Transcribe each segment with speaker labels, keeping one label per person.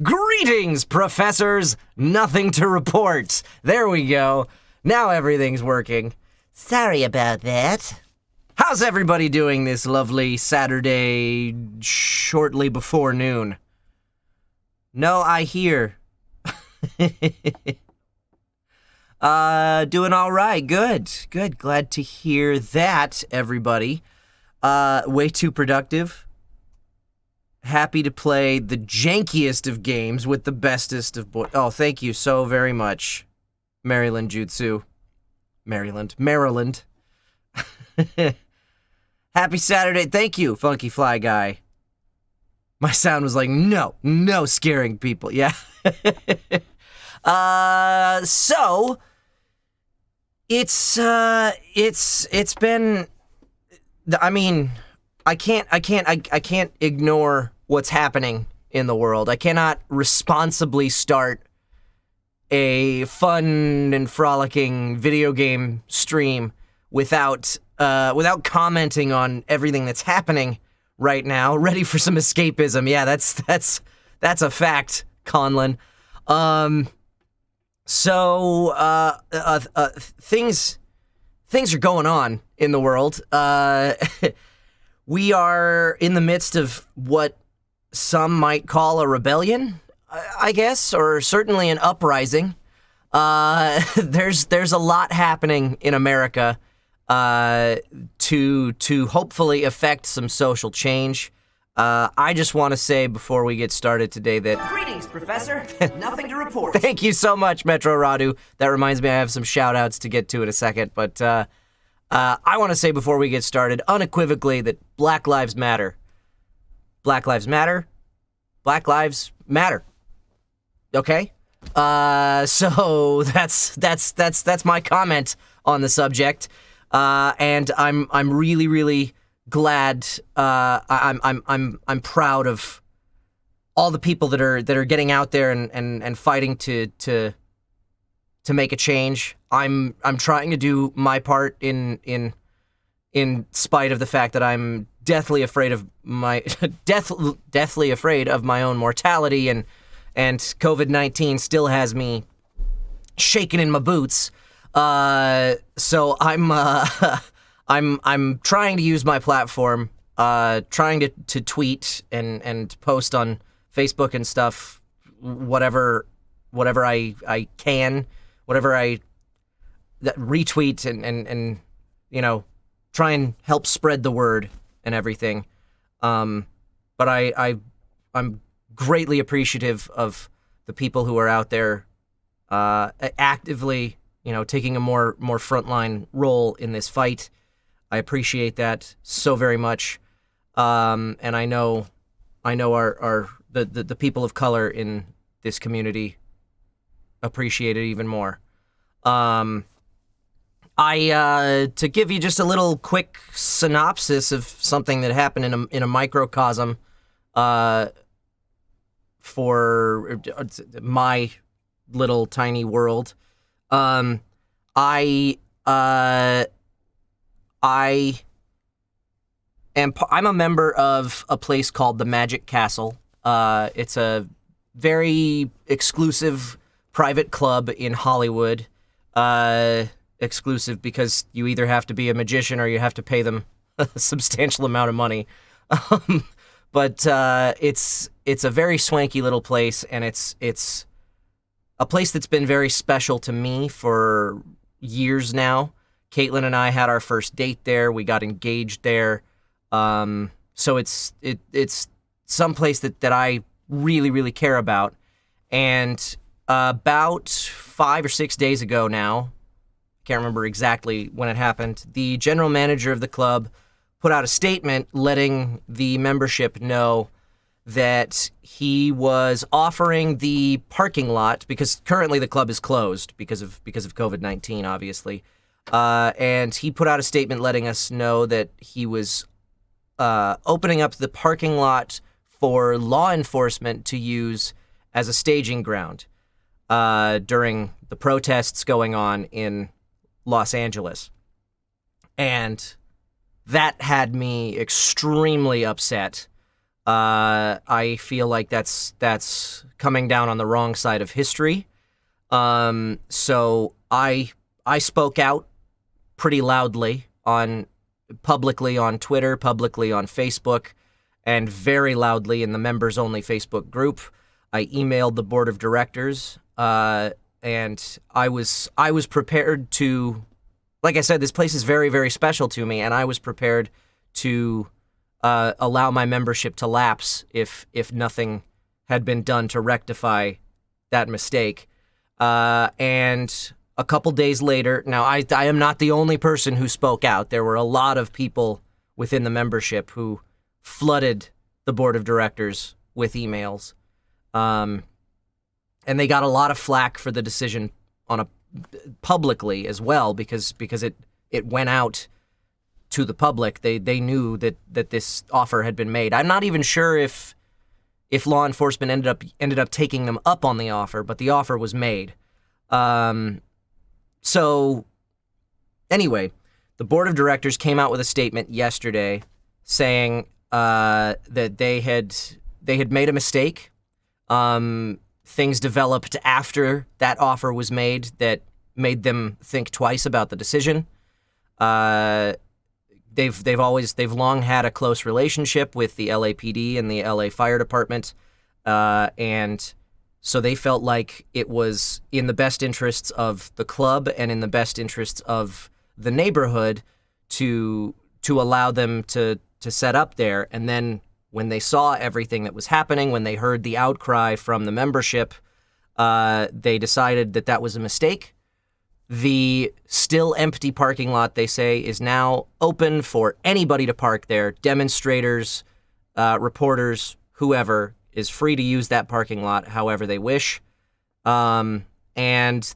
Speaker 1: Greetings, professors! Nothing to report. There we go. Now everything's working.
Speaker 2: Sorry about that.
Speaker 1: How's everybody doing this lovely Saturday shortly before noon? No, I hear. Doing all right. Good. Glad to hear that, everybody. Way too productive. Happy to play the jankiest of games with the bestest of boys. Oh, thank you so very much, Maryland Jutsu. Maryland. Happy Saturday. Thank you, Funky Fly Guy. My sound was like, no scaring people. Yeah. So it's been, I mean, I can't ignore what's happening in the world. I cannot responsibly start a fun and frolicking video game stream without commenting on everything that's happening right now. Ready for some escapism? Yeah, that's a fact, Conlon. Things are going on in the world. We are in the midst of what some might call a rebellion, I guess, or certainly an uprising. There's a lot happening in America to hopefully affect some social change. I just want to say before we get started today that...
Speaker 2: Greetings, Professor. Nothing to report.
Speaker 1: Thank you so much, Metro Radu. That reminds me I have some shout-outs to get to in a second, but I want to say before we get started unequivocally that Black Lives Matter. Black Lives Matter. Black Lives Matter. Okay? So that's my comment on the subject. And I'm really glad. I'm proud of all the people that are getting out there and fighting to make a change. I'm trying to do my part in spite of the fact that I'm deathly afraid of my deathly afraid of my own mortality, and COVID-19 still has me shaking in my boots. So I'm trying to use my platform, trying to tweet and post on Facebook and stuff, whatever I can, whatever I retweet and you know, try and help spread the word and everything. But I'm greatly appreciative of the people who are out there actively, you know, taking a more frontline role in this fight. I appreciate that so very much. And I know the people of color in this community appreciate it even more. To give you just a little quick synopsis of something that happened in a microcosm, for my little tiny world. I'm a member of a place called the Magic Castle. It's a very exclusive private club in Hollywood. Exclusive because you either have to be a magician or you have to pay them a substantial amount of money. But it's a very swanky little place, and it's a place that's been very special to me for years now. Caitlin and I had our first date there. We got engaged there. So it's some place that I really care about. And about 5 or 6 days ago now, can't remember exactly when it happened, the general manager of the club put out a statement letting the membership know that he was offering the parking lot, because currently the club is closed because of COVID-19, obviously. And he put out a statement letting us know that he was opening up the parking lot for law enforcement to use as a staging ground during the protests going on in Los Angeles. And that had me extremely upset. I feel like that's coming down on the wrong side of history. So I spoke out pretty loudly publicly on Twitter, publicly on Facebook, and very loudly in the members-only Facebook group. I emailed the board of directors, and I was prepared to, like I said, this place is very, very special to me, and I was prepared to allow my membership to lapse if nothing had been done to rectify that mistake. And a couple days later, now I am not the only person who spoke out. There were a lot of people within the membership who flooded the board of directors with emails. And they got a lot of flack for the decision publicly as well, because it went out to the public. They knew that this offer had been made. I'm not even sure if law enforcement ended up taking them up on the offer, but the offer was made. So anyway, the board of directors came out with a statement yesterday saying that they had made a mistake. Things developed after that offer was made that made them think twice about the decision. They've long had a close relationship with the LAPD and the LA Fire Department, and so they felt like it was in the best interests of the club and in the best interests of the neighborhood to allow them to set up there. And then when they saw everything that was happening, when they heard the outcry from the membership, they decided that was a mistake. The still empty parking lot, they say, is now open for anybody to park there. Demonstrators, reporters, whoever is free to use that parking lot however they wish. And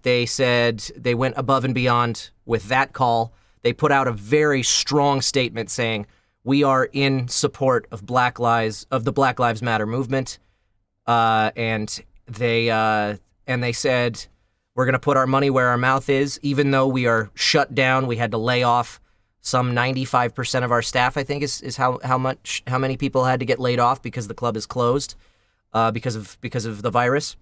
Speaker 1: they said they went above and beyond with that call. They put out a very strong statement saying, we are in support of the Black Lives Matter movement. And they said, we're going to put our money where our mouth is. Even though we are shut down, we had to lay off some 95% of our staff, I think is how many people had to get laid off because the club is closed because of the virus.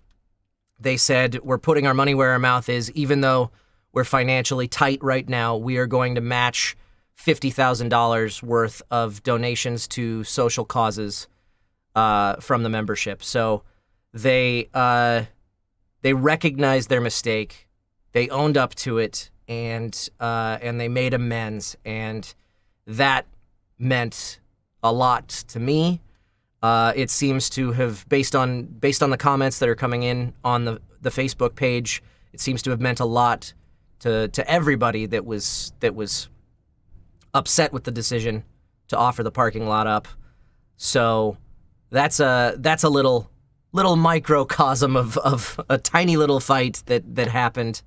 Speaker 1: They said, we're putting our money where our mouth is. Even though we're financially tight right now, we are going to match $50,000 worth of donations to social causes from the membership. So they recognized their mistake, they owned up to it, and they made amends, and that meant a lot to me. It seems to have, based on the comments that are coming in on the Facebook page, it seems to have meant a lot to everybody that was upset with the decision to offer the parking lot up. So that's a little microcosm of a tiny little fight that happened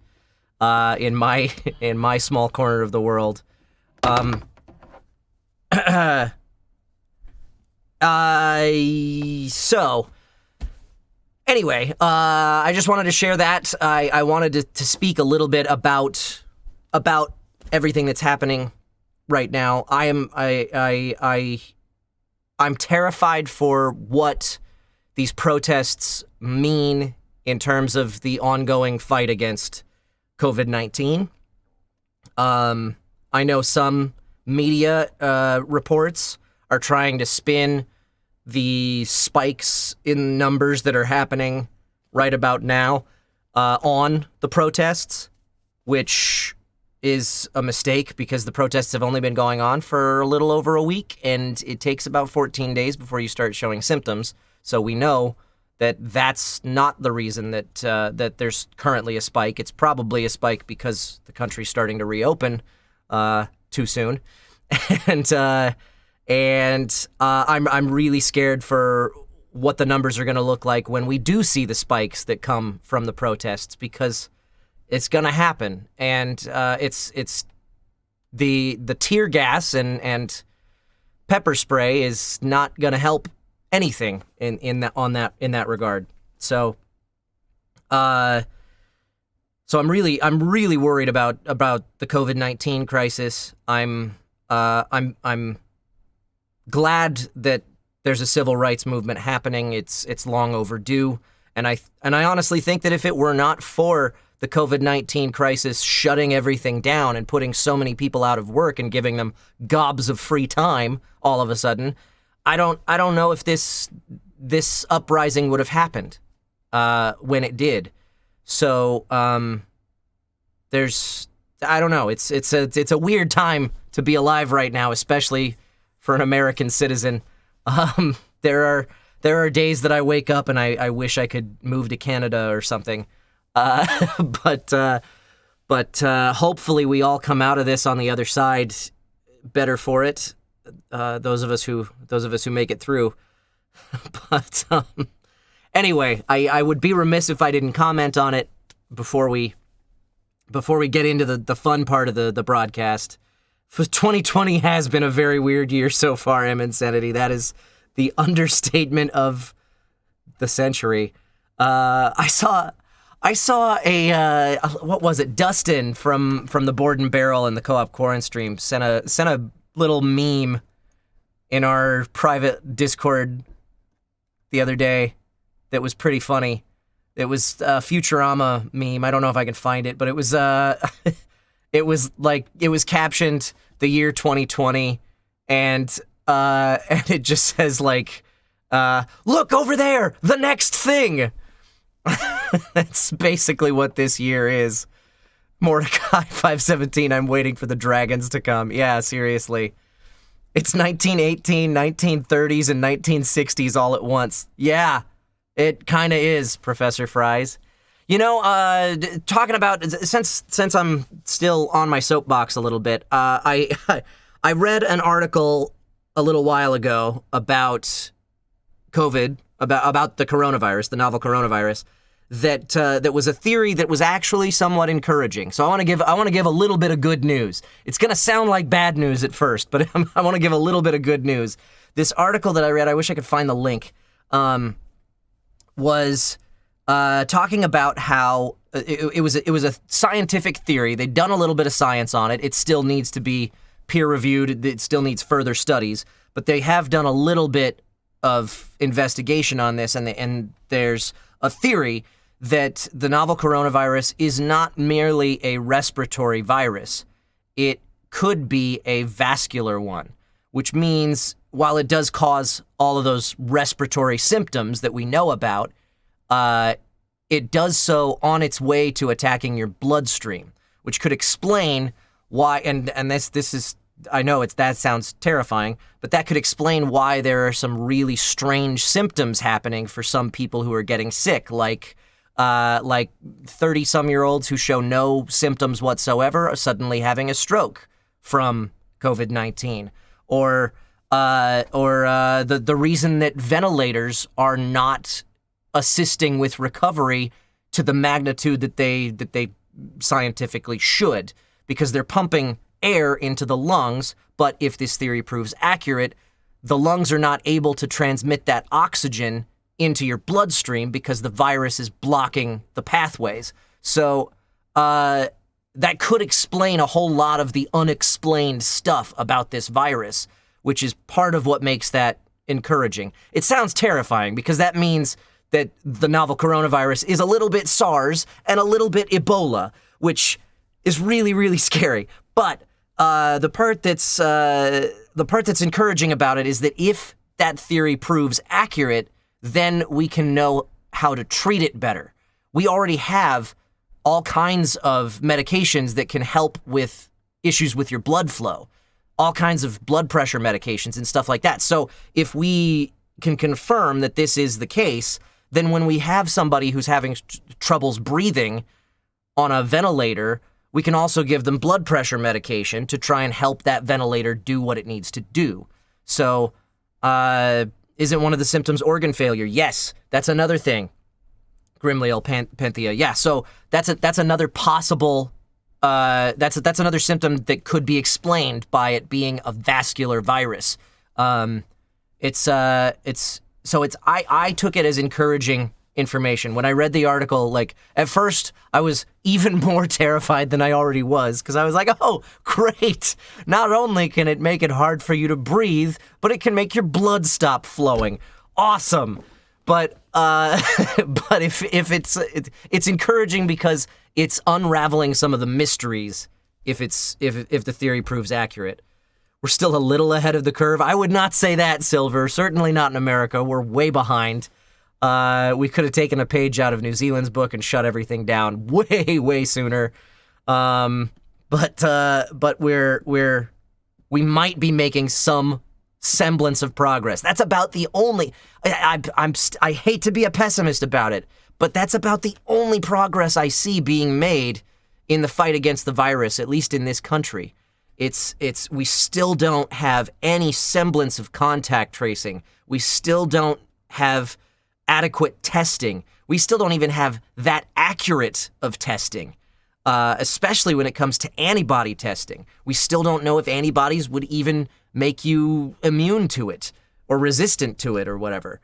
Speaker 1: in my small corner of the world. So anyway, I just wanted to share that. I wanted to speak a little bit about everything that's happening right now. I'm terrified for what these protests mean in terms of the ongoing fight against COVID-19. I know some media reports are trying to spin the spikes in numbers that are happening right about now on the protests, which is a mistake because the protests have only been going on for a little over a week, and it takes about 14 days before you start showing symptoms. So we know that that's not the reason that there's currently a spike. It's probably a spike because the country's starting to reopen too soon, and I'm really scared for what the numbers are going to look like when we do see the spikes that come from the protests, because it's going to happen, and it's the tear gas and pepper spray is not going to help anything in that regard. So I'm really worried about the COVID-19 crisis. I'm glad that there's a civil rights movement happening. It's long overdue, and I honestly think that if it were not for the COVID-19 crisis shutting everything down and putting so many people out of work and giving them gobs of free time all of a sudden, I don't know if this uprising would have happened when it did. So there's, I don't know. It's a weird time to be alive right now, especially for an American citizen. There are days that I wake up and I wish I could move to Canada or something. But hopefully we all come out of this on the other side better for it. Those of us who make it through. But anyway, I would be remiss if I didn't comment on it before we get into the fun part of the broadcast. 2020 has been a very weird year so far, M Insanity. That is the understatement of the century. I saw a what was it? Dustin from the Board and Barrel and the Co-op Quarren stream sent a little meme in our private Discord the other day that was pretty funny. It was a Futurama meme. I don't know if I can find it, but it was it was captioned the year 2020, and it just says like, look over there, the next thing. That's basically what this year is. Mordecai 517, I'm waiting for the dragons to come. Yeah, seriously. It's 1918, 1930s, and 1960s all at once. Yeah, it kind of is, Professor Fries. You know, talking about, since I'm still on my soapbox a little bit, I read an article a little while ago about COVID, about the coronavirus, the novel coronavirus, that was a theory that was actually somewhat encouraging. So I want to give a little bit of good news. It's going to sound like bad news at first, but I want to give a little bit of good news. This article that I read, I wish I could find the link, was talking about how it was a scientific theory. They'd done a little bit of science on it. It still needs to be peer reviewed. It still needs further studies, but they have done a little bit of investigation on this, and there's a theory that the novel coronavirus is not merely a respiratory virus. It could be a vascular one, which means while it does cause all of those respiratory symptoms that we know about, it does so on its way to attacking your bloodstream, which could explain why, and this is, I know that sounds terrifying, but that could explain why there are some really strange symptoms happening for some people who are getting sick, like 30-some-year-olds who show no symptoms whatsoever are suddenly having a stroke from COVID-19, or the reason that ventilators are not assisting with recovery to the magnitude that they scientifically should, because they're pumping air into the lungs, but if this theory proves accurate, the lungs are not able to transmit that oxygen into your bloodstream because the virus is blocking the pathways. So that could explain a whole lot of the unexplained stuff about this virus, which is part of what makes that encouraging. It sounds terrifying because that means that the novel coronavirus is a little bit SARS and a little bit Ebola, which is really, really scary. But the part that's encouraging about it is that if that theory proves accurate, then we can know how to treat it better. We already have all kinds of medications that can help with issues with your blood flow, all kinds of blood pressure medications and stuff like that. So if we can confirm that this is the case, then when we have somebody who's having troubles breathing on a ventilator, we can also give them blood pressure medication to try and help that ventilator do what it needs to do. So, isn't one of the symptoms organ failure? Yes, that's another thing. Grimleal Penthea. Yeah, so that's another possible. That's another symptom that could be explained by it being a vascular virus. I took it as encouraging information. When I read the article, like, at first, I was even more terrified than I already was, because I was like, oh, great! Not only can it make it hard for you to breathe, but it can make your blood stop flowing. Awesome! But but if it's encouraging because it's unraveling some of the mysteries if the theory proves accurate. We're still a little ahead of the curve. I would not say that, Silver. Certainly not in America. We're way behind. We could have taken a page out of New Zealand's book and shut everything down way sooner. But we might be making some semblance of progress. That's about the only. I hate to be a pessimist about it, but that's about the only progress I see being made in the fight against the virus, at least in this country. We still don't have any semblance of contact tracing. We still don't have adequate testing. We still don't even have that accurate of testing, especially when it comes to antibody testing. We still don't know if antibodies would even make you immune to it or resistant to it or whatever.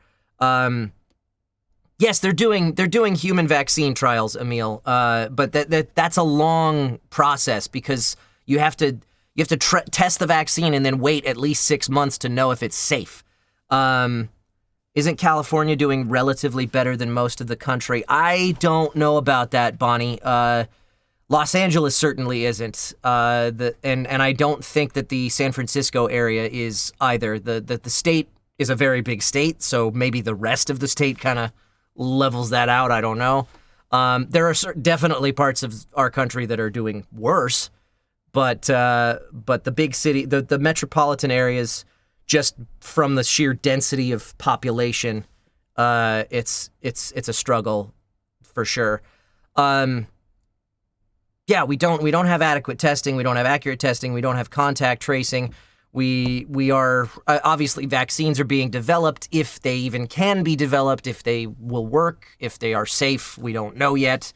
Speaker 1: Yes, they're doing human vaccine trials, Emil, but that's a long process because you have to test the vaccine and then wait at least 6 months to know if it's safe. Isn't California doing relatively better than most of the country? I don't know about that, Bonnie. Los Angeles certainly isn't. And I don't think that the San Francisco area is either. The state is a very big state, so maybe the rest of the state kind of levels that out. I don't know. There are definitely parts of our country that are doing worse. But the big city, the metropolitan areas, just from the sheer density of population, it's a struggle for sure. Yeah, we don't have adequate testing, we don't have accurate testing, we don't have contact tracing. We are obviously vaccines are being developed, if they even can be developed, if they will work, if they are safe, we don't know yet.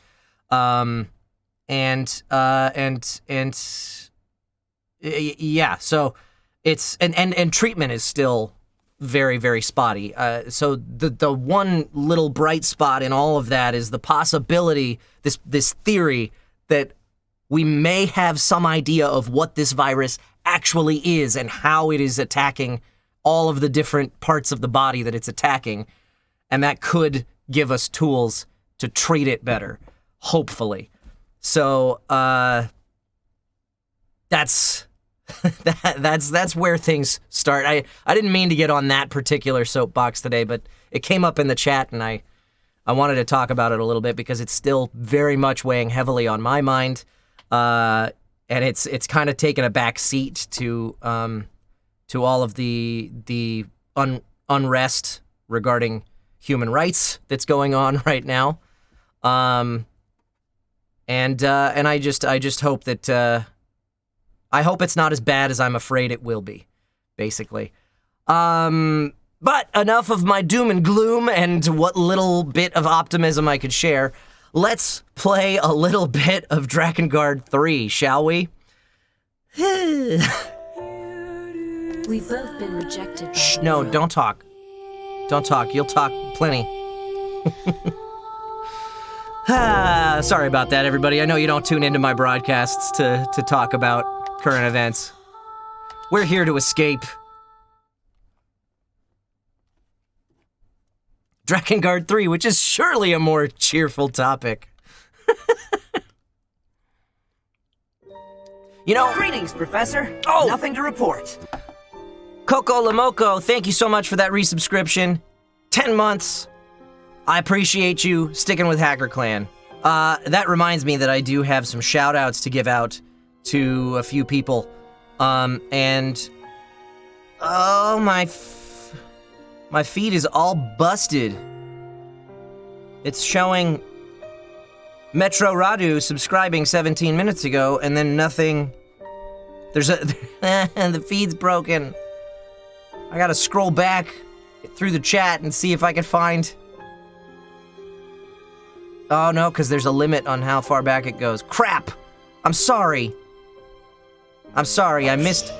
Speaker 1: Yeah, so it's and treatment is still very, very spotty. So the one little bright spot in all of that is the possibility, this theory that we may have some idea of what this virus actually is and how it is attacking all of the different parts of the body that it's attacking, and that could give us tools to treat it better, hopefully. So that's where things start. I didn't mean to get on that particular soapbox today, but it came up in the chat, and I wanted to talk about it a little bit because it's still very much weighing heavily on my mind, and it's kind of taken a back seat to all of the unrest regarding human rights that's going on right now, and I just hope that. I hope it's not as bad as I'm afraid it will be, basically. But enough of my doom and gloom and what little bit of optimism I could share. Let's play a little bit of Drakengard 3, shall we?
Speaker 3: We've both been rejected.
Speaker 1: Shh, no, don't talk. Don't talk. You'll talk plenty. Sorry about that, everybody. I know you don't tune into my broadcasts to talk about current events. We're here to escape. Drakengard 3, which is surely a more cheerful topic. You know...
Speaker 2: Greetings, Professor.
Speaker 1: Oh!
Speaker 2: Nothing to report.
Speaker 1: Coco Lamoco, thank you so much for that resubscription. 10 months. I appreciate you sticking with Hacker Clan. That reminds me that I do have some shout-outs to give out to a few people. And... Oh, my feed is all busted. It's showing Metro Radu subscribing 17 minutes ago, and then nothing. There's the feed's broken. I gotta scroll back through the chat and see if I can find. Oh no, because there's a limit on how far back it goes. Crap! I'm sorry. I missed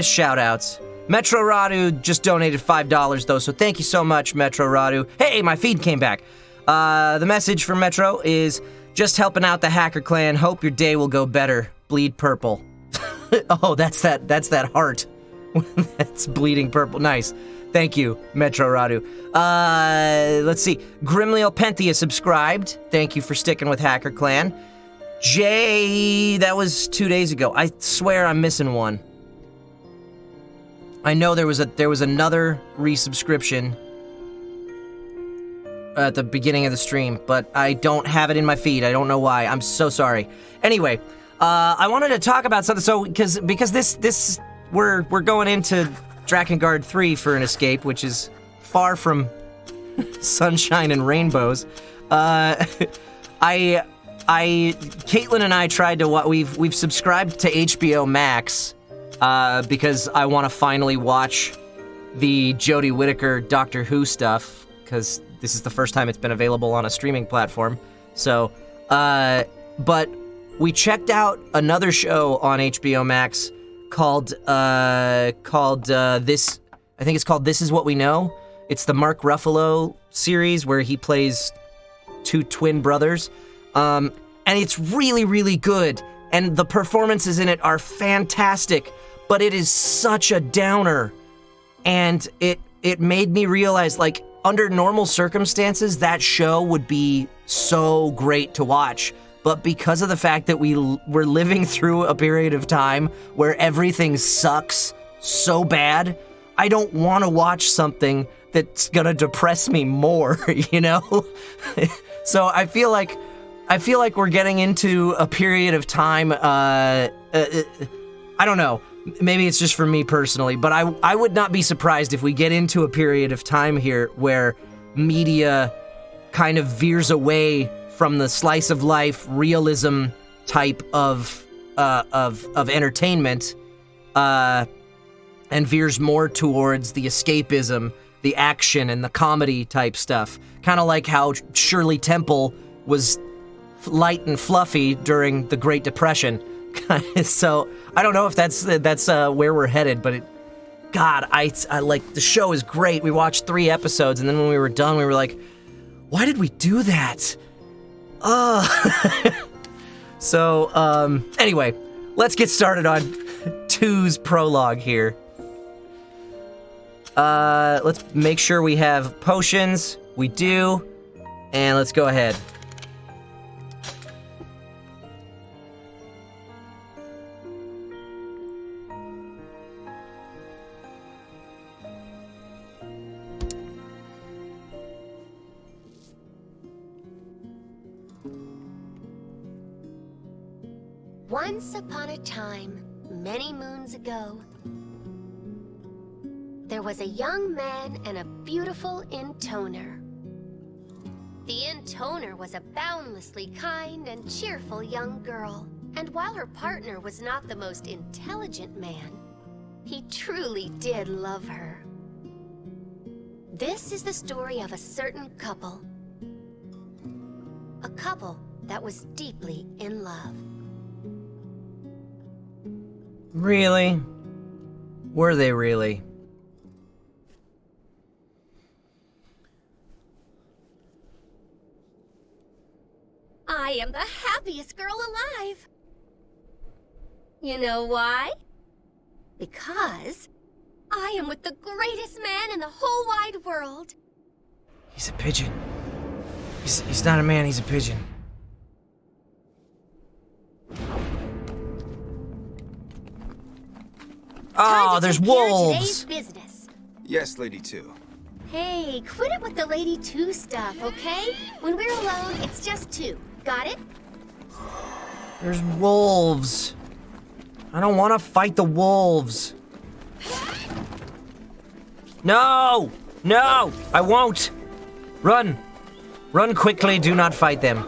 Speaker 1: shout-outs. Metro Radu just donated $5 though, so thank you so much, Metro Radu. Hey, my feed came back. The message from Metro is just helping out the Hacker Clan. Hope your day will go better. Bleed purple. Oh, that's that heart. That's bleeding purple. Nice. Thank you, Metro Radu. Let's see. Grimleal Penthea subscribed. Thank you for sticking with Hacker Clan. Jay, that was 2 days ago. I swear I'm missing one. I know there was another resubscription at the beginning of the stream, but I don't have it in my feed. I don't know why. I'm so sorry. Anyway, I wanted to talk about something. So because this we're going into Drakengard 3 for an escape, which is far from sunshine and rainbows. Caitlin and I tried to we've subscribed to HBO Max because I want to finally watch the Jodie Whittaker Doctor Who stuff, because this is the first time it's been available on a streaming platform. So, but we checked out another show on HBO Max called This. I think it's called This Is What We Know. It's the Mark Ruffalo series where he plays two twin brothers, and it's really, really good. And the performances in it are fantastic, but it is such a downer. And it made me realize, like, under normal circumstances, that show would be so great to watch. But because of the fact that we're living through a period of time where everything sucks so bad, I don't want to watch something that's gonna depress me more, you know? So I feel like we're getting into a period of time, I don't know, maybe it's just for me personally, but I would not be surprised if we get into a period of time here where media kind of veers away from the slice of life realism type of entertainment, and veers more towards the escapism, the action, and the comedy type stuff. Kind of like how Shirley Temple was light and fluffy during the Great Depression. So I don't know if that's where we're headed, but God, I like, the show is great. We watched 3 episodes, and then when we were done, we were like, why did we do that? So, anyway, let's get started on 2's prologue here. Let's make sure we have potions. We do. And let's go ahead.
Speaker 4: Once upon a time, many moons ago, there was a young man and a beautiful intoner. The intoner was a boundlessly kind and cheerful young girl, and while her partner was not the most intelligent man, he truly did love her. This is the story of a certain couple. A couple that was deeply in love.
Speaker 1: Really? Were they really?
Speaker 4: I am the happiest girl alive. You know why? Because I am with the greatest man in the whole wide world.
Speaker 1: He's a pigeon. He's not a man, he's a pigeon. Oh, there's wolves!
Speaker 4: Business.
Speaker 5: Yes, Lady 2.
Speaker 4: Hey, quit it with the Lady 2 stuff, okay? When we're alone, it's just 2. Got it?
Speaker 1: There's wolves. I don't want to fight the wolves. No! No! I won't! Run! Run quickly, do not fight them.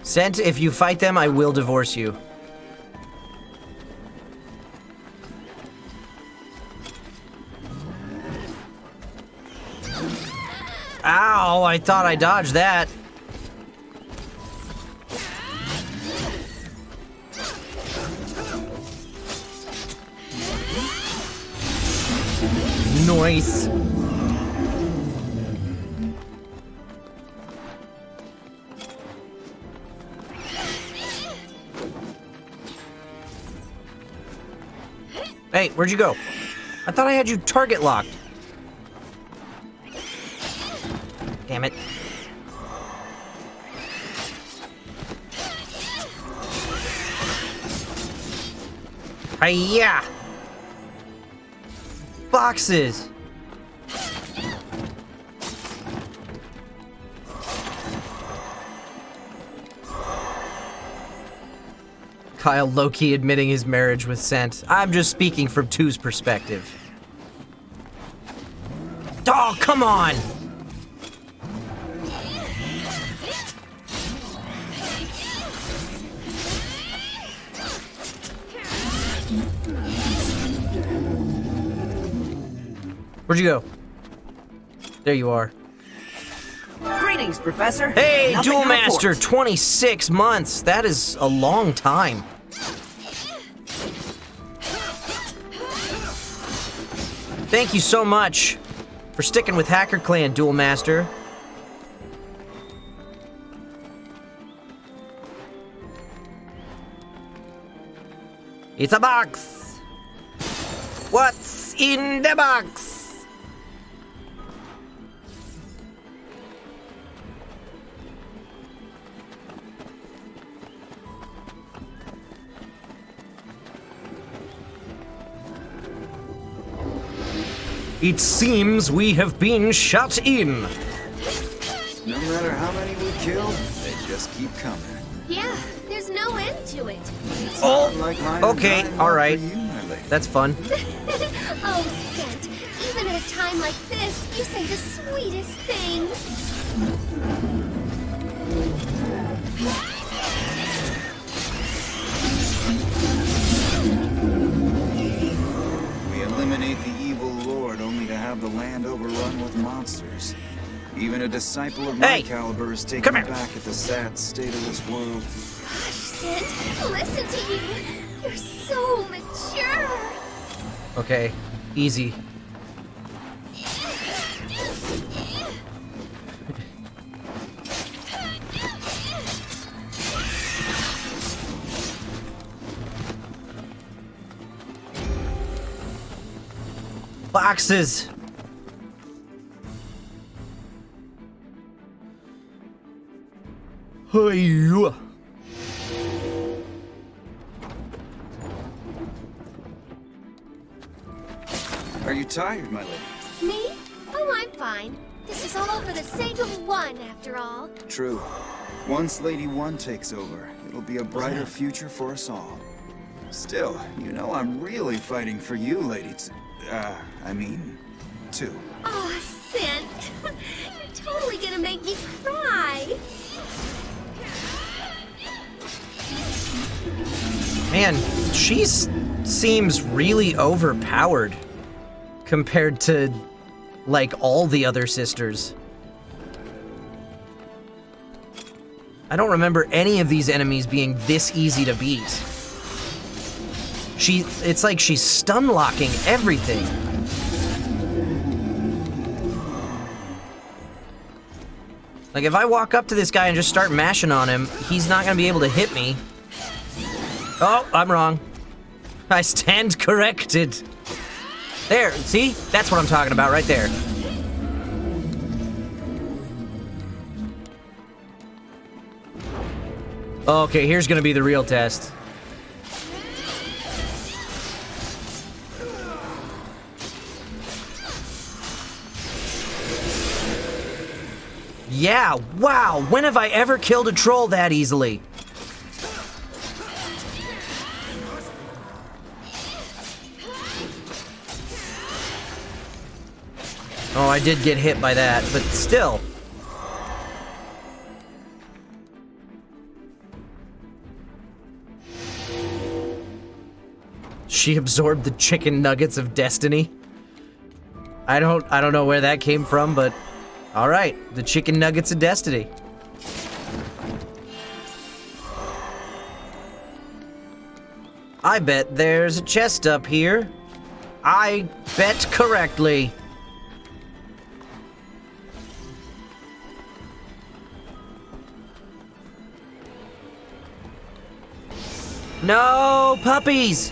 Speaker 1: Sent, if you fight them, I will divorce you. Ow, I thought I dodged that. Noise. Hey, where'd you go? I thought I had you target locked. Damn it. Hiya! Boxes! Kyle low-key admitting his marriage with Scent. I'm just speaking from 2's perspective. Oh, come on! Where'd you go? There you are.
Speaker 2: Greetings, Professor.
Speaker 1: Hey,
Speaker 2: Nothing
Speaker 1: Duel
Speaker 2: to
Speaker 1: Master,
Speaker 2: report.
Speaker 1: 26 months. That is a long time. Thank you so much for sticking with Hacker Clan, Duel Master. It's a box. What's in the box? It seems we have been shut in.
Speaker 5: No matter how many we kill, they just keep coming.
Speaker 4: Yeah, there's no end to it.
Speaker 1: Oh,
Speaker 5: Like mine
Speaker 1: okay,
Speaker 5: and mine
Speaker 1: all
Speaker 5: are
Speaker 1: right.
Speaker 5: for you, my lady.
Speaker 1: That's fun.
Speaker 4: Oh, Scent, even at a time like this, you say the sweetest things.
Speaker 5: We eliminate the evil lord only to have the land overrun with monsters. Even a disciple of my
Speaker 1: Hey,
Speaker 5: caliber is taken
Speaker 1: come here.
Speaker 5: back at the sad state of this world.
Speaker 4: Gosh, Scent, listen to you. You're so mature.
Speaker 1: Okay, easy. Boxes. Hey.
Speaker 5: Are you tired, my lady?
Speaker 4: Me? Oh, I'm fine. This is all for the sake of one, after all.
Speaker 5: True. Once Lady One takes over, it'll be a brighter future for us all. Still, you know I'm really fighting for you, Lady I mean, two.
Speaker 4: Oh, Scent, you're totally gonna make me cry.
Speaker 1: Man, she seems really overpowered compared to, like, all the other sisters. I don't remember any of these enemies being this easy to beat. It's like she's stun locking everything. Like, if I walk up to this guy and just start mashing on him, he's not gonna be able to hit me. Oh, I'm wrong. I stand corrected. There, see? That's what I'm talking about right there. Okay, here's gonna be the real test. Yeah, wow, when have I ever killed a troll that easily? Oh, I did get hit by that, but still. She absorbed the chicken nuggets of destiny. I don't know where that came from, but all right, the chicken nuggets of destiny. I bet there's a chest up here. I bet correctly. No puppies!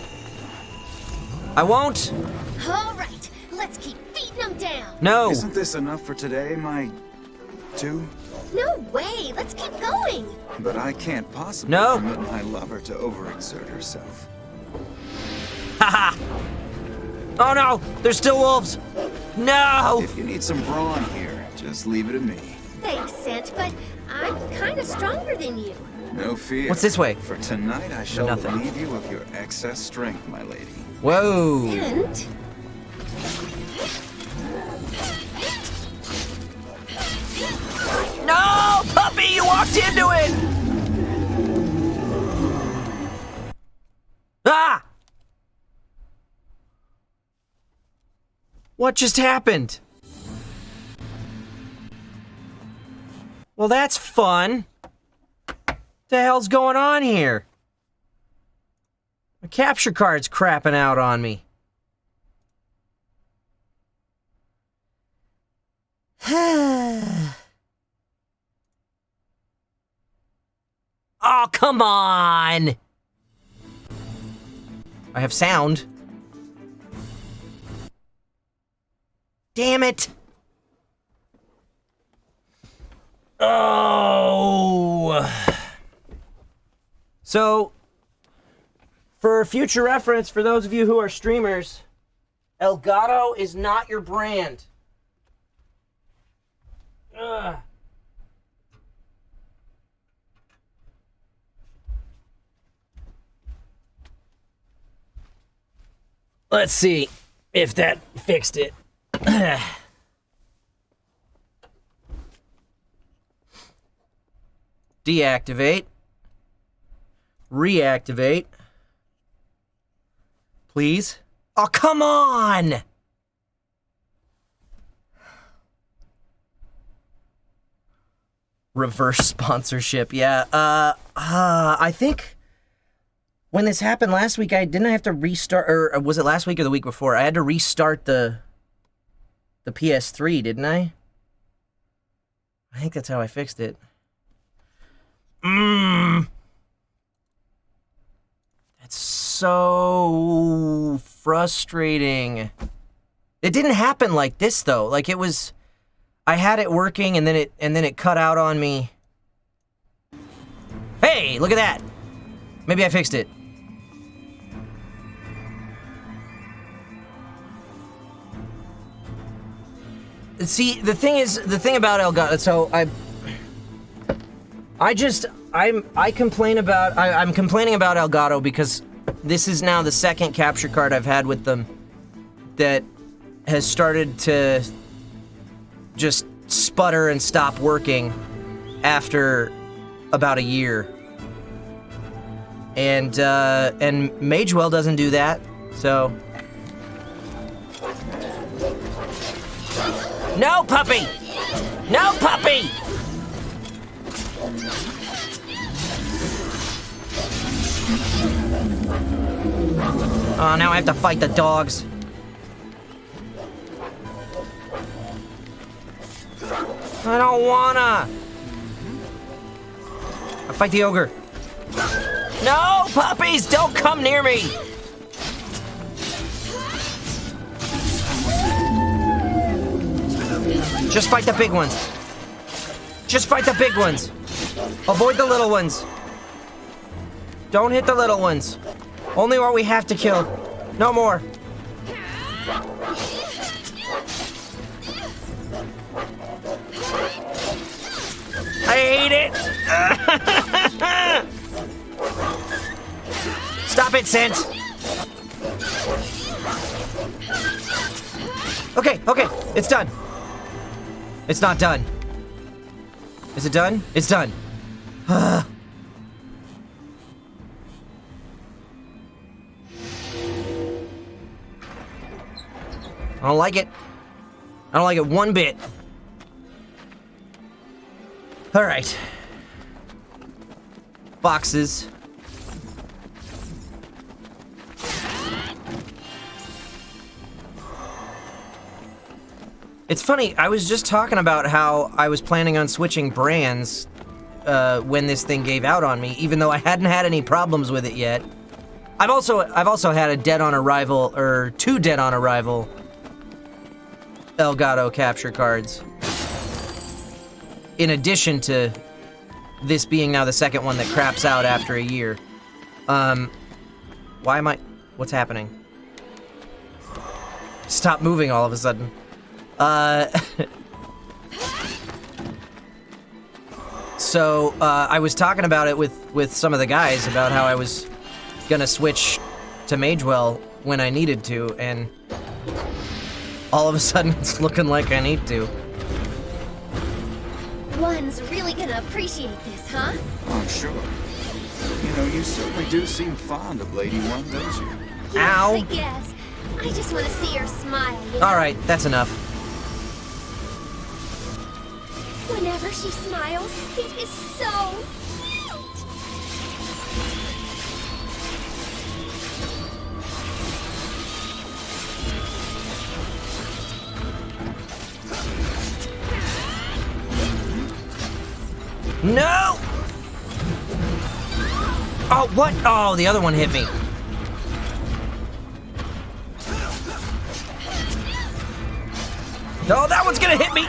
Speaker 1: I won't.
Speaker 4: All right, let's keep beating them down.
Speaker 1: No.
Speaker 5: Isn't this enough for today, my... two?
Speaker 4: No way, let's keep going.
Speaker 5: But I can't possibly
Speaker 1: No.
Speaker 5: permit my lover to overexert herself.
Speaker 1: Haha! Oh no! There's still wolves! No!
Speaker 5: If you need some brawn here, just leave it to me.
Speaker 4: Thanks, Sant, but I'm kind of stronger than you.
Speaker 5: No fear.
Speaker 1: What's this way?
Speaker 5: For tonight, I shall
Speaker 1: Nothing.
Speaker 5: relieve you of your excess strength, my lady.
Speaker 1: Whoa!
Speaker 4: Sant?
Speaker 1: No! Puppy, you walked into it! Ah! What just happened? Well, that's fun. What the hell's going on here? My capture card's crapping out on me. Oh, come on! I have sound. Damn it! Oh! So, for future reference, for those of you who are streamers, Elgato is not your brand. Ugh. Let's see if that fixed it. Deactivate. Reactivate. Please. Oh, come on! Reverse sponsorship, yeah. I think when this happened last week, I didn't have to restart, or was it last week or the week before? I had to restart the PS3, didn't I? I think that's how I fixed it. That's so frustrating. It didn't happen like this though. Like it was, I had it working and then it cut out on me. Hey, look at that. Maybe I fixed it. See, the thing about Elgato, so I'm complaining about Elgato because this is now the second capture card I've had with them that has started to just sputter and stop working after about a year. And Magewell doesn't do that, so. No, puppy! No, puppy! Oh, now I have to fight the dogs. I don't wanna. I fight the ogre. No, puppies, don't come near me. Just fight the big ones. Just fight the big ones. Avoid the little ones. Don't hit the little ones. Only what we have to kill. No more. I hate it. Stop it, Scent. Okay, it's done. It's not done. Is it done? It's done. I don't like it. I don't like it one bit. All right. Boxes. It's funny, I was just talking about how I was planning on switching brands when this thing gave out on me, even though I hadn't had any problems with it yet. I've also had a dead on arrival, or 2 dead on arrival Elgato capture cards. In addition to this being now the second one that craps out after a year. Why am I... What's happening? Stop moving all of a sudden. So, I was talking about it with some of the guys about how I was gonna switch to Magewell when I needed to, and all of a sudden it's looking like I need to.
Speaker 4: One's really gonna appreciate this, huh?
Speaker 5: Oh, sure. You know, you certainly do seem fond of Lady One, don't you?
Speaker 4: Yes,
Speaker 1: Ow.
Speaker 4: I guess. I just want to see her smile. You know?
Speaker 1: Alright, that's enough.
Speaker 4: Whenever she smiles, it is so cute.
Speaker 1: No! Oh, what? Oh, the other one hit me. Oh, that one's gonna hit me!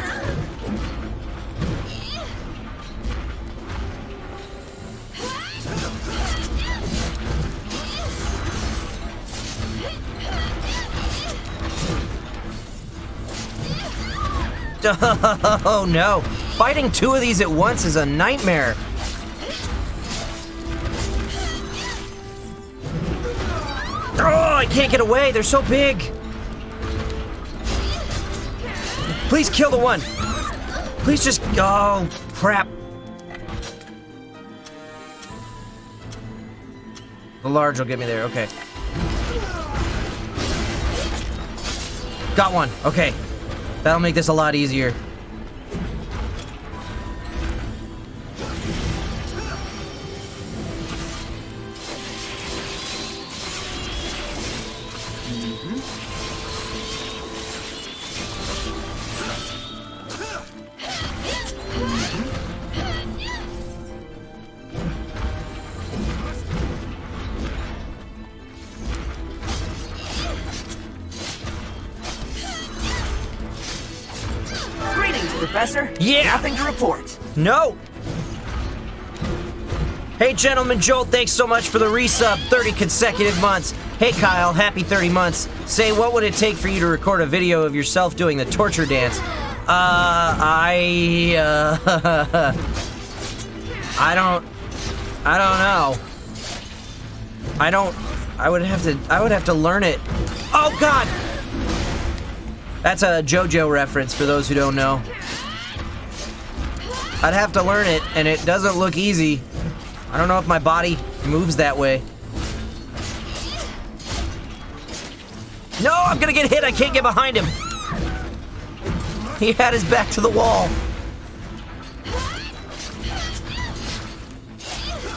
Speaker 1: Oh no! Fighting 2 of these at once is a nightmare. Oh, I can't get away. They're so big. Please kill the one. Please just... Oh, crap. The large will get me there. Okay. Got one. Okay. That'll make this a lot easier.
Speaker 2: Greetings, Professor.
Speaker 1: Yeah.
Speaker 2: Nothing to report.
Speaker 1: No! Hey, Gentleman Jolt, thanks so much for the resub, 30 consecutive months. Hey, Kyle, happy 30 months. Say, what would it take for you to record a video of yourself doing the torture dance? I don't know. I would have to learn it. Oh, God! That's a JoJo reference for those who don't know. I'd have to learn it, and it doesn't look easy. I don't know if my body moves that way. No, I'm gonna get hit. I can't get behind him. He had his back to the wall.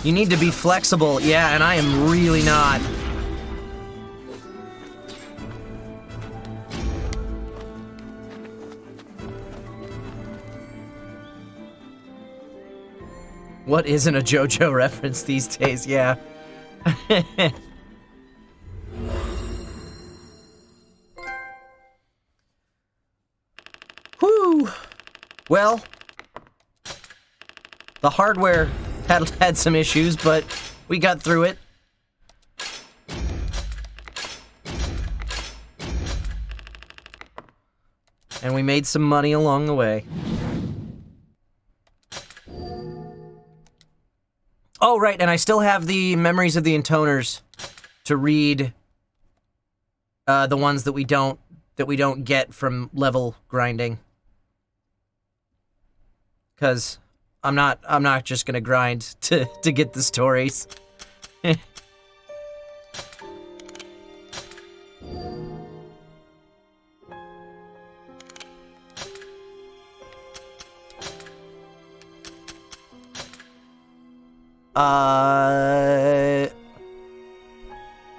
Speaker 1: You need to be flexible. Yeah, and I am really not. What isn't a JoJo reference these days? Yeah. Whew. Well, the hardware had some issues, but we got through it. And we made some money along the way. Oh, right, and I still have the memories of the intoners to read the ones that we don't get from level grinding. Cause I'm not just gonna grind to get the stories.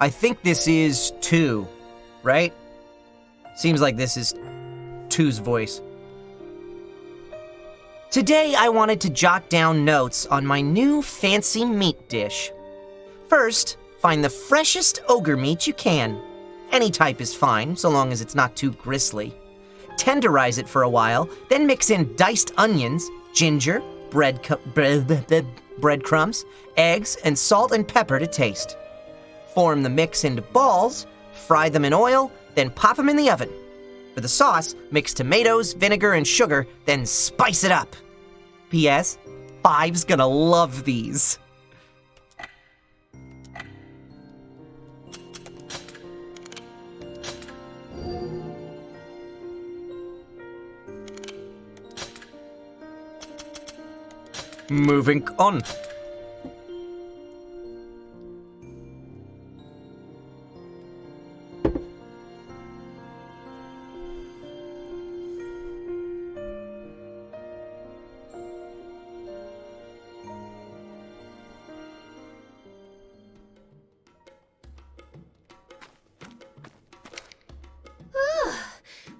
Speaker 1: I think this is 2, right? Seems like this is Two's voice. Today I wanted to jot down notes on my new fancy meat dish. First, find the freshest ogre meat you can. Any type is fine, so long as it's not too gristly. Tenderize it for a while, then mix in diced onions, ginger, breadcrumbs, eggs, and salt and pepper to taste. Form the mix into balls, fry them in oil, then pop them in the oven. For the sauce, mix tomatoes, vinegar, and sugar, then spice it up. P.S. Five's gonna love these. Moving on.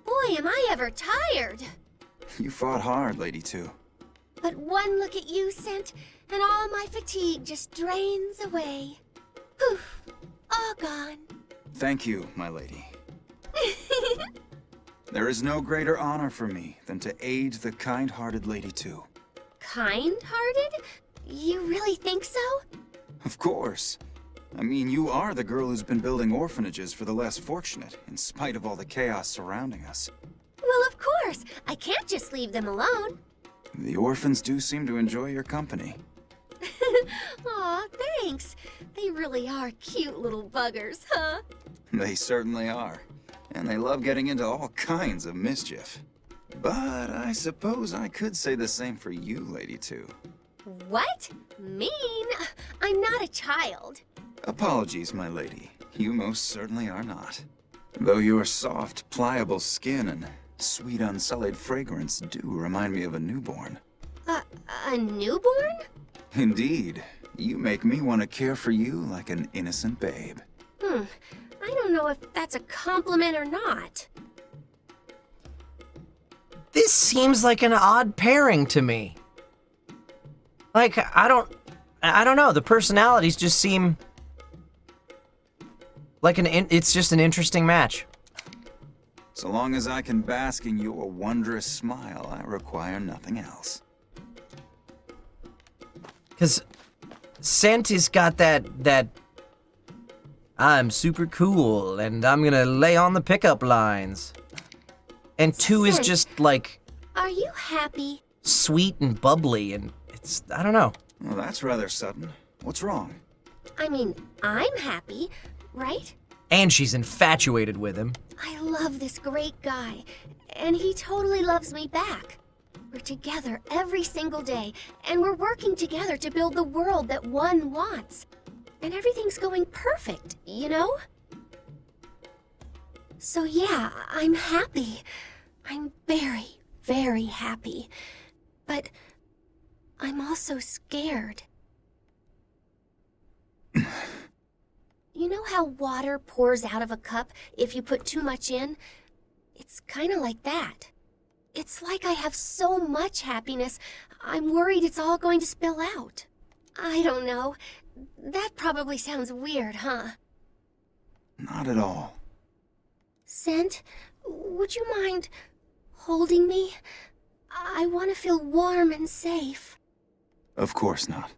Speaker 4: Boy, am I ever tired.
Speaker 5: You fought hard, Lady Two.
Speaker 4: But one look at you, Scent, and all my fatigue just drains away. Poof, all gone.
Speaker 5: Thank you, my lady. There is no greater honor for me than to aid the kind-hearted Lady Two.
Speaker 4: Kind-hearted? You really think so?
Speaker 5: Of course. I mean, you are the girl who's been building orphanages for the less fortunate, in spite of all the chaos surrounding us.
Speaker 4: Well, of course. I can't just leave them alone.
Speaker 5: The orphans do seem to enjoy your company.
Speaker 4: Aw, thanks. They really are cute little buggers, huh?
Speaker 5: They certainly are. And they love getting into all kinds of mischief. But I suppose I could say the same for you, Lady Two.
Speaker 4: What? Mean? I'm not a child.
Speaker 5: Apologies, my lady. You most certainly are not. Though your soft, pliable skin and sweet, unsullied fragrance do remind me of a newborn.
Speaker 4: A newborn?
Speaker 5: Indeed. You make me want to care for you like an innocent babe.
Speaker 4: I don't know if that's a compliment or not.
Speaker 1: This seems like an odd pairing to me. Like, I don't know, the personalities just seem like it's just an interesting match.
Speaker 5: So long as I can bask in your wondrous smile, I require nothing else.
Speaker 1: Because Scent has got that I'm super cool and I'm gonna lay on the pickup lines. And Two is
Speaker 4: Scent,
Speaker 1: just like
Speaker 4: Are you happy?
Speaker 1: sweet and bubbly, and I don't know.
Speaker 5: Well, that's rather sudden. What's wrong?
Speaker 4: I mean, I'm happy, right?
Speaker 1: And she's infatuated with him.
Speaker 4: I love this great guy, and he totally loves me back. We're together every single day, and we're working together to build the world that one wants. And everything's going perfect, you know? So yeah, I'm happy. I'm very, very happy. But I'm also scared. You know how water pours out of a cup if you put too much in? It's kind of like that. It's like I have so much happiness, I'm worried it's all going to spill out. I don't know. That probably sounds weird, huh?
Speaker 5: Not at all.
Speaker 4: Scent, would you mind holding me? I want to feel warm and safe.
Speaker 5: Of course not.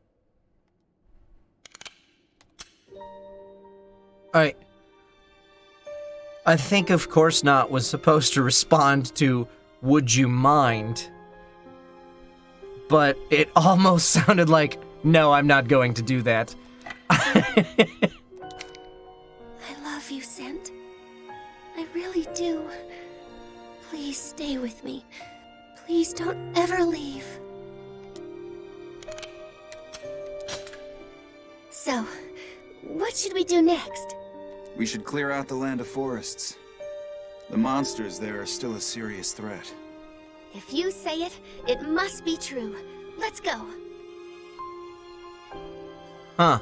Speaker 1: I think of course not was supposed to respond to would you mind? But it almost sounded like, no, I'm not going to do that.
Speaker 4: I love you, Scent. I really do. Please stay with me. Please don't ever leave. So, what should we do next?
Speaker 5: We should clear out the land of forests. The monsters there are still a serious threat.
Speaker 4: If you say it, it must be true. Let's go.
Speaker 1: Huh.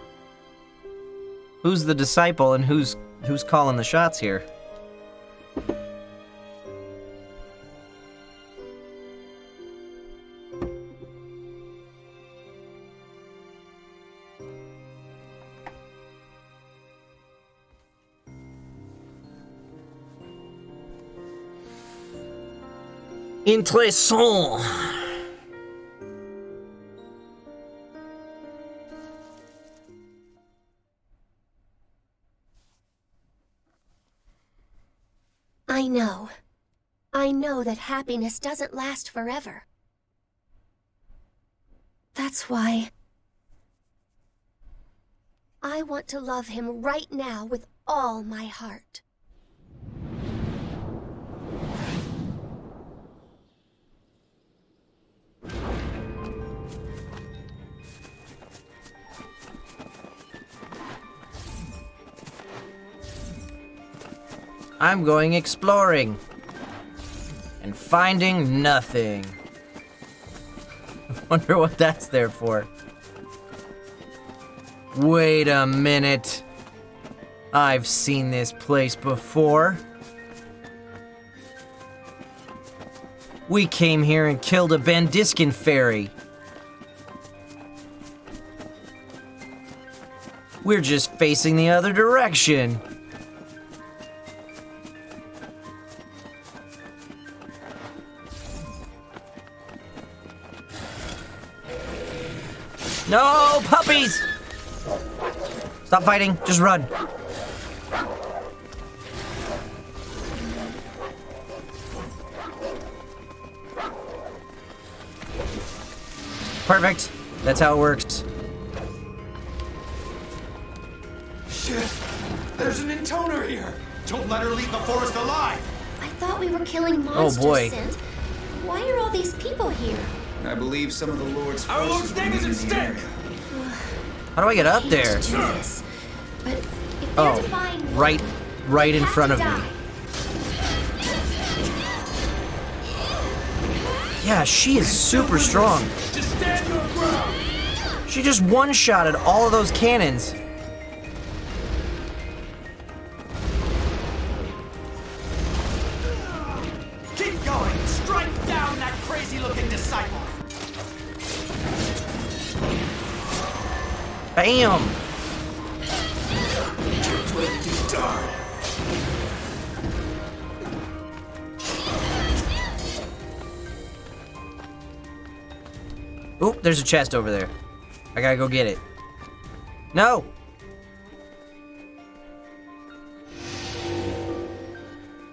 Speaker 1: Who's the disciple and who's calling the shots here? Intéressant.
Speaker 4: I know. I know that happiness doesn't last forever. That's why I want to love him right now with all my heart.
Speaker 1: I'm going exploring and finding nothing. Wonder what that's there for. Wait a minute. I've seen this place before. We came here and killed a Bandiskin fairy. We're just facing the other direction. No, puppies! Stop fighting, just run. Perfect. That's how it works.
Speaker 6: Shit! There's an intoner here! Don't let her leave the forest alive!
Speaker 4: I thought we were killing monsters,
Speaker 1: boy.
Speaker 4: Sint. Why are all these people here?
Speaker 5: I believe some of the Lord's
Speaker 6: Our Lord's
Speaker 5: forces
Speaker 6: name is
Speaker 5: remain
Speaker 6: at
Speaker 5: in the
Speaker 6: stake!
Speaker 5: area.
Speaker 1: How do I get up
Speaker 4: I hate
Speaker 1: there?
Speaker 4: to do this, but if they're
Speaker 1: Oh,
Speaker 4: defying one,
Speaker 1: right
Speaker 4: they
Speaker 1: in
Speaker 4: have
Speaker 1: front
Speaker 4: to
Speaker 1: of me.
Speaker 4: die.
Speaker 1: Yeah, she is super strong.
Speaker 6: Just stand your ground!
Speaker 1: She just one-shotted all of those cannons.
Speaker 6: Keep going! Strike down that crazy-looking disciple!
Speaker 1: Bam!
Speaker 6: Darn!
Speaker 1: Oop, there's a chest over there. I gotta go get it. No!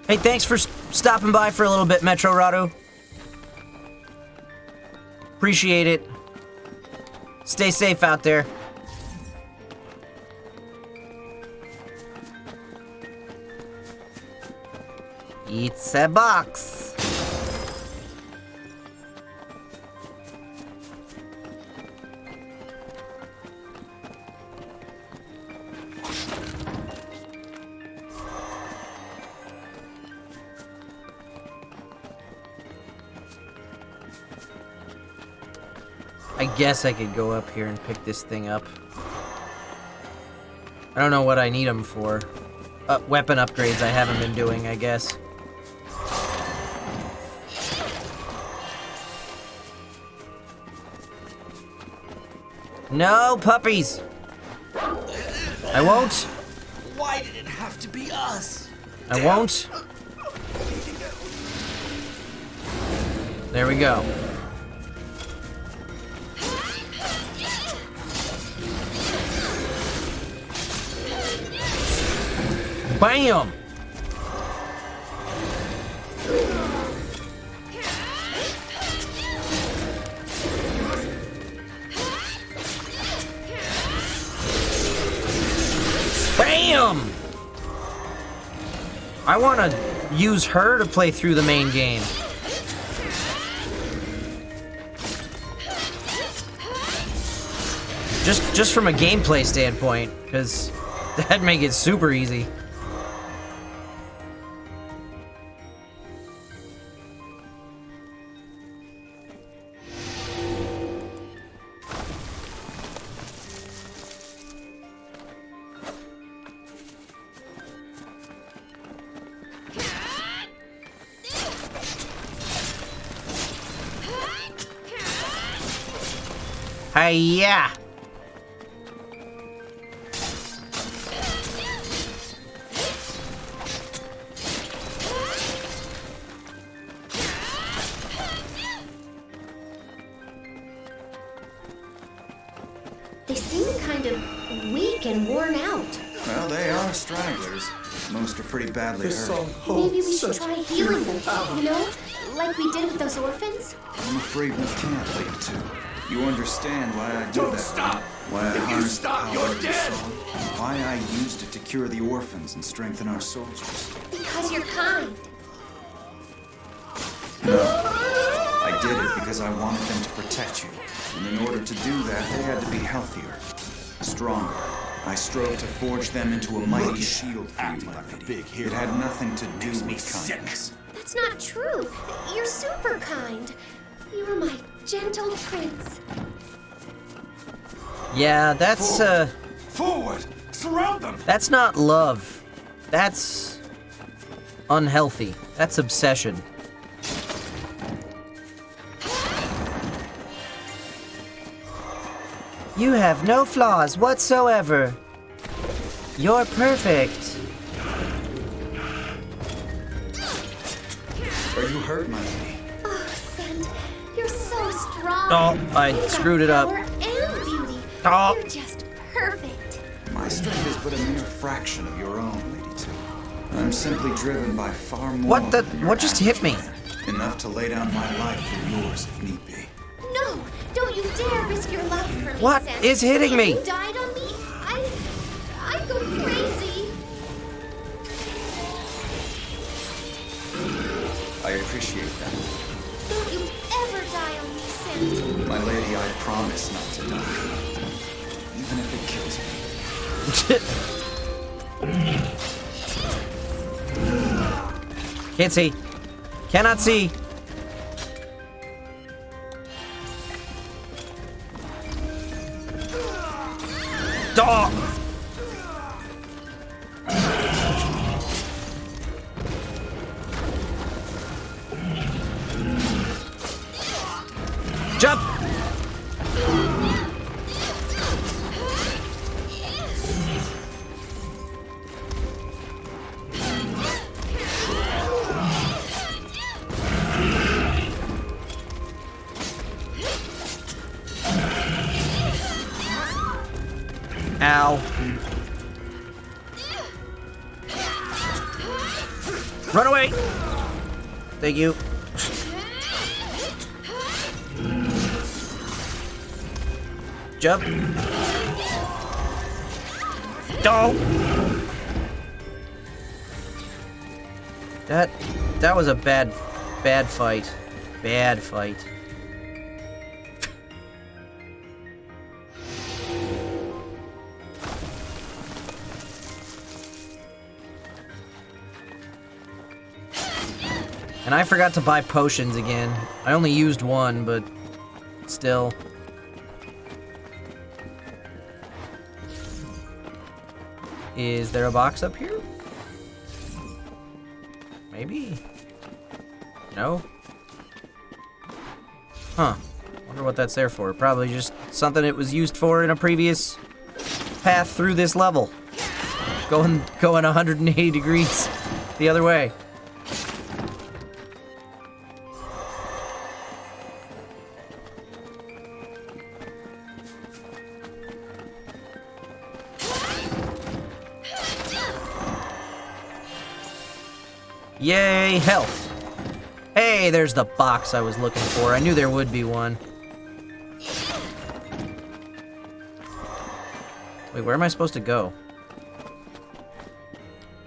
Speaker 1: Hey, thanks for stopping by for a little bit, Metro Rado. Appreciate it. Stay safe out there. It's a box. I guess I could go up here and pick this thing up. I don't know what I need them for. Weapon upgrades I haven't been doing, I guess. No puppies! I won't.
Speaker 6: Why did it have to be us?
Speaker 1: I won't. There we go. Bam! Bam! I want to use her to play through the main game. Just from a gameplay standpoint, because that'd make it super easy. Hi-ya!
Speaker 4: They seem kind of weak and worn out.
Speaker 5: Well, they are stragglers. Most are pretty badly hurt.
Speaker 4: Maybe we should try healing them, you know? Like we did with those orphans?
Speaker 5: I'm afraid we can't, Lady Two. You understand why I do
Speaker 6: Don't
Speaker 5: that?
Speaker 6: stop!
Speaker 5: Why I
Speaker 6: If you
Speaker 5: harnessed the
Speaker 6: stop,
Speaker 5: power
Speaker 6: you're
Speaker 5: of the
Speaker 6: dead!
Speaker 5: song? Why I used it to cure the orphans and strengthen our soldiers?
Speaker 4: Because you're kind.
Speaker 5: No. I did it because I wanted them to protect you. And in order to do that, they had to be healthier, stronger. I strove to forge them into a mighty shield for you, my lady. It had nothing to do with kindness.
Speaker 4: That's not true. You're super kind. You're my gentle prince.
Speaker 1: Yeah, that's
Speaker 6: Forward! Surround them!
Speaker 1: that's not love. That's unhealthy. That's obsession. You have no flaws whatsoever. You're perfect.
Speaker 5: Are you hurt, my lady?
Speaker 4: Oh, Send, you're so strong.
Speaker 1: Oh, I
Speaker 4: You've got
Speaker 1: screwed it up.
Speaker 4: power and beauty.
Speaker 1: Oh.
Speaker 4: You're just perfect.
Speaker 5: My strength is but a mere fraction of your own, Lady Two. I'm simply driven by far more.
Speaker 1: What the-
Speaker 5: than your
Speaker 1: what just hit me?
Speaker 5: ambition. Enough to lay down my life for yours if need be.
Speaker 4: No, don't you dare risk your love for me,
Speaker 1: What
Speaker 4: Send.
Speaker 1: is hitting me?
Speaker 4: If you died on me, I'd go crazy.
Speaker 5: I appreciate that.
Speaker 4: Don't you ever die on me, Send.
Speaker 5: My lady, I promise not to die. Even if it kills me.
Speaker 1: Can't see. Cannot see. Dog. Jump. Ow. Run away. Thank you. Jump. Don't. That was a bad fight. Bad fight. And I forgot to buy potions again. I only used one, but still. Is there a box up here? Maybe? No? Huh. Wonder what that's there for. Probably just something it was used for in a previous path through this level. Going 180 degrees the other way. Yay, health. Hey, there's the box I was looking for. I knew there would be one. Wait, where am I supposed to go?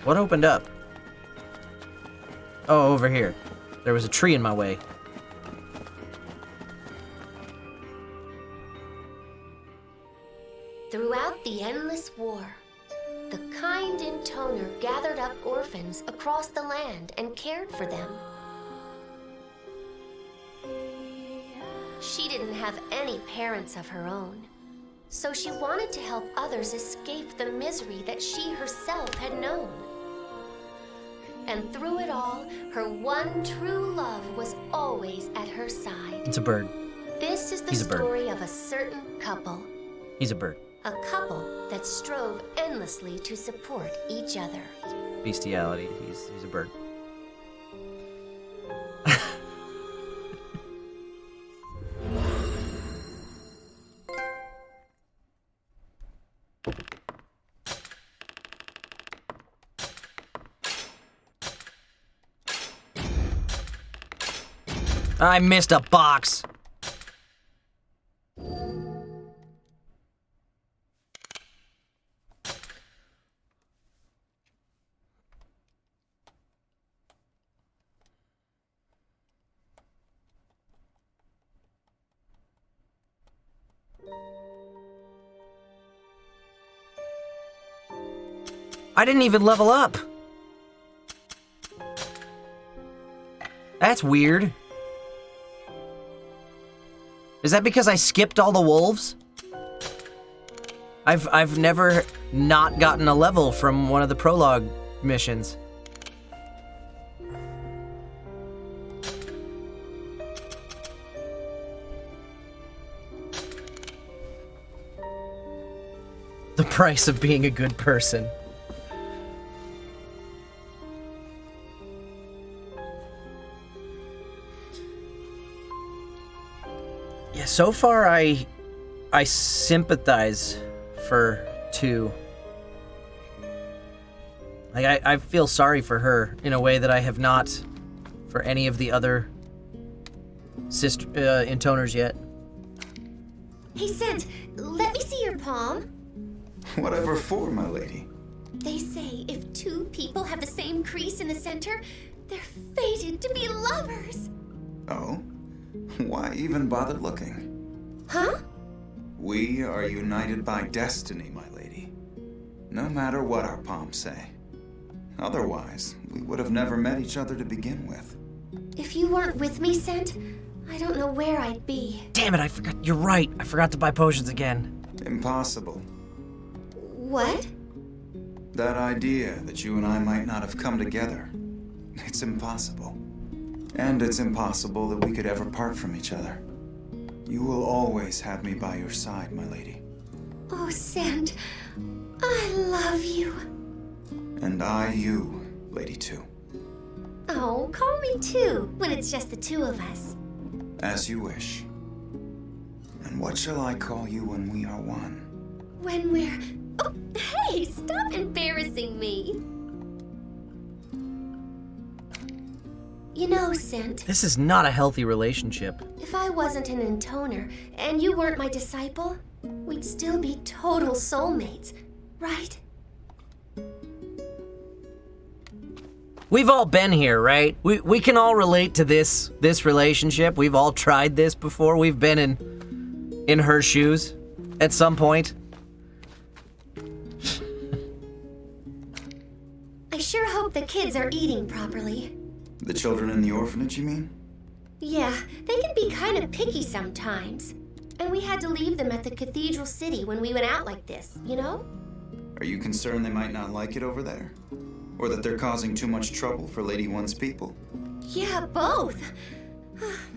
Speaker 1: What opened up? Oh, over here. There was a tree in my way.
Speaker 4: Throughout the endless war, the kind intoner gathered up orphans across the land and cared for them. She didn't have any parents of her own, so she wanted to help others escape the misery that she herself had known. And through it all, her one true love was always at her side.
Speaker 1: It's a bird.
Speaker 4: This is the
Speaker 1: He's a bird.
Speaker 4: story of a certain couple.
Speaker 1: He's a bird.
Speaker 4: A couple that strove endlessly to support each other.
Speaker 1: Bestiality. He's a bird. I missed a box. I didn't even level up. That's weird. Is that because I skipped all the wolves? I've never not gotten a level from one of the prologue missions. The price of being a good person. Yeah, so far I sympathize for 2. Like I feel sorry for her in a way that I have not for any of the other sister intoners yet.
Speaker 4: Hey, Scent, let me see your palm.
Speaker 5: Whatever for, my lady.
Speaker 4: They say if 2 people have the same crease in the center, they're fated to be lovers.
Speaker 5: Oh? Why even bother looking?
Speaker 4: Huh?
Speaker 5: We are united by destiny, my lady. No matter what our palms say. Otherwise, we would have never met each other to begin with.
Speaker 4: If you weren't with me, Scent, I don't know where I'd be.
Speaker 1: Damn it, I forgot. You're right. I forgot to buy potions again.
Speaker 5: Impossible.
Speaker 4: What?
Speaker 5: That idea that you and I might not have come together. It's impossible. And it's impossible that we could ever part from each other. You will always have me by your side, my lady.
Speaker 4: Oh, Scent, I love you.
Speaker 5: And I you, Lady Two.
Speaker 4: Oh, call me too, when it's just the 2 of us.
Speaker 5: As you wish. And what shall I call you when we are one?
Speaker 4: When we're... Oh, hey, stop embarrassing me. You know, Scent,
Speaker 1: This is not a healthy relationship.
Speaker 4: if I wasn't an intoner and you weren't my disciple, we'd still be total soulmates, right?
Speaker 1: We've all been here, right? We can all relate to this relationship. We've all tried this before. We've been in her shoes at some point.
Speaker 4: I sure hope the kids are eating properly.
Speaker 5: The children in the orphanage, you mean?
Speaker 4: Yeah, they can be kind of picky sometimes. And we had to leave them at the cathedral city when we went out like this, you know?
Speaker 5: Are you concerned they might not like it over there? Or that they're causing too much trouble for Lady One's people?
Speaker 4: Yeah, both.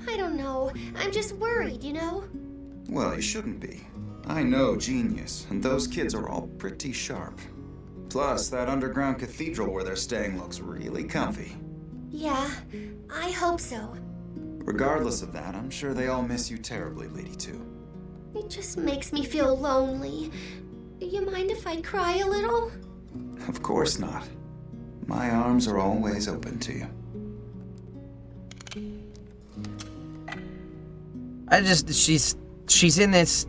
Speaker 4: I don't know. I'm just worried, you know?
Speaker 5: Well, you shouldn't be. I know genius, and those kids are all pretty sharp. Plus, that underground cathedral where they're staying looks really comfy.
Speaker 4: Yeah, I hope so.
Speaker 5: Regardless of that, I'm sure they all miss you terribly, Lady Two.
Speaker 4: It just makes me feel lonely. Do you mind if I cry a little?
Speaker 5: Of course not. My arms are always open to you.
Speaker 1: She's in this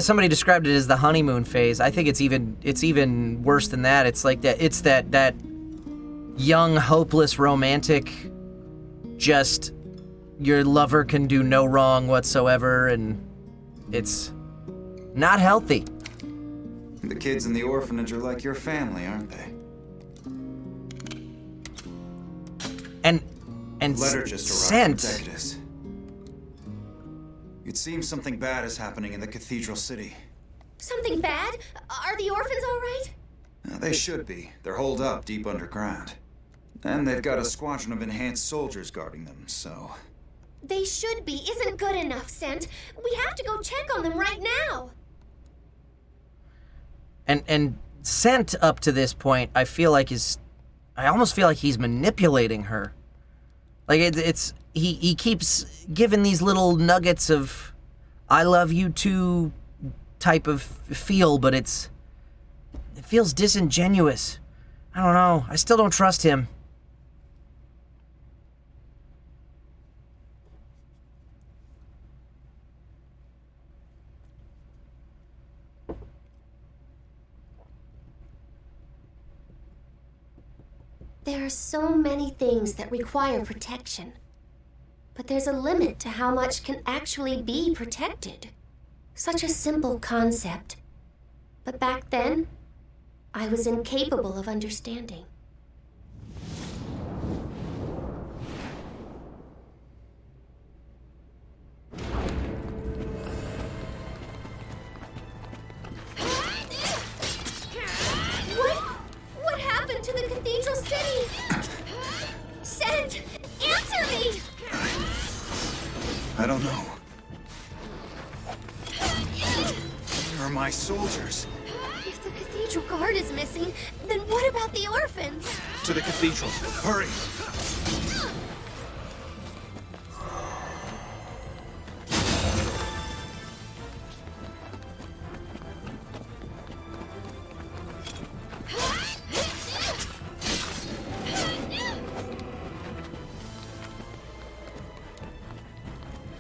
Speaker 1: somebody described it as the honeymoon phase. I think it's even worse than that. It's like that young hopeless romantic, just your lover can do no wrong whatsoever, and it's not healthy.
Speaker 5: The kids in the orphanage are like your family, aren't they?
Speaker 1: And
Speaker 5: Letter just arrived
Speaker 1: Scent.
Speaker 5: from Decadus. It seems something bad is happening in the cathedral city.
Speaker 4: Something bad? Are the orphans all right?
Speaker 5: They should be. They're holed up deep underground. And they've got a squadron of enhanced soldiers guarding them, so...
Speaker 4: They should be isn't good enough, Scent. We have to go check on them right now.
Speaker 1: And Scent up to this point, I almost feel like he's manipulating her. Like he keeps giving these little nuggets of "I love you too" type of feel, but it feels disingenuous. I don't know. I still don't trust him.
Speaker 4: There are so many things that require protection. But there's a limit to how much can actually be protected. Such a simple concept. But back then, I was incapable of understanding. What happened to the Cathedral City? Sent! Answer me!
Speaker 5: I don't know. Where are my soldiers?
Speaker 4: If the Cathedral Guard is missing, then what about the orphans?
Speaker 5: To the cathedral. Hurry!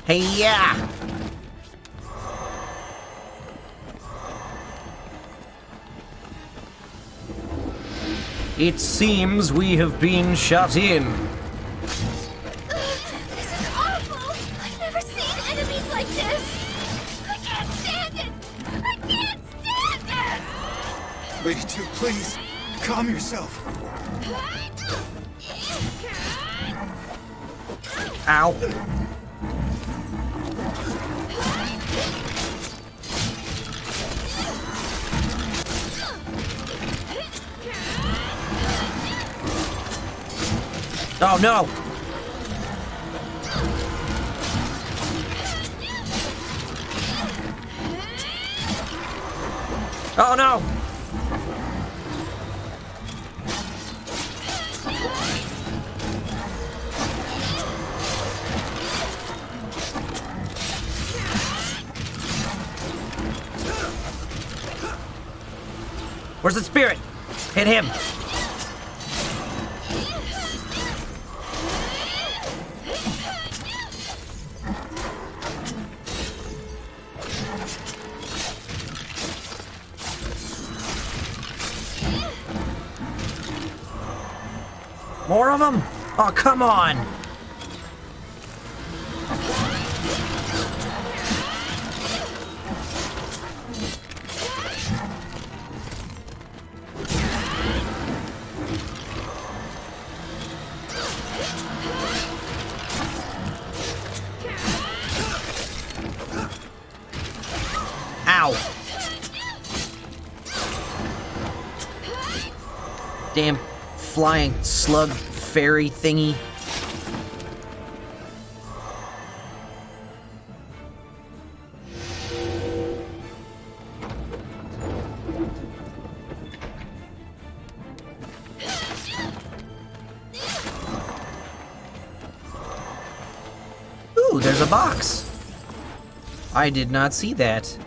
Speaker 1: Hey, yeah! It seems we have been shut in.
Speaker 4: This is awful! I've never seen enemies like this! I can't stand it! I can't stand it!
Speaker 5: Lady 2, please, calm yourself.
Speaker 1: Ow. Oh no! Oh no! Where's the spirit? Hit him! More of them? Oh, come on! Ow! Damn flying slug fairy thingy. Ooh, there's a box. I did not see that.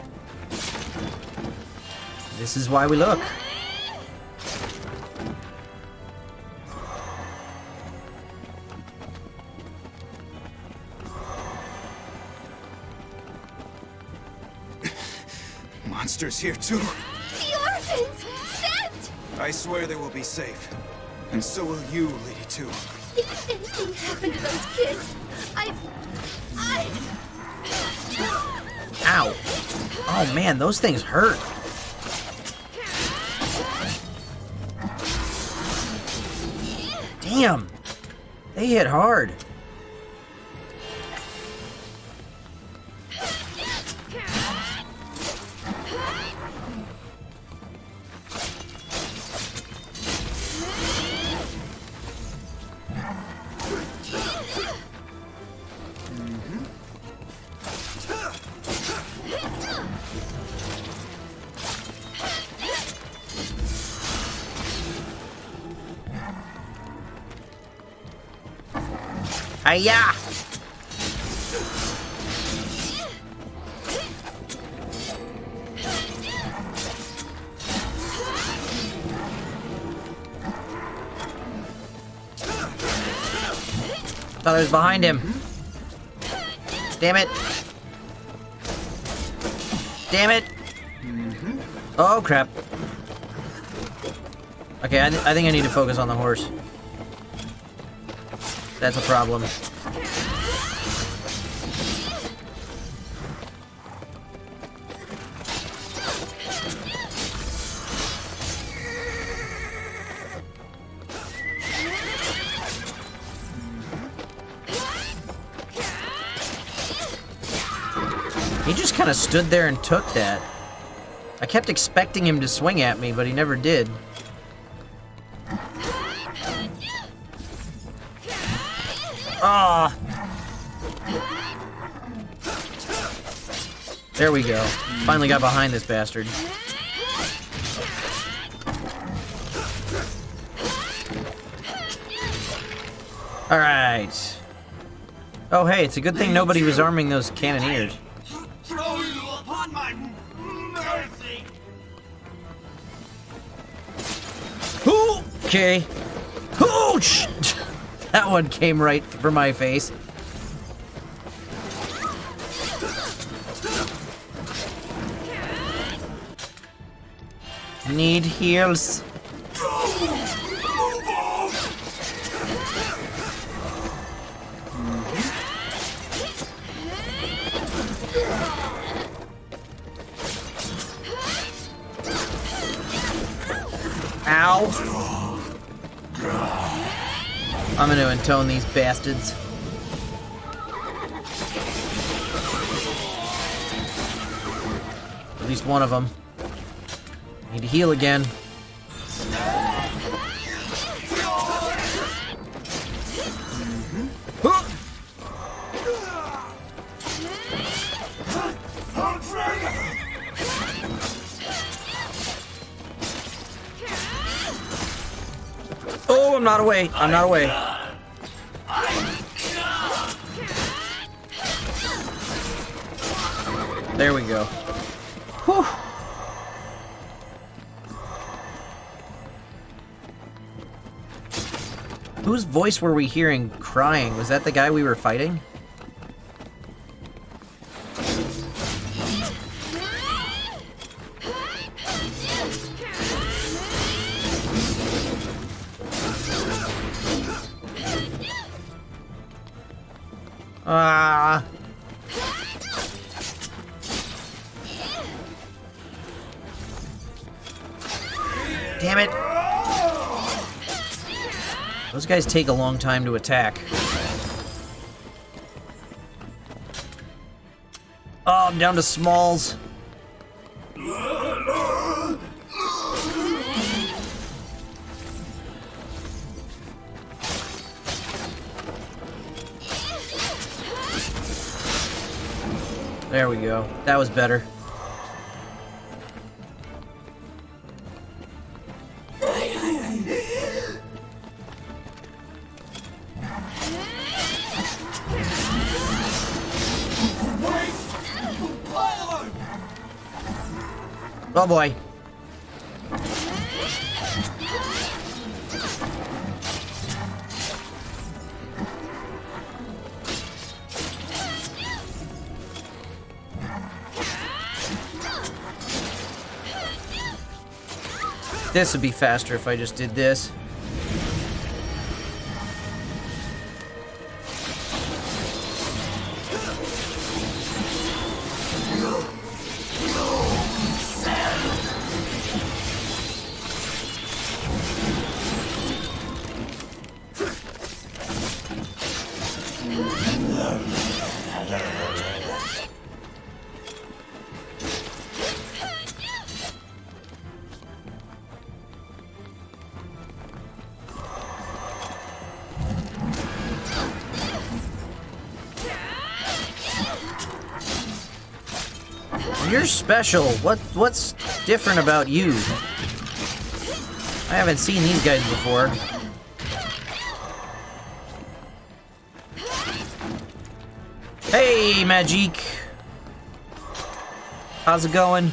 Speaker 1: This is why we look.
Speaker 5: Monsters here too.
Speaker 4: The orphans! Sent!
Speaker 5: I swear they will be safe. And so will you, Lady 2.
Speaker 4: If anything happened to those kids,
Speaker 1: Ow. Oh man, those things hurt. Damn. They hit hard. Hiya! Thought I was behind him. Damn it. Damn it. Oh, crap. Okay, I think I need to focus on the horse. That's a problem. He just kind of stood there and took that. I kept expecting him to swing at me, but he never did. Ah! There we go. Finally got behind this bastard. Alright. Oh hey, it's a good thing nobody was arming those cannoneers.
Speaker 6: Throw you upon my mercy.
Speaker 1: Okay. Hooch! That one came right for my face. Need heals. Ow. I'm gonna intone these bastards. At least one of them. Need to heal again. Oh, I'm not away. I'm not away. There we go. Whew. Whose voice were we hearing crying? Was that the guy we were fighting? Ah. Damn it. Those guys take a long time to attack. Oh, I'm down to smalls. There we go. That was better. Oh boy. This would be faster if I just did this. You're special. What's different about you? I haven't seen these guys before. Hey, Magic. How's it going?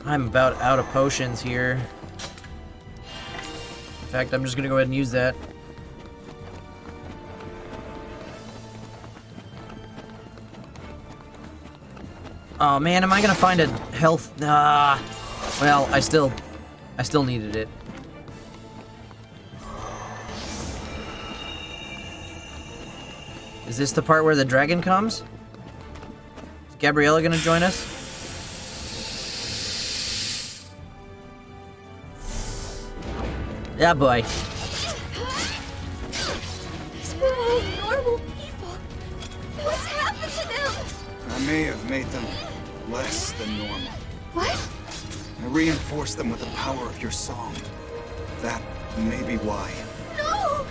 Speaker 1: I'm about out of potions here. In fact, I'm just gonna go ahead and use that. Oh man, am I gonna find a health? Well, I still needed it. Is this the part where the dragon comes? Is Gabriella gonna join us? Yeah, boy.
Speaker 4: These were all normal people. What's happened to them?
Speaker 5: I may have made them less than normal.
Speaker 4: What?
Speaker 5: I reinforced them with the power of your song. That may be why.
Speaker 4: No!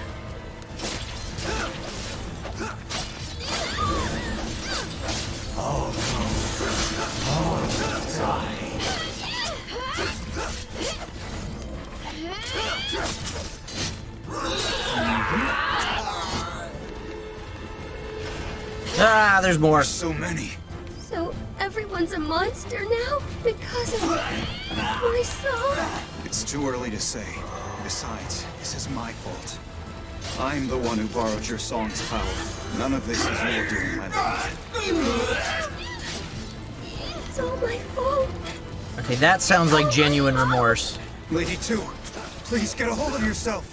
Speaker 1: Ah, there's more.
Speaker 5: So many.
Speaker 4: So everyone's a monster now because of my song?
Speaker 5: It's too early to say. Besides, this is my fault. I'm the one who borrowed your song's power. None of this is your doing, my lady.
Speaker 4: It's all my fault.
Speaker 1: Okay, that sounds like genuine remorse.
Speaker 5: Lady 2, please get a hold of yourself.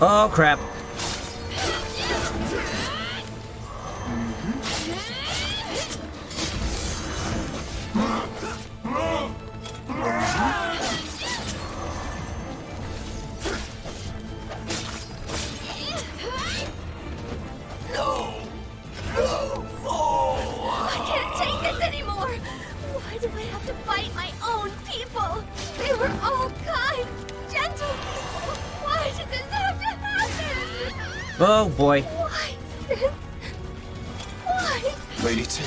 Speaker 1: Oh, crap.
Speaker 4: I can't take this anymore. Why do I have to fight my own people? They were all kind, gentle people. Why did this have to happen?
Speaker 1: Oh, boy.
Speaker 4: Why, Sin? Why?
Speaker 5: Lady 2.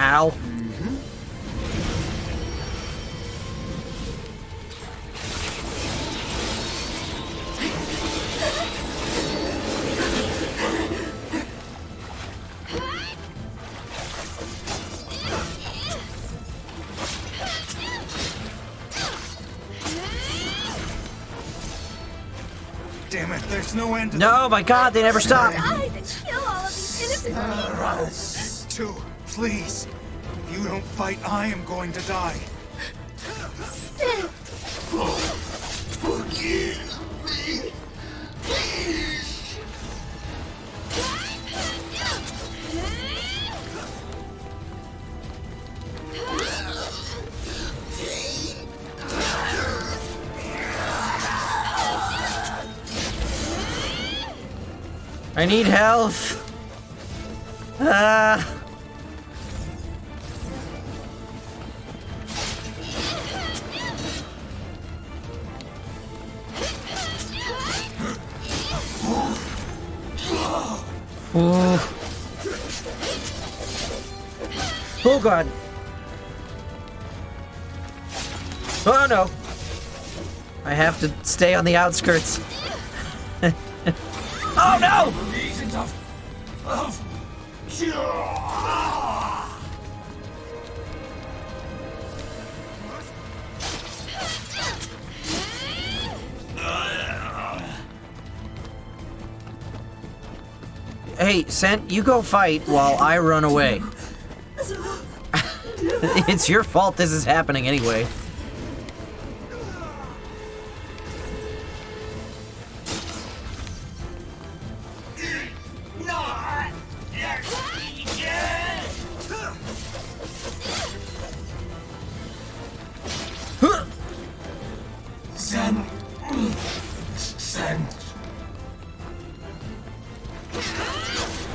Speaker 1: Ow.
Speaker 5: Damn it, there's no end to
Speaker 1: No, my God, they never stop.
Speaker 4: Die to kill all of these innocent people.
Speaker 5: this. 2, please. If you don't fight, I am going to die.
Speaker 4: Sin.
Speaker 1: I need health. Ah. Oh. Oh, God. Oh, no. I have to stay on the outskirts. Oh, no! Hey, Sent, you go fight while I run away. It's your fault this is happening anyway.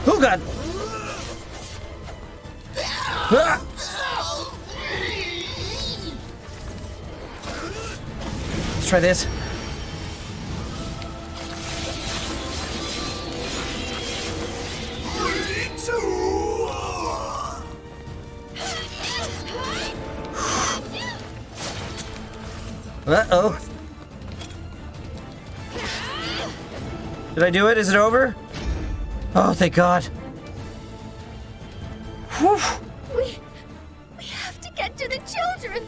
Speaker 1: Oh, God! Ah! Let's try this. Uh-oh. Did I do it? Is it over? Oh, thank God.
Speaker 4: We have to get to the children.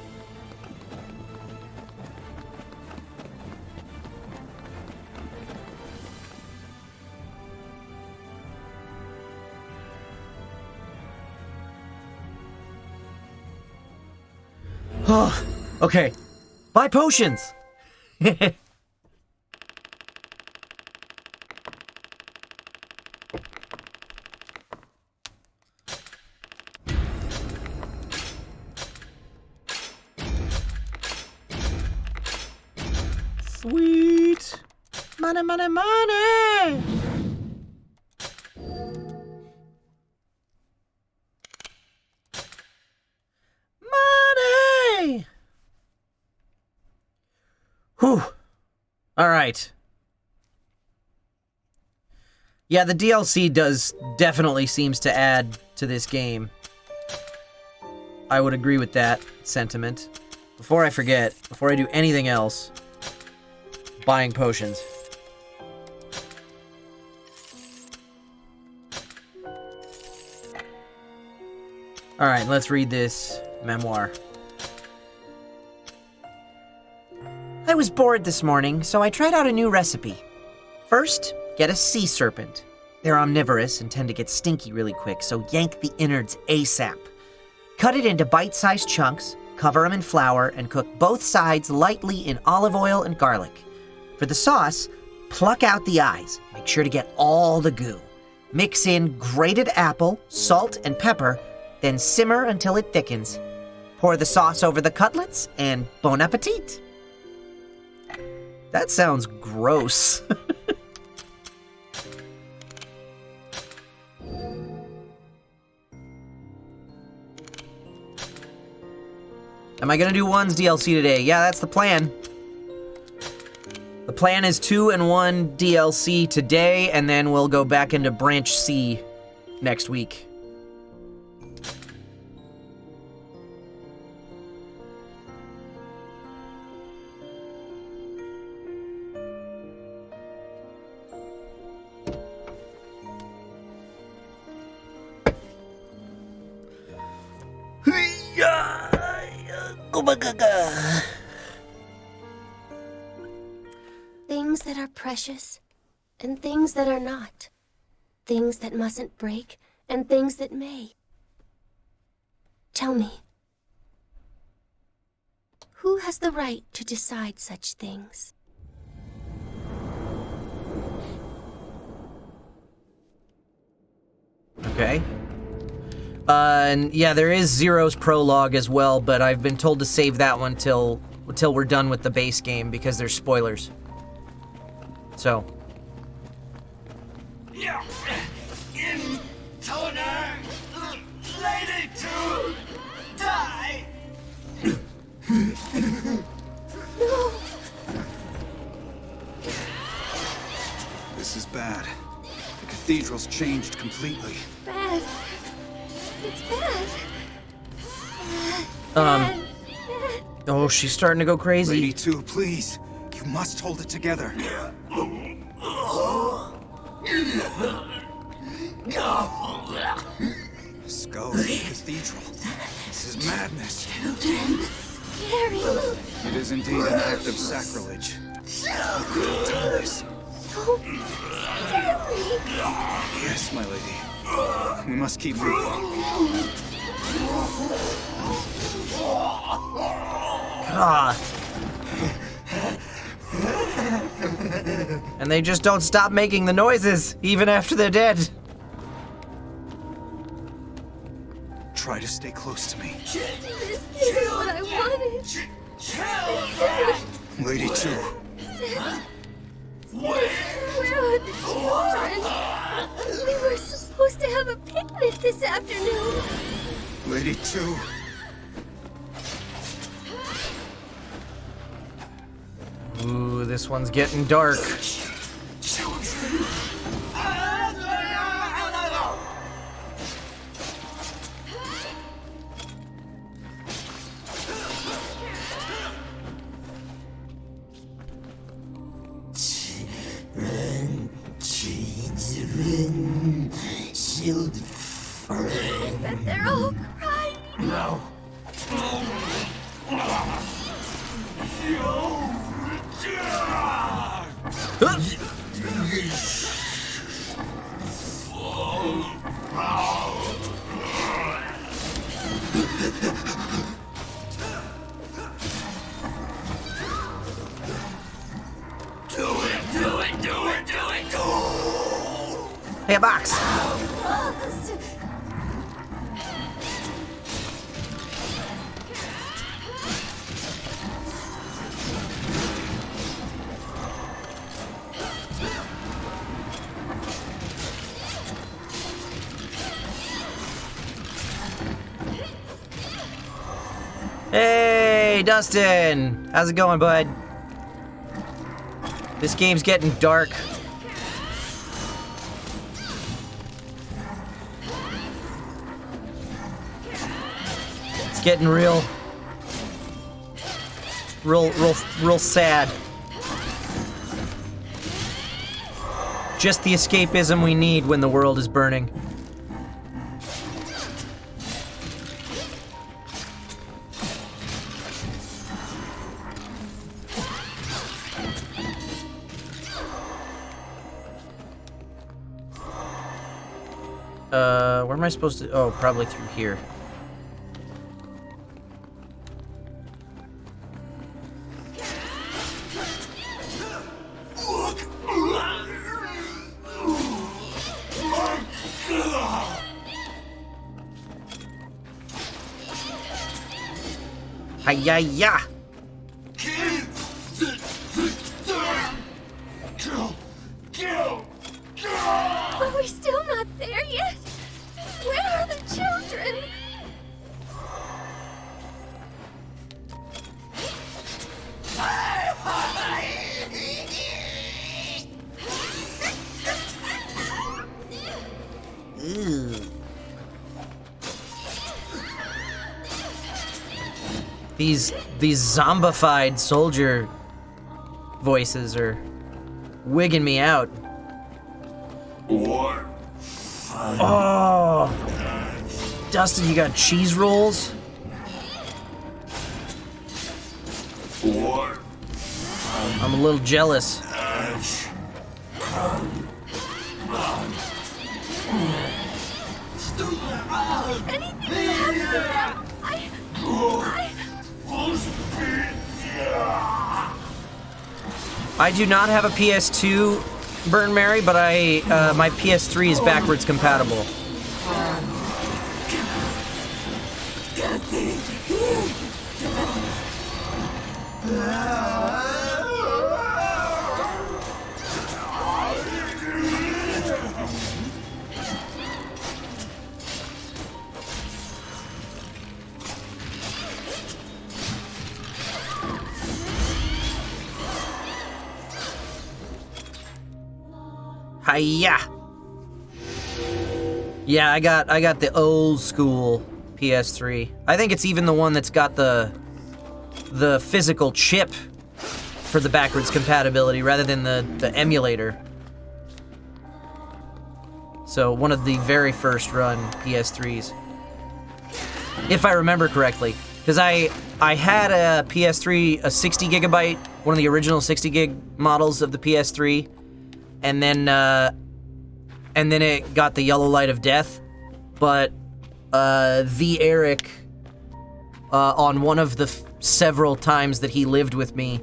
Speaker 1: Oh, okay. Buy potions! Sweet! Money, money, money! Money! Whew. Alright. Yeah, the DLC definitely seems to add to this game. I would agree with that sentiment. Before I forget, before I do anything else, buying potions. Alright, let's read this memoir. I was bored this morning, so I tried out a new recipe. First, get a sea serpent. They're omnivorous and tend to get stinky really quick, so yank the innards ASAP. Cut it into bite-sized chunks, cover them in flour, and cook both sides lightly in olive oil and garlic. For the sauce, pluck out the eyes. Make sure to get all the goo. Mix in grated apple, salt, and pepper, then simmer until it thickens. Pour the sauce over the cutlets, and bon appetit. That sounds gross. Am I gonna do 1's DLC today? Yeah, that's the plan. The plan is 2 and 1 DLC today, and then we'll go back into Branch C next week.
Speaker 4: Things that are precious, and things that are not. Things that mustn't break, and things that may. Tell me, who has the right to decide such things?
Speaker 1: Okay. And yeah, there is Zero's prologue as well, but I've been told to save that one till we're done with the base game because there's spoilers. So.
Speaker 6: Intoner! Lady to die!
Speaker 5: This is bad. The cathedral's changed completely.
Speaker 4: Bad. It's bad.
Speaker 1: Um. Oh, she's starting to go crazy.
Speaker 5: Lady 2, please. You must hold it together. Skulls in the cathedral. This is madness.
Speaker 4: Scary.
Speaker 5: It is indeed an act of sacrilege. How could you have done this?
Speaker 4: So deadly.
Speaker 5: Yes, my lady. We must keep moving.
Speaker 1: God. And they just don't stop making the noises, even after they're dead.
Speaker 5: Try to stay close to me.
Speaker 4: This isn't what I wanted.
Speaker 5: Lady 2.
Speaker 4: Where are the children? We were supposed to have a picnic this afternoon.
Speaker 5: Lady 2.
Speaker 1: Ooh, this one's getting dark.
Speaker 4: But they're
Speaker 1: Hey, a box. Hey, Dustin! How's it going, bud? This game's getting dark. It's getting real sad. Just the escapism we need when the world is burning. Where am I supposed to? Oh, probably through here. Hi-ya-ya!
Speaker 4: Are we still not there yet? Where are the children?
Speaker 1: These zombified soldier voices are wigging me out.
Speaker 6: War.
Speaker 1: Oh, Dustin, you got cheese rolls?
Speaker 6: War.
Speaker 1: I'm a little jealous.
Speaker 4: Anything's happening.
Speaker 1: I do not have a PS2, Burn Mary, but my PS3 is backwards compatible. Hiya! Yeah, I got the old school PS3. I think it's even the one that's got the physical chip for the backwards compatibility rather than the emulator. So one of the very first run PS3s. If I remember correctly. Because I had a PS3, a 60 gigabyte, one of the original 60 gig models of the PS3. And then it got the yellow light of death, but the Eric, on one of the several times that he lived with me,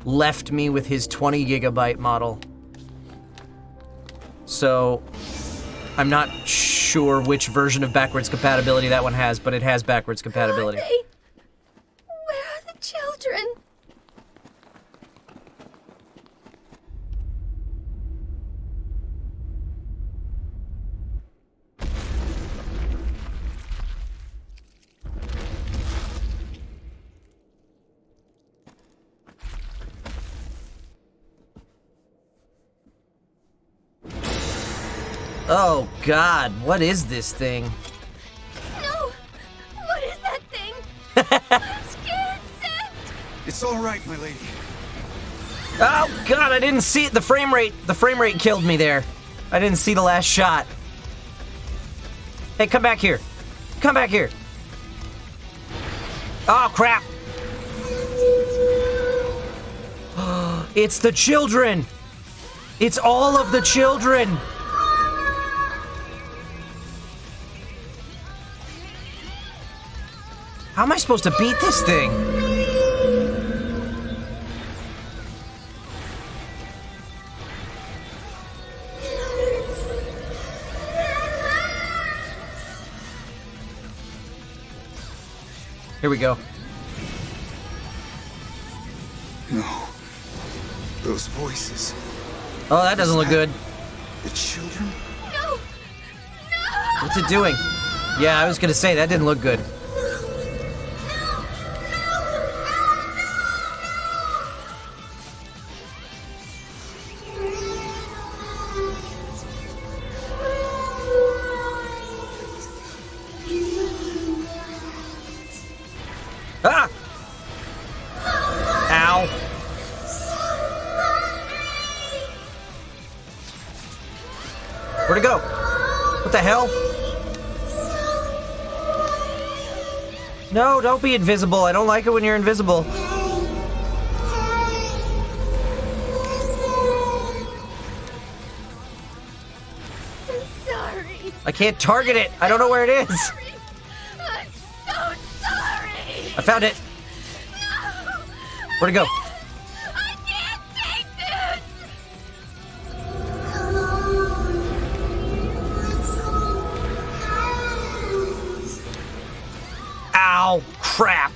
Speaker 1: left me with his 20 gigabyte model. So I'm not sure which version of backwards compatibility that one has, but it has backwards compatibility.
Speaker 4: Where are the children?
Speaker 1: Oh God, what is this thing?
Speaker 4: No! What is that thing? I'm scared, Seth!
Speaker 5: It's all right, my lady.
Speaker 1: Oh God, I didn't see it. The frame rate killed me there. I didn't see the last shot. Hey, come back here. Come back here. Oh, crap! It's the children! It's all of the children! How am I supposed to beat this thing? Here we go.
Speaker 5: No. Those voices.
Speaker 1: Oh, that doesn't look good.
Speaker 5: The children?
Speaker 4: No! No!
Speaker 1: What's it doing? Yeah, I was gonna say, that didn't look good. Ah! Ow. Where'd it go? What the hell? No, don't be invisible. I don't like it when you're invisible.
Speaker 4: I'm sorry.
Speaker 1: I can't target it. I don't know where it is.
Speaker 4: Sorry. I'm so sorry.
Speaker 1: I found it.
Speaker 4: No!
Speaker 1: Where'd it go?
Speaker 4: I can't take this!
Speaker 1: Ow, crap.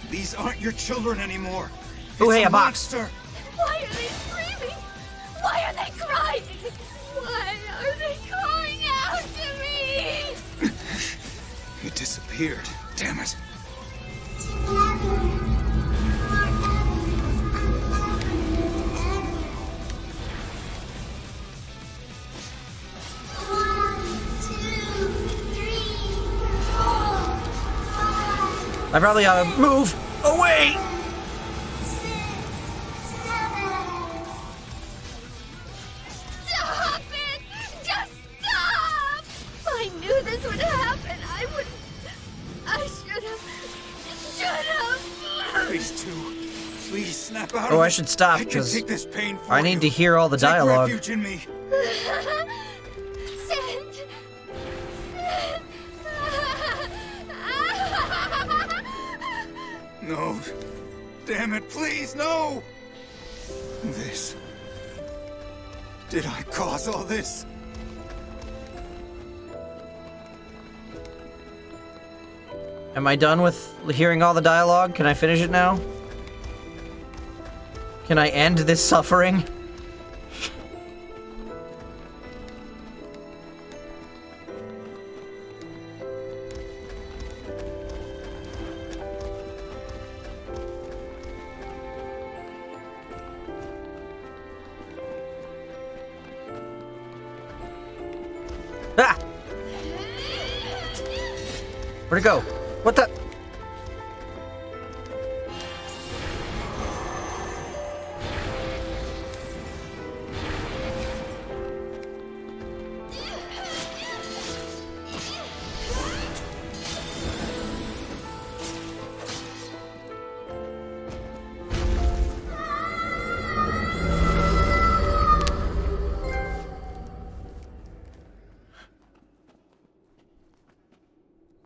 Speaker 5: These aren't your children anymore.
Speaker 1: Ooh,
Speaker 5: It's
Speaker 1: hey, a box.
Speaker 5: monster.
Speaker 4: Why are they screaming? Why are they crying? Why are they calling out to me?
Speaker 5: It disappeared. Damn it.
Speaker 1: I probably ought to move away.
Speaker 4: Stop it! Just stop! I knew this would happen. I should have.
Speaker 5: These two. Please snap out
Speaker 1: Oh,
Speaker 5: of
Speaker 1: I
Speaker 5: it.
Speaker 1: should stop,
Speaker 5: I can
Speaker 1: 'cause
Speaker 5: take this pain for
Speaker 1: I need to
Speaker 5: you.
Speaker 1: hear all the
Speaker 5: Take
Speaker 1: dialogue.
Speaker 5: refuge in me.
Speaker 4: Send.
Speaker 5: No. Damn it, please, no! This. Did I cause all this?
Speaker 1: Am I done with hearing all the dialogue? Can I finish it now? Can I end this suffering? Ah! Where'd it go? What the?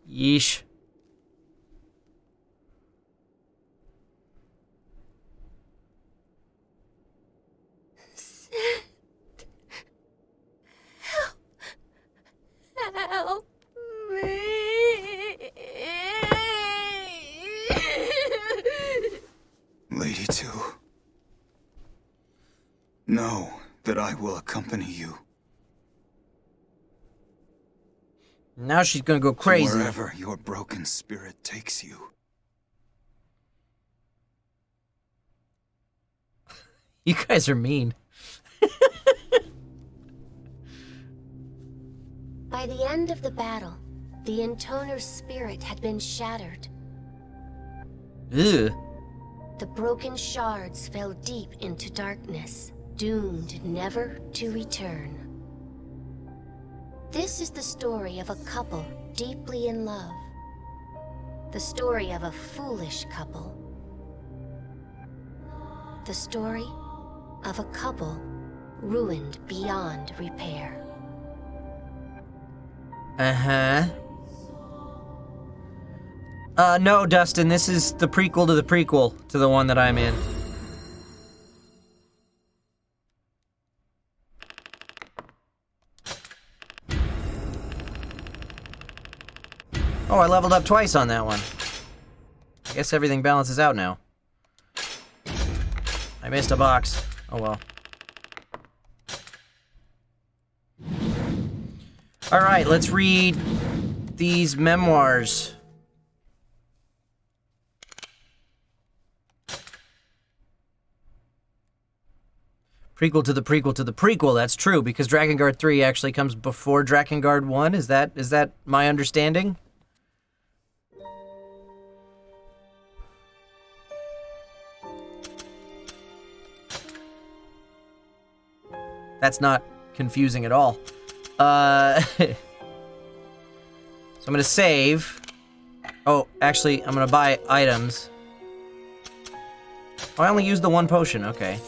Speaker 1: Yeesh.
Speaker 4: Help me.
Speaker 5: Lady Two. Know that I will accompany you.
Speaker 1: Now she's gonna go crazy.
Speaker 5: Wherever your broken spirit takes you.
Speaker 1: You guys are mean.
Speaker 4: By the end of the battle, the intoner's spirit had been shattered.
Speaker 1: Ugh.
Speaker 4: the broken shards fell deep into darkness, doomed never to return. This is the story of a couple deeply in love. The story of a foolish couple. The story of a couple ruined beyond repair.
Speaker 1: No, Dustin, this is the prequel to the one that I'm in. Oh, I leveled up twice on that one. I guess everything balances out now. I missed a box. Oh well. Alright, let's read these memoirs. Prequel to the prequel to the prequel, that's true, because Drakengard 3 actually comes before Drakengard 1. Is that my understanding? That's not confusing at all. So I'm gonna save. Oh, actually, I'm gonna buy items. Oh, I only used the one potion, okay.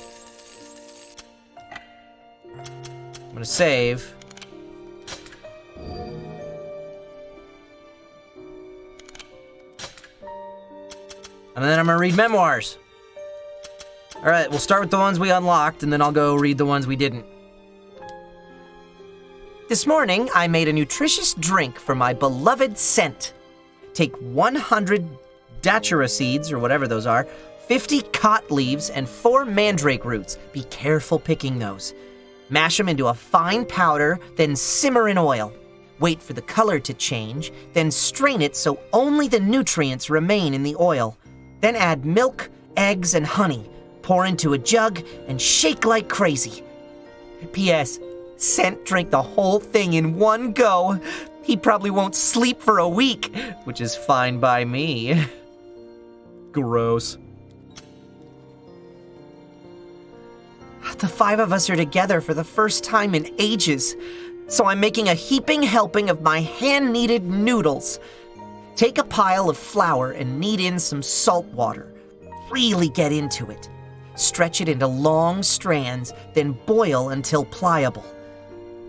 Speaker 1: I'm gonna save. And then I'm gonna read memoirs. Alright, we'll start with the ones we unlocked, and then I'll go read the ones we didn't. This morning, I made a nutritious drink for my beloved scent. Take 100 datura seeds, or whatever those are, 50 cot leaves, and 4 mandrake roots. Be careful picking those. Mash them into a fine powder, then simmer in oil. Wait for the color to change, then strain it so only the nutrients remain in the oil. Then add milk, eggs, and honey. Pour into a jug and shake like crazy. P.S. Scent drank the whole thing in one go. He probably won't sleep for a week, which is fine by me. Gross. The 5 of us are together for the first time in ages, so I'm making a heaping helping of my hand-kneaded noodles. Take a pile of flour and knead in some salt water. Really get into it. Stretch it into long strands, then boil until pliable.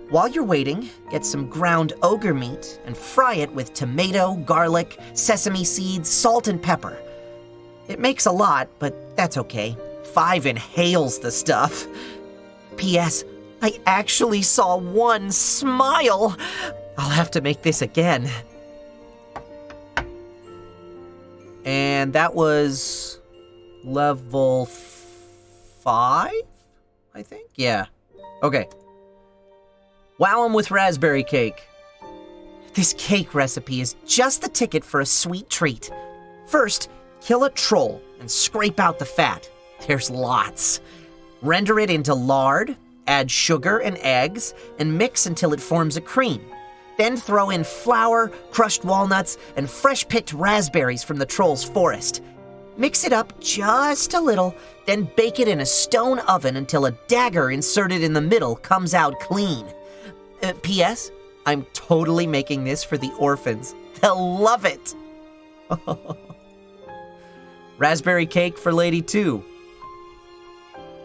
Speaker 1: While you're waiting, get some ground ogre meat and fry it with tomato, garlic, sesame seeds, salt, and pepper. It makes a lot, but that's okay. 5 inhales the stuff. P.S. I actually saw one smile. I'll have to make this again. And that was level 5, I think? Yeah. Okay. Wow 'em with raspberry cake. This cake recipe is just the ticket for a sweet treat. First, kill a troll and scrape out the fat. There's lots. Render it into lard, add sugar and eggs, and mix until it forms a cream. Then throw in flour, crushed walnuts, and fresh-picked raspberries from the troll's forest. Mix it up just a little, then bake it in a stone oven until a dagger inserted in the middle comes out clean. P.S. I'm totally making this for the orphans. They'll love it. Raspberry cake for Lady 2.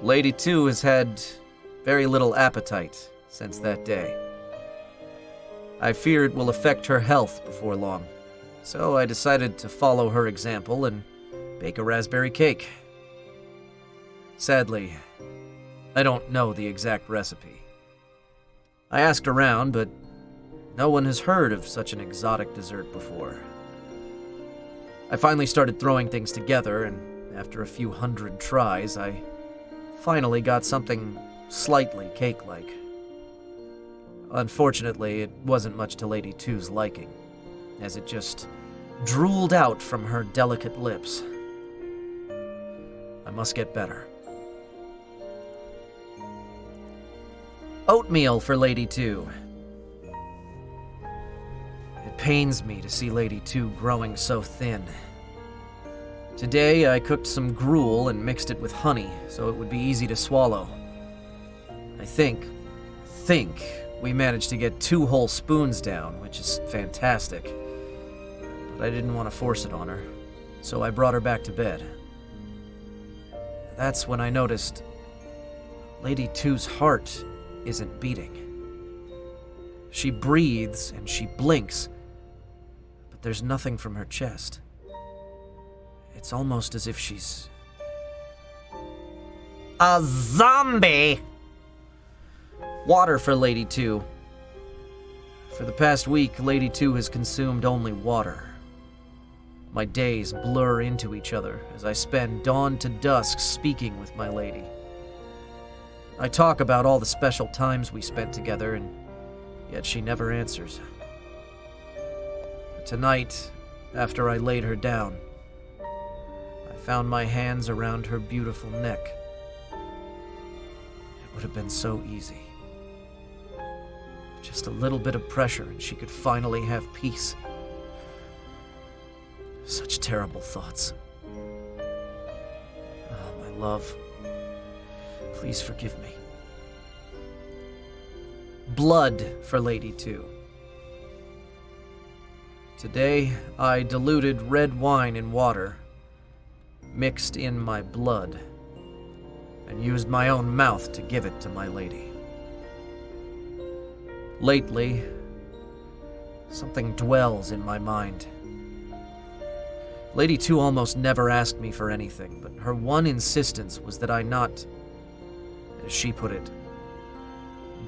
Speaker 1: Lady 2 has had very little appetite since that day. I fear it will affect her health before long, so I decided to follow her example and bake a raspberry cake. Sadly, I don't know the exact recipe. I asked around, but no one has heard of such an exotic dessert before. I finally started throwing things together, and after a few hundred tries, I finally got something slightly cake-like. Unfortunately, it wasn't much to Lady 2's liking, as it just drooled out from her delicate lips. I must get better. Oatmeal for Lady 2. It pains me to see Lady 2 growing so thin. Today I cooked some gruel and mixed it with honey so it would be easy to swallow. I think we managed to get 2 whole spoons down, which is fantastic. But I didn't want to force it on her, so I brought her back to bed. That's when I noticed Lady Two's heart isn't beating. She breathes and she blinks, but there's nothing from her chest. It's almost as if she's a zombie! Water for Lady Two. For the past week, Lady Two has consumed only water. My days blur into each other as I spend dawn to dusk speaking with my lady. I talk about all the special times we spent together, and yet she never answers. Tonight, after I laid her down, I found my hands around her beautiful neck. It would have been so easy. Just a little bit of pressure and she could finally have peace. Such terrible thoughts. Oh, my love. Please forgive me. Blood for Lady Two. Today, I diluted red wine in water, mixed in my blood, and used my own mouth to give it to my lady. Lately, something dwells in my mind. Lady Two almost never asked me for anything, but her one insistence was that I not, as she put it,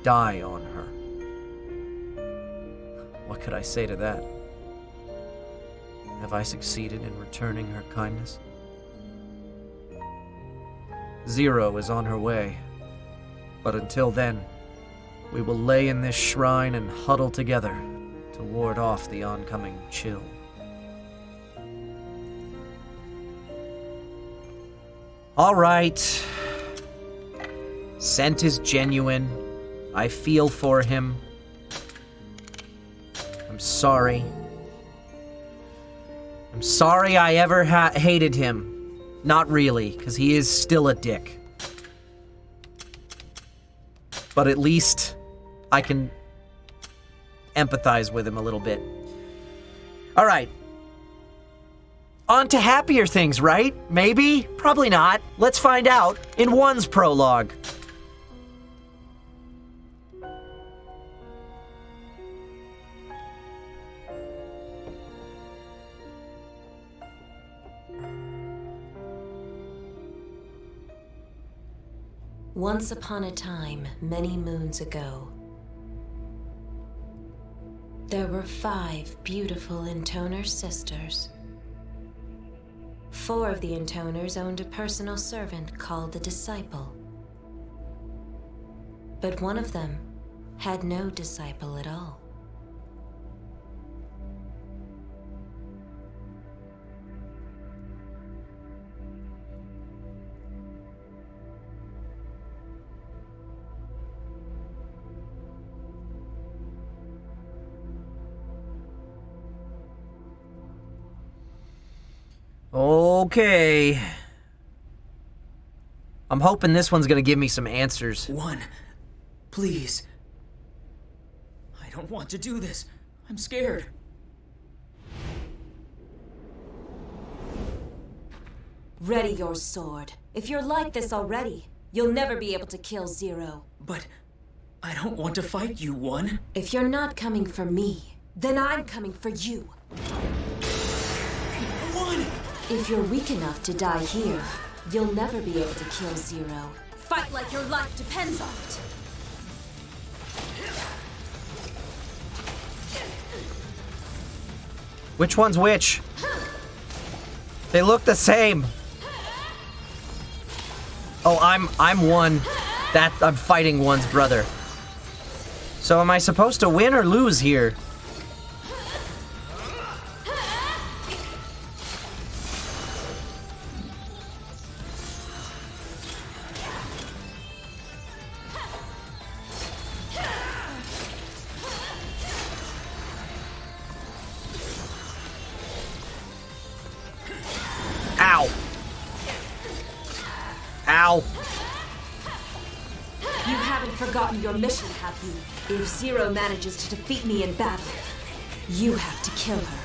Speaker 1: die on her. What could I say to that? Have I succeeded in returning her kindness? Zero is on her way, but until then, we will lay in this shrine and huddle together to ward off the oncoming chill. All right. Scent is genuine. I feel for him. I'm sorry. I'm sorry I ever hated him. Not really, because he is still a dick. But at least I can empathize with him a little bit. All right. On to happier things, right? Maybe? Probably not. Let's find out in 1's prologue.
Speaker 3: Once upon a time, many moons ago, there were 5 beautiful intoner sisters. 4 of the intoners owned a personal servant called the Disciple. But one of them had no disciple at all.
Speaker 1: Okay. I'm hoping this one's gonna give me some answers.
Speaker 2: 1, please. I don't want to do this. I'm scared.
Speaker 3: Ready your sword. If you're like this already, you'll never be able to kill Zero.
Speaker 2: But I don't want to fight you, 1.
Speaker 3: If you're not coming for me, then I'm coming for you.
Speaker 2: 1!
Speaker 3: If you're weak enough to die here, you'll never be able to kill Zero. Fight like your life depends on it.
Speaker 1: Which one's which? They look the same. Oh, I'm 1. I'm fighting 1's brother. So am I supposed to win or lose here? Ow!
Speaker 3: haven't forgotten your mission, have you? If Zero manages to defeat me in battle, you have to kill her.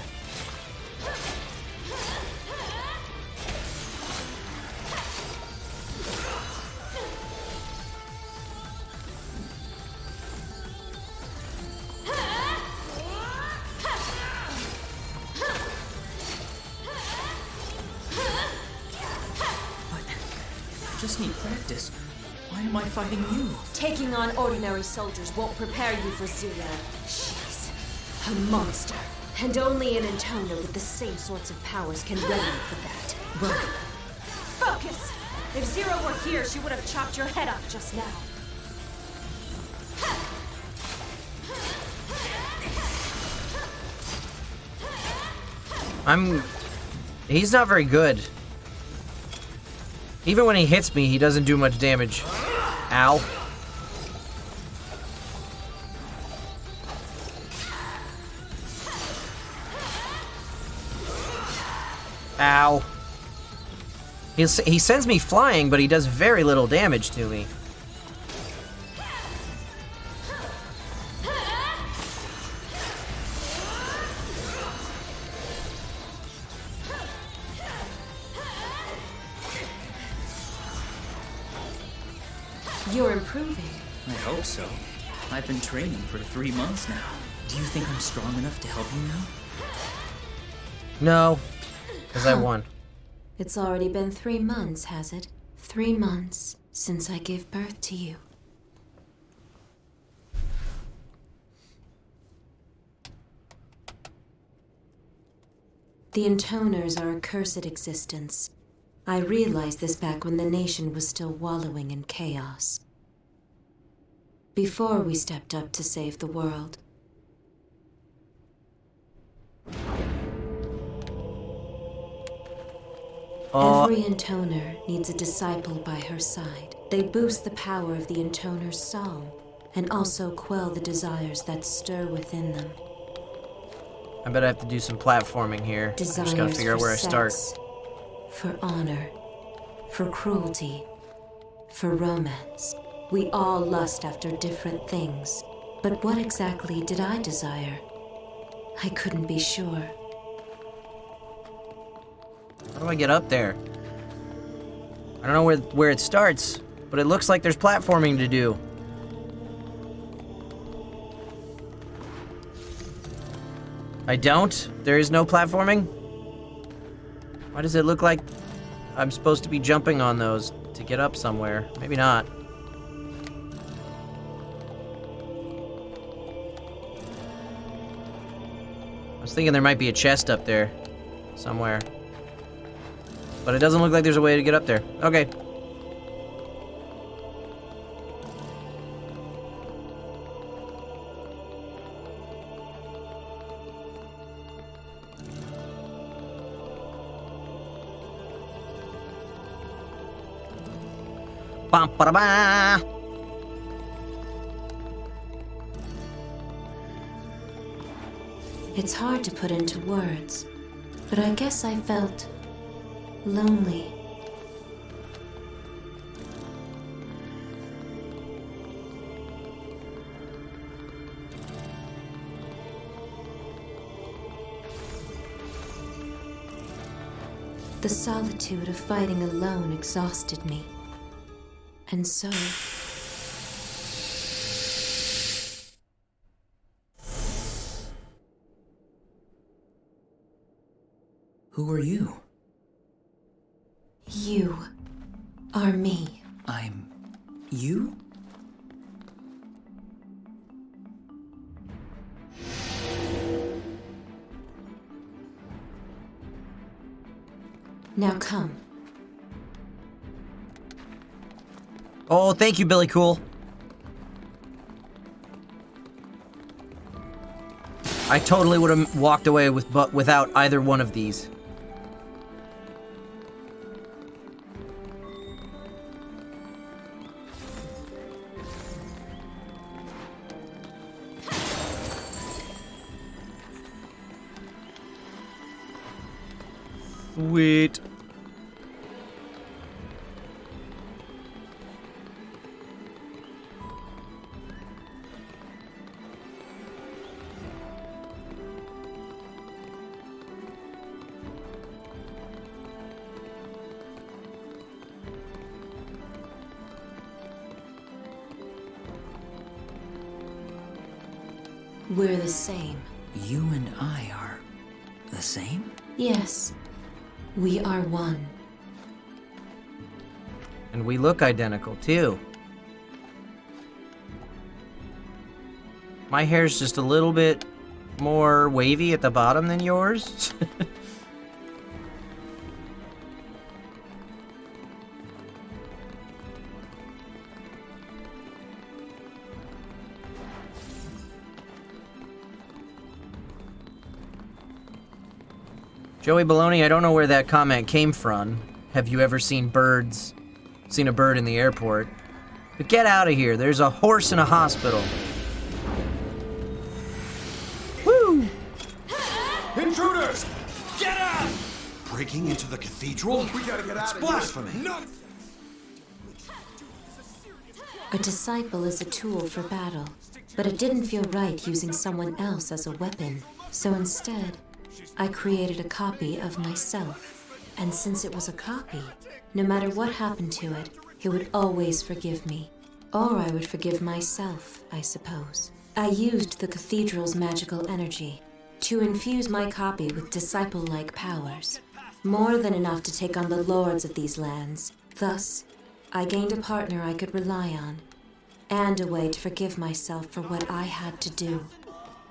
Speaker 2: I just need practice. Why am I fighting you?
Speaker 3: Taking on ordinary soldiers won't prepare you for Zero. She's a monster. And only an intoner with the same sorts of powers can ready you for that.
Speaker 2: But
Speaker 3: Focus! If Zero were here, she would have chopped your head off just now.
Speaker 1: He's not very good. Even when he hits me, he doesn't do much damage. Ow. Ow. He sends me flying, but he does very little damage to me.
Speaker 3: You're improving.
Speaker 2: I hope so. I've been training for 3 months now. Do you think I'm strong enough to help you now?
Speaker 1: No, because I won.
Speaker 3: It's already been 3 months, has it? 3 months since I gave birth to you. The intoners are a cursed existence. I realized this back when the nation was still wallowing in chaos. Before we stepped up to save the world. Every intoner needs a disciple by her side. They boost the power of the intoner's song and also quell the desires that stir within them.
Speaker 1: I bet I have to do some platforming here. I just gotta
Speaker 3: Desires
Speaker 1: figure out
Speaker 3: for
Speaker 1: where I start.
Speaker 3: sex, for honor, for cruelty, for romance. We all lust after different things. But what exactly did I desire? I couldn't be sure.
Speaker 1: How do I get up there? I don't know where it starts, but it looks like there's platforming to do. I don't? There is no platforming? Why does it look like I'm supposed to be jumping on those to get up somewhere? Maybe not. I was thinking there might be a chest up there somewhere. But it doesn't look like there's a way to get up there. Okay. Bum, ba-da-ba.
Speaker 3: It's hard to put into words, but I guess I felt lonely. The solitude of fighting alone exhausted me. And so...
Speaker 2: Who are you?
Speaker 3: You are me.
Speaker 2: I'm you?
Speaker 3: Now come.
Speaker 1: Oh, thank you, Billy Cool. I totally would have walked away without either one of these. Sweet.
Speaker 3: We're the same.
Speaker 2: You and I are the same?
Speaker 3: Yes. We are one.
Speaker 1: And we look identical, too. My hair's just a little bit more wavy at the bottom than yours. Joey Baloney, I don't know where that comment came from. Have you ever seen birds? Seen a bird in the airport? But get out of here. There's a horse in a hospital. Woo!
Speaker 6: Intruders! Get out! Breaking into the cathedral? We gotta get out of here. It's blasphemy. No.
Speaker 3: A disciple is a tool for battle, but it didn't feel right using someone else as a weapon. So instead, I created a copy of myself. And since it was a copy, no matter what happened to it, it would always forgive me. Or I would forgive myself, I suppose. I used the cathedral's magical energy to infuse my copy with disciple-like powers. More than enough to take on the lords of these lands. Thus, I gained a partner I could rely on, and a way to forgive myself for what I had to do.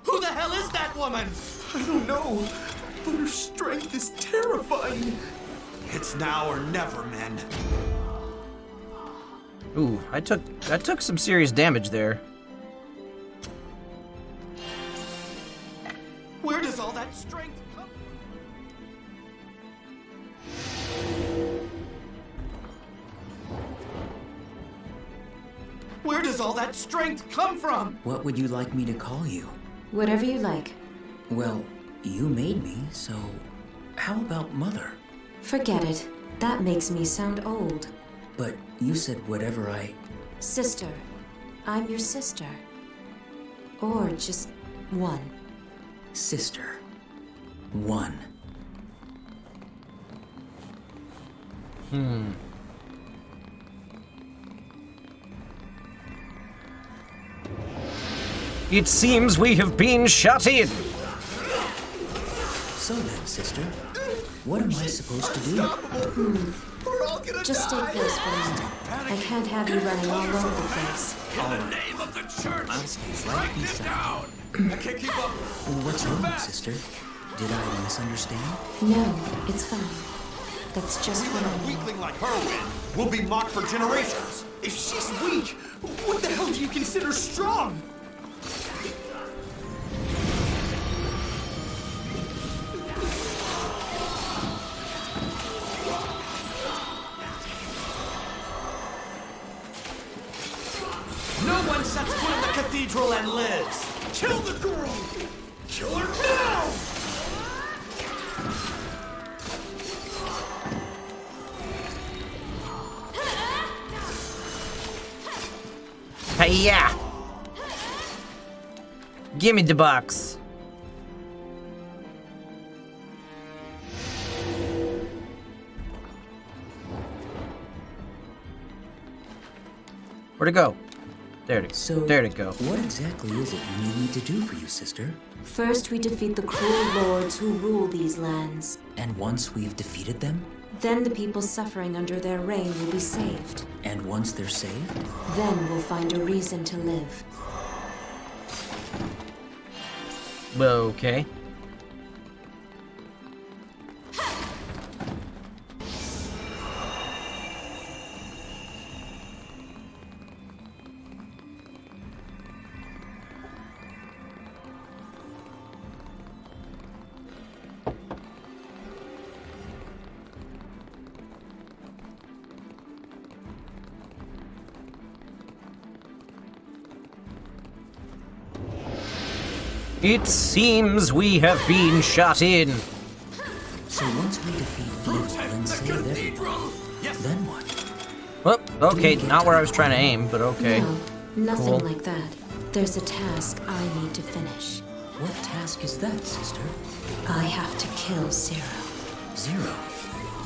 Speaker 6: Who the hell is that woman? I don't know, but her strength is terrifying. It's now or never, men.
Speaker 1: Ooh, I took some serious damage there.
Speaker 6: Where does all that strength come from? Where does all that strength come from?
Speaker 2: What would you like me to call you?
Speaker 3: Whatever you like.
Speaker 2: Well, you made me, so how about Mother?
Speaker 3: Forget it. That makes me sound old.
Speaker 2: But you said whatever I...
Speaker 3: Sister. I'm your sister. Or just one.
Speaker 2: Sister. One.
Speaker 1: It seems we have been shut in.
Speaker 2: So then, sister, what am I supposed to do?
Speaker 3: Just stay close for a minute. I can't have you running all over the place.
Speaker 6: In the name of the church!
Speaker 2: I'll stay right beside
Speaker 6: Down! I can't keep up.
Speaker 2: What's wrong, sister? Did I misunderstand?
Speaker 3: No, it's fine. That's just what I
Speaker 6: A
Speaker 3: need.
Speaker 6: weakling like her win will be mocked for generations. If she's weak, what the hell do you consider strong? No one sets foot in the cathedral and lives. Kill the girl! Kill her now!
Speaker 1: Hey-ya! Gimme the box. Where'd it go? There it go.
Speaker 2: What exactly is it you need me to do for you, sister?
Speaker 3: First, we defeat the cruel lords who rule these lands.
Speaker 2: And once we've defeated them?
Speaker 3: Then the people suffering under their reign will be saved.
Speaker 2: And once they're saved?
Speaker 3: Then we'll find a reason to live.
Speaker 1: Okay. It seems we have been shut in.
Speaker 2: So once we defeat evil and save everyone, then what?
Speaker 1: Well, okay, not where I was trying to aim, but okay.
Speaker 3: No, nothing
Speaker 1: Cool.
Speaker 3: like that. There's a task I need to finish.
Speaker 2: What task is that, sister?
Speaker 3: I have to kill Zero.
Speaker 2: Zero.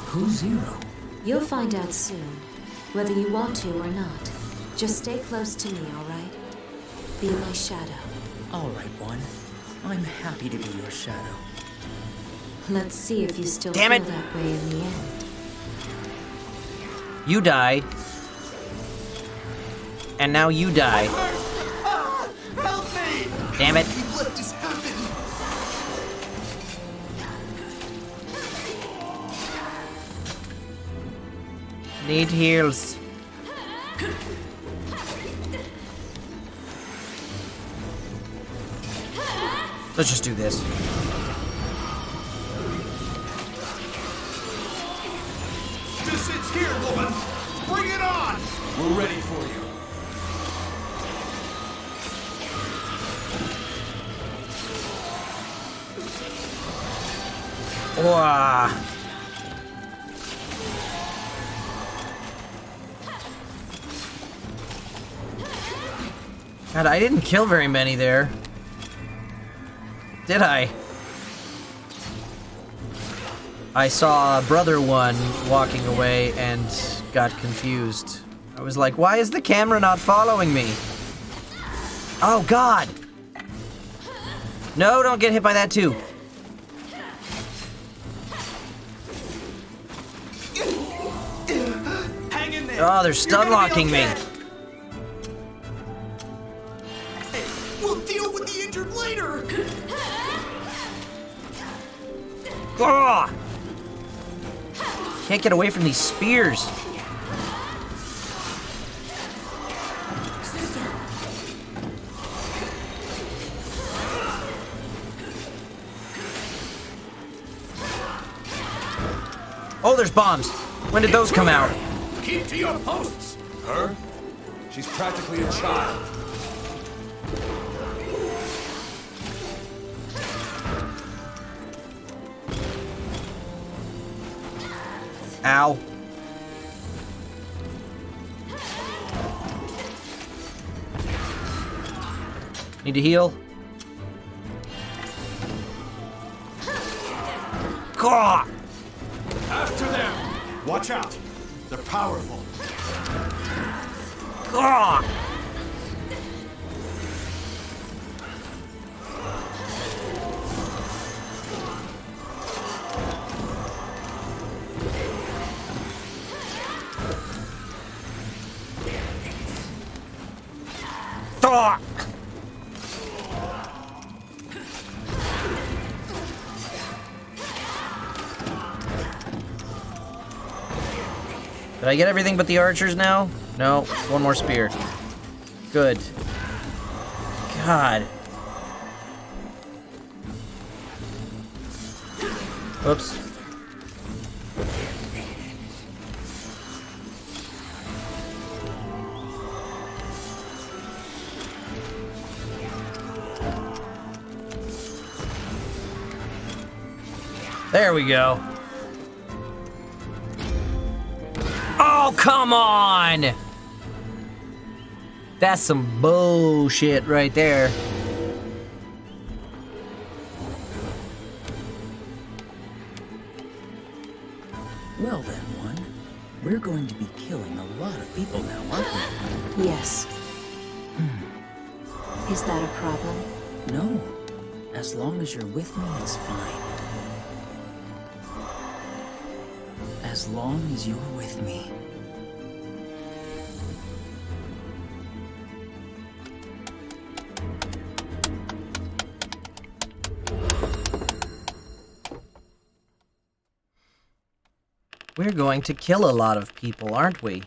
Speaker 2: Who's Zero?
Speaker 3: You'll find out soon, whether you want to or not. Just stay close to me, all right? Be my shadow.
Speaker 2: All right, one. I'm happy to be your shadow.
Speaker 3: Let's see if you still
Speaker 1: Damn
Speaker 3: feel
Speaker 1: it.
Speaker 3: that way in the end.
Speaker 1: You die. And now you die.
Speaker 6: Help me!
Speaker 1: Damn it.
Speaker 6: What just happened?
Speaker 1: Need heals. Let's just do this.
Speaker 6: Just sit here, woman! Bring it on! We're ready for you.
Speaker 1: Wah. God, I didn't kill very many there. Did I? I saw Brother One walking away and got confused. I was like, why is the camera not following me? Oh, God! No, don't get hit by that too.
Speaker 6: Hang in there!
Speaker 1: Oh, they're stun locking me.
Speaker 6: We'll deal with the injured later!
Speaker 1: Ugh. Can't get away from these spears. Oh, there's bombs. When did those come out?
Speaker 6: Keep to your posts! Her? She's practically a child.
Speaker 1: Ow. Need to heal. Gah!
Speaker 6: After them! Watch out! They're powerful.
Speaker 1: Gah! Ah! Did I get everything but the archers now? No, one more spear. Good. God. Oops. There we go. Oh, come on! That's some bullshit right there.
Speaker 2: Well then, one. We're going to be killing a lot of people now, aren't we?
Speaker 3: Yes. Is that a problem?
Speaker 2: No. As long as you're with me, it's fine. As long as you're with me.
Speaker 1: We're going to kill a lot of people, aren't we?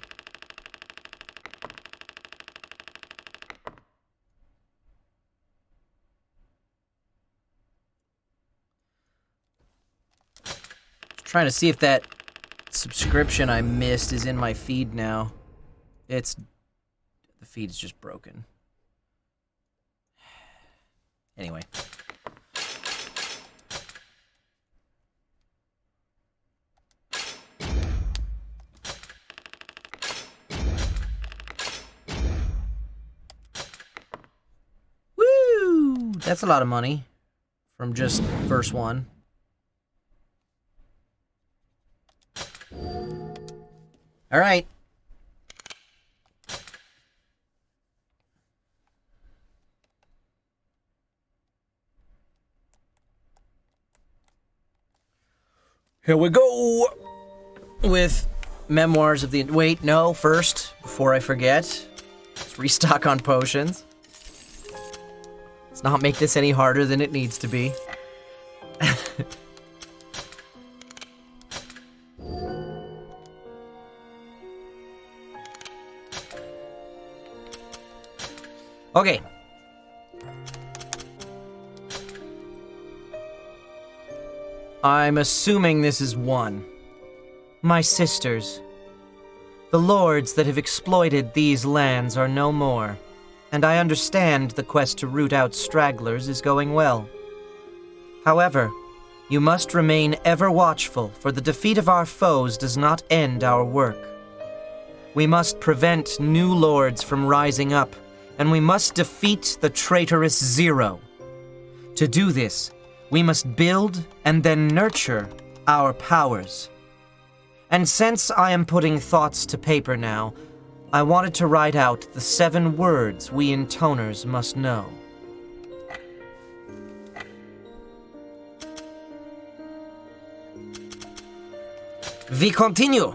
Speaker 1: Trying to see if that subscription I missed is in my feed now. The feed is just broken. Anyway. Woo! That's a lot of money from just verse 1. All right. Here we go with Memoirs of the... Wait, no, first, before I forget, let's restock on potions. Let's not make this any harder than it needs to be. Okay. I'm assuming this is one. My sisters. The lords that have exploited these lands are no more, and I understand the quest to root out stragglers is going well. However, you must remain ever watchful, for the defeat of our foes does not end our work. We must prevent new lords from rising up, and we must defeat the traitorous Zero. To do this, we must build and then nurture our powers. And since I am putting thoughts to paper now, I wanted to write out the 7 words we intoners must know. We continue.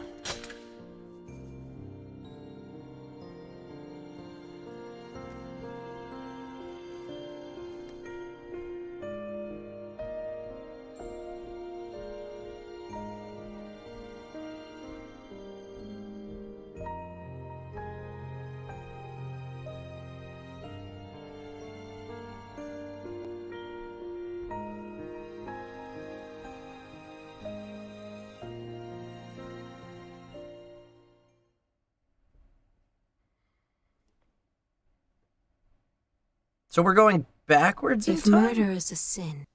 Speaker 1: So we're going backwards in
Speaker 3: If
Speaker 1: time?
Speaker 3: murder is a sin,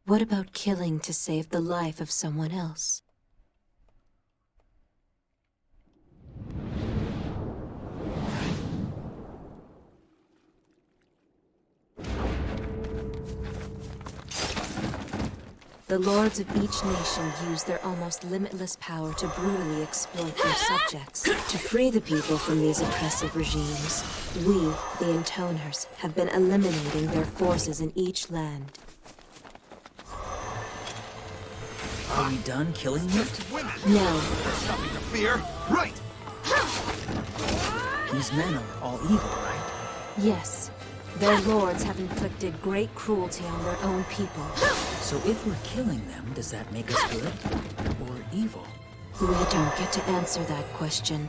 Speaker 3: what about killing to save the life of someone else? The lords of each nation use their almost limitless power to brutally exploit their subjects. To free the people from these oppressive regimes, we, the intoners, have been eliminating their forces in each land.
Speaker 2: Are we done killing them?
Speaker 6: Women!
Speaker 3: No,
Speaker 6: There's nothing to fear! Right!
Speaker 2: These men are all evil, right?
Speaker 3: yes, their lords have inflicted great cruelty on their own people.
Speaker 2: So if we're killing them, does that make us good? Or evil?
Speaker 3: We don't get to answer that question.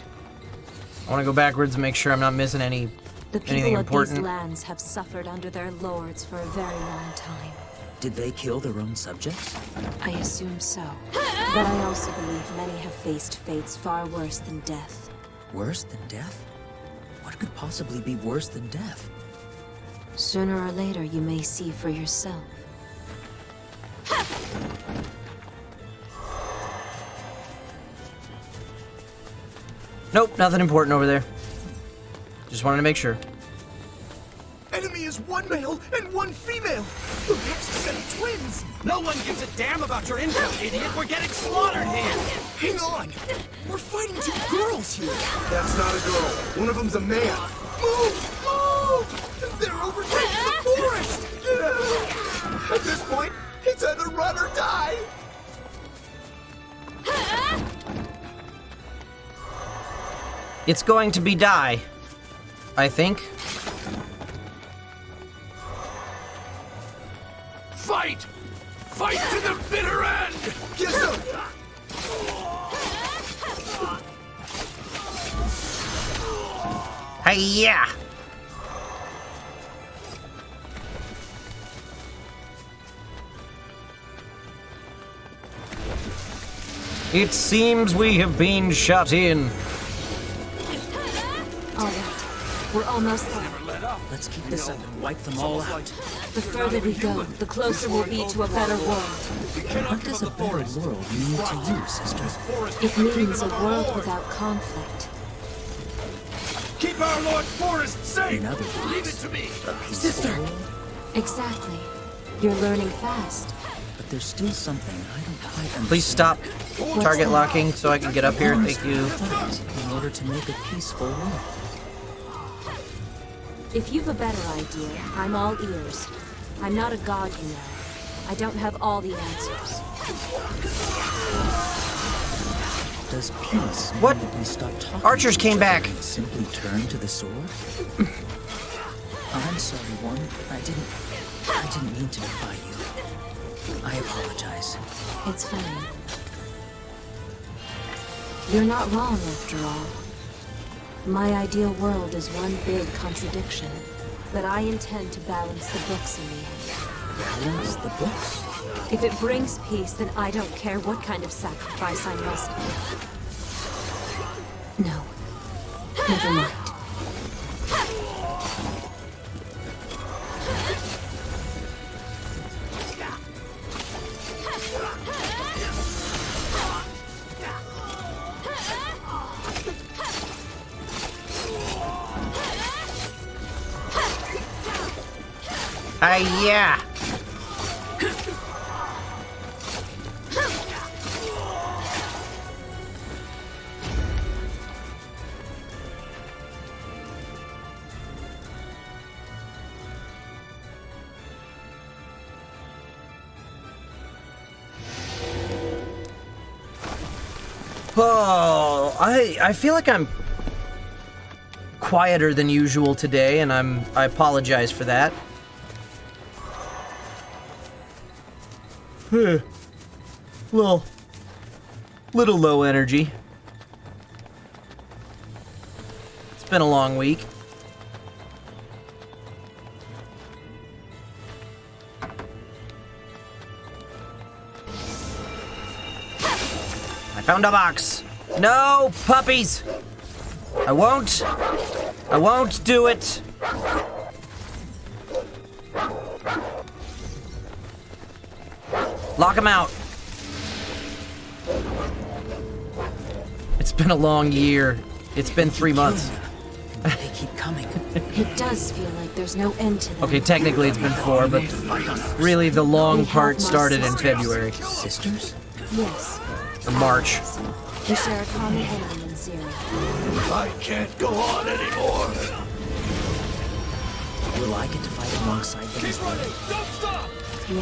Speaker 1: I want to go backwards and make sure I'm not missing
Speaker 3: The
Speaker 1: anything
Speaker 3: people of
Speaker 1: important.
Speaker 3: these lands have suffered under their lords for a very long time.
Speaker 2: Did they kill their own subjects?
Speaker 3: I assume so. But I also believe many have faced fates far worse than death.
Speaker 2: Worse than death? What could possibly be worse than death?
Speaker 3: Sooner or later, you may see for yourself.
Speaker 1: Nope, nothing important over there. Just wanted to make sure.
Speaker 6: Enemy is one male and one female! Perhaps a set of twins! No one gives a damn about your income, idiot! We're getting slaughtered here! Hang on! We're fighting 2 girls here! That's not a girl. One of them's a man. Move! Move! They're overtaking the forest! At this point, it's either run or die!
Speaker 1: It's going to be die, I think.
Speaker 6: Fight! Fight to the bitter end! Yes, sir!
Speaker 1: Hi-ya! It seems we have been shut in.
Speaker 3: All right, we're almost there.
Speaker 2: Let's keep this up and wipe them all out.
Speaker 3: The further we go, the closer we'll be to a better world.
Speaker 2: What does a better world mean to you, sister?
Speaker 3: It means a world without conflict.
Speaker 6: Keep our Lord Forest safe!
Speaker 2: In other words,
Speaker 6: Leave it to me!
Speaker 2: Sister!
Speaker 3: Exactly. You're learning fast.
Speaker 2: But there's still something I don't quite understand.
Speaker 1: Please stop target locking so I can get up here. Thank you.
Speaker 2: Fight in order to make a peaceful world.
Speaker 3: If you've a better idea, I'm all ears. I'm not a god, you know. I don't have all the answers.
Speaker 2: Does peace mean
Speaker 1: What?
Speaker 2: that we stop talking
Speaker 1: Archers
Speaker 2: to
Speaker 1: came
Speaker 2: each other
Speaker 1: back.
Speaker 2: and simply turn to the sword? I'm sorry, One. I didn't mean to defy you. I apologize.
Speaker 3: It's fine. You're not wrong, after all. My ideal world is one big contradiction, but I intend to balance the books in the end.
Speaker 2: Balance the books.
Speaker 3: If it brings peace, then I don't care what kind of sacrifice I must make. No. Never mind.
Speaker 1: Yeah. Oh, I feel like I'm quieter than usual today, and I apologize for that. Little low energy. It's been a long week. I found a box. No puppies. I won't do it. Lock him out. It's been a long year. It's been 3 months.
Speaker 2: They keep coming.
Speaker 3: It does feel like there's no end to them.
Speaker 1: Okay, technically it's been 4, but really the long
Speaker 3: We
Speaker 1: part
Speaker 3: have more
Speaker 1: started in
Speaker 3: sisters.
Speaker 1: February.
Speaker 2: Sisters?
Speaker 3: Yes.
Speaker 1: Or March.
Speaker 3: We share a common enemy in Zero.
Speaker 6: I can't go on anymore.
Speaker 2: Will I get to fight alongside them as well?
Speaker 6: Don't stop!
Speaker 3: No,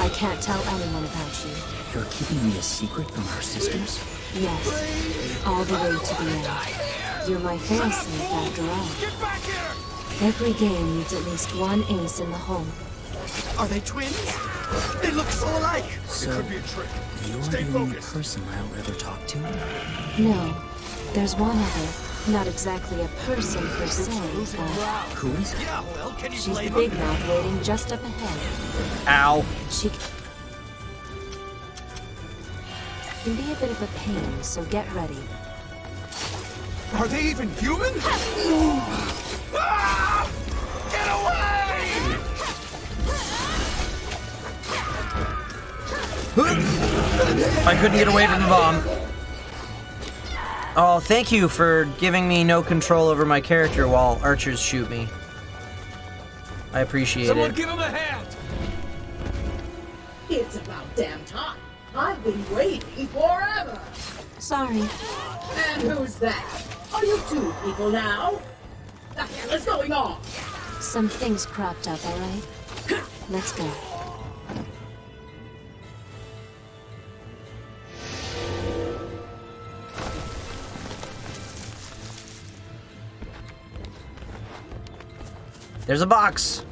Speaker 3: I can't tell anyone about you.
Speaker 2: You're keeping me a secret from our sisters?
Speaker 3: Yes, all the way to the end. You're my failsafe after all.
Speaker 6: Get back here!
Speaker 3: Every game needs at least one ace in the hole.
Speaker 6: Are they twins? They look so alike.
Speaker 2: So,
Speaker 6: It could be a trick.
Speaker 2: you're
Speaker 6: Stay
Speaker 2: the only
Speaker 6: focused.
Speaker 2: person I'll ever talk to?
Speaker 3: No, there's one other. Not exactly a person per se,
Speaker 6: Losing
Speaker 3: but
Speaker 6: ground.
Speaker 2: Who is it?
Speaker 6: Yeah, well, can you
Speaker 3: she's the
Speaker 6: blame
Speaker 3: big
Speaker 6: them?
Speaker 3: mouth waiting just up ahead.
Speaker 1: Ow.
Speaker 3: She can be a bit of a pain, so get ready.
Speaker 6: Are they even human? Ah! Get away!
Speaker 1: I couldn't get away from the bomb. Oh, thank you for giving me no control over my character while archers shoot me. I appreciate
Speaker 6: Someone
Speaker 1: it.
Speaker 6: give him a hand!
Speaker 7: It's about damn time. I've been waiting forever.
Speaker 3: Sorry.
Speaker 7: And who's that? Are you two people now? The hell is going on?
Speaker 3: Some things cropped up, alright? Let's go.
Speaker 1: There's a box.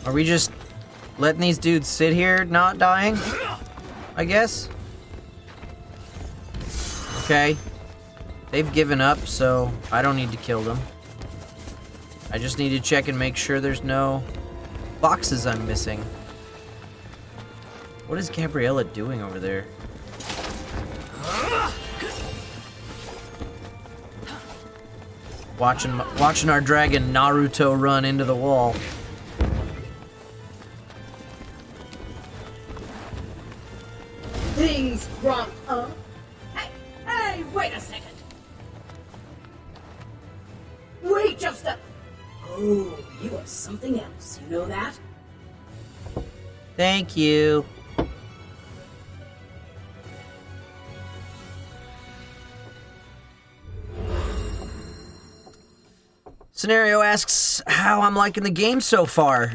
Speaker 1: Are we just letting these dudes sit here not dying? I guess. Okay. They've given up, so I don't need to kill them. I just need to check and make sure there's no boxes I'm missing. What is Gabriella doing over there? Watching our dragon Naruto run into the wall.
Speaker 7: Things cropped up. Hey, wait a second. Wait just a... Oh, you are something else, you know that?
Speaker 1: Thank you. Scenario asks how I'm liking the game so far.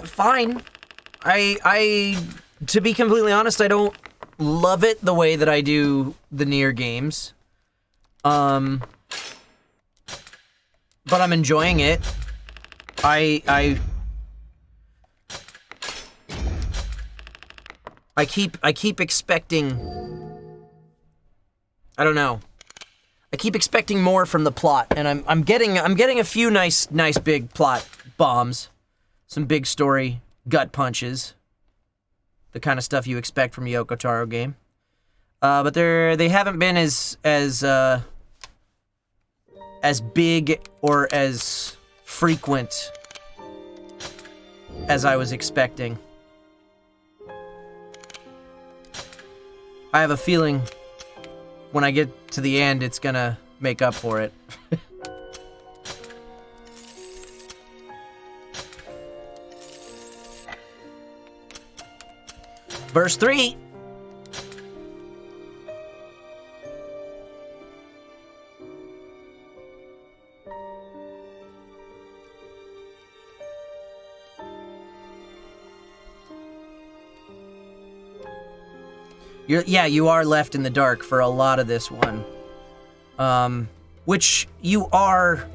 Speaker 1: Fine. I to be completely honest, I don't love it the way that I do the NieR games. But I'm enjoying it. I keep expecting, I don't know. I keep expecting more from the plot, and I'm getting a few nice big plot bombs, some big story gut punches, the kind of stuff you expect from a Yoko Taro game. But they haven't been as big or as frequent as I was expecting. I have a feeling when I get to the end, it's gonna make up for it. Verse 3. You are left in the dark for a lot of this one. Which you are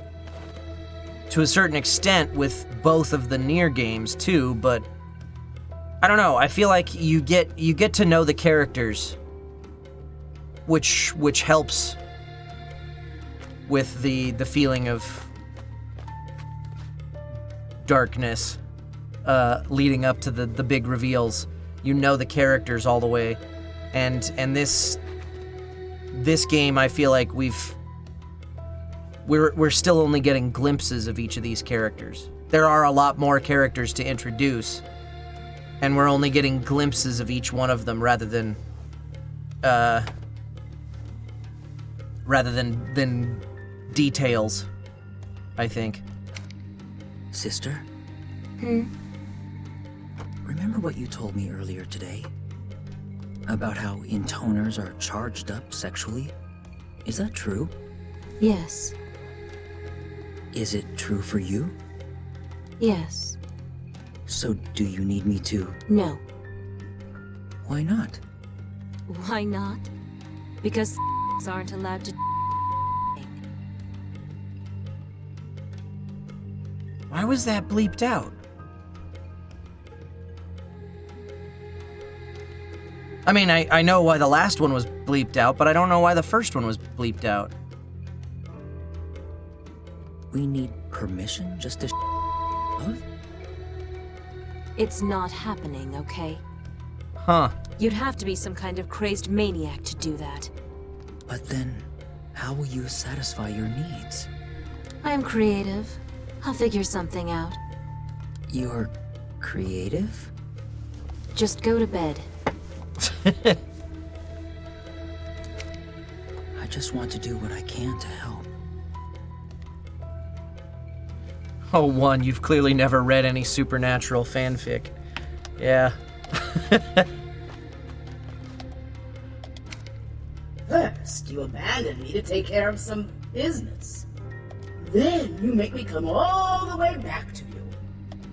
Speaker 1: to a certain extent with both of the NieR games too, but I don't know, I feel like you get to know the characters, which helps with the feeling of darkness leading up to the big reveals. You know the characters all the way. And this game, I feel like we're still only getting glimpses of each of these characters. There are a lot more characters to introduce, and we're only getting glimpses of each one of them rather than details, I think.
Speaker 2: Sister? Remember what you told me earlier today? About how intoners are charged up sexually? Is that true?
Speaker 3: Yes.
Speaker 2: Is it true for you?
Speaker 3: Yes.
Speaker 2: So do you need me to?
Speaker 3: No.
Speaker 2: Why not?
Speaker 3: Why not? Because aren't allowed to.
Speaker 1: Why was that bleeped out? I mean, I know why the last one was bleeped out, but I don't know why the first one was bleeped out.
Speaker 2: We need permission just to love?
Speaker 3: It's not happening, okay?
Speaker 1: Huh.
Speaker 3: You'd have to be some kind of crazed maniac to do that.
Speaker 2: But then, how will you satisfy your needs?
Speaker 3: I'm creative. I'll figure something out.
Speaker 2: You're creative?
Speaker 3: Just go to bed.
Speaker 2: I just want to do what I can to help.
Speaker 1: Oh, one, you've clearly never read any supernatural fanfic. Yeah.
Speaker 7: First, you abandon me to take care of some business. Then you make me come all the way back to you.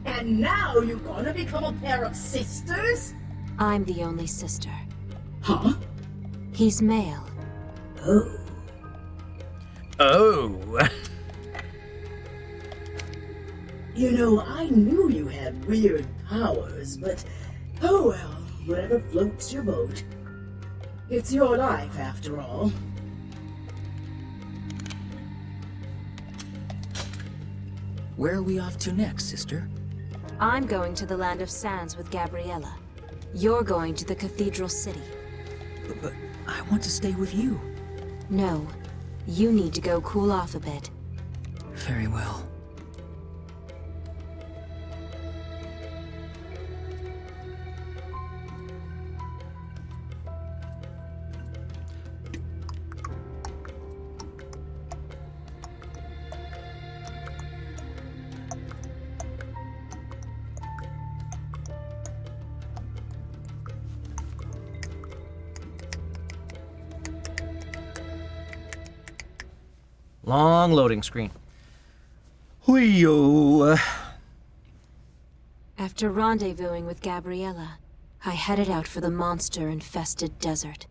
Speaker 7: And now you're gonna become a pair of sisters?
Speaker 3: I'm the only sister.
Speaker 7: Huh?
Speaker 3: He's male.
Speaker 7: Oh.
Speaker 1: Oh.
Speaker 7: You know, I knew you had weird powers, but oh well, whatever floats your boat. It's your life, after all.
Speaker 2: Where are we off to next, sister?
Speaker 3: I'm going to the Land of Sands with Gabriella. You're going to the Cathedral City.
Speaker 2: But I want to stay with you.
Speaker 3: No, you need to go cool off a bit.
Speaker 2: Very well.
Speaker 1: Long loading screen. Whee-yo.
Speaker 3: After rendezvousing with Gabriella, I headed out for the monster-infested desert.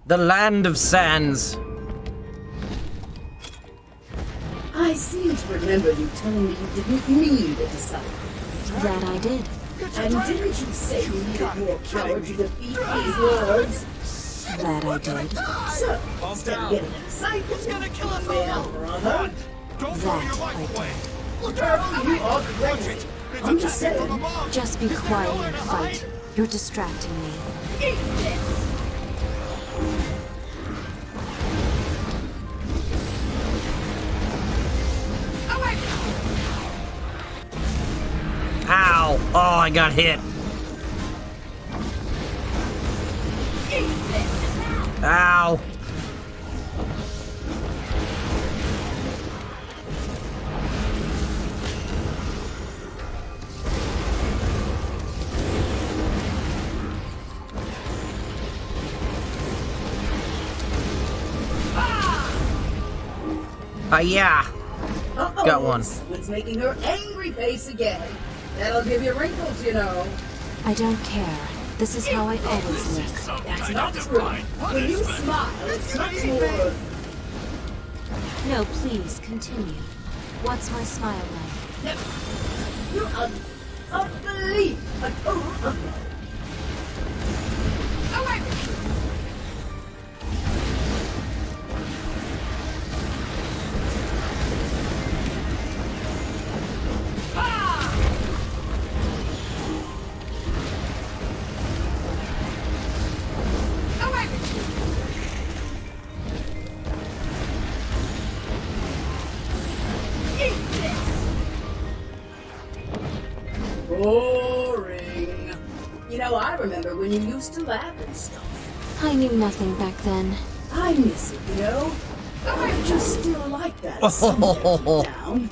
Speaker 1: The land of sands.
Speaker 7: I seem to remember you telling me you didn't need a disciple.
Speaker 3: That I did.
Speaker 7: And didn't you say you needed more power to defeat these lords?
Speaker 3: That I did.
Speaker 7: So, instead of getting a disciple,
Speaker 6: gonna kill us
Speaker 7: you
Speaker 6: all.
Speaker 7: brother.
Speaker 6: Don't throw your
Speaker 3: That
Speaker 6: life
Speaker 3: I
Speaker 6: away.
Speaker 7: Turtle, you are crazy. I'm just saying.
Speaker 3: Just be quiet and fight. You're distracting me.
Speaker 7: Eat this!
Speaker 1: Ow! Oh, I got hit. Ow! Yeah.
Speaker 7: Uh-oh,
Speaker 1: Got one.
Speaker 7: Someone's making her angry face again. That'll give you wrinkles, you know.
Speaker 3: I don't care. This is how I always look.
Speaker 7: That's not true. When you smile, it's much more...
Speaker 3: No, please, continue. What's my smile like?
Speaker 7: You're a belief, a total... Boring. You know, I remember when you used to laugh and stuff.
Speaker 3: I knew nothing back then.
Speaker 7: I miss it, you know? I just still like that somewhere deep down.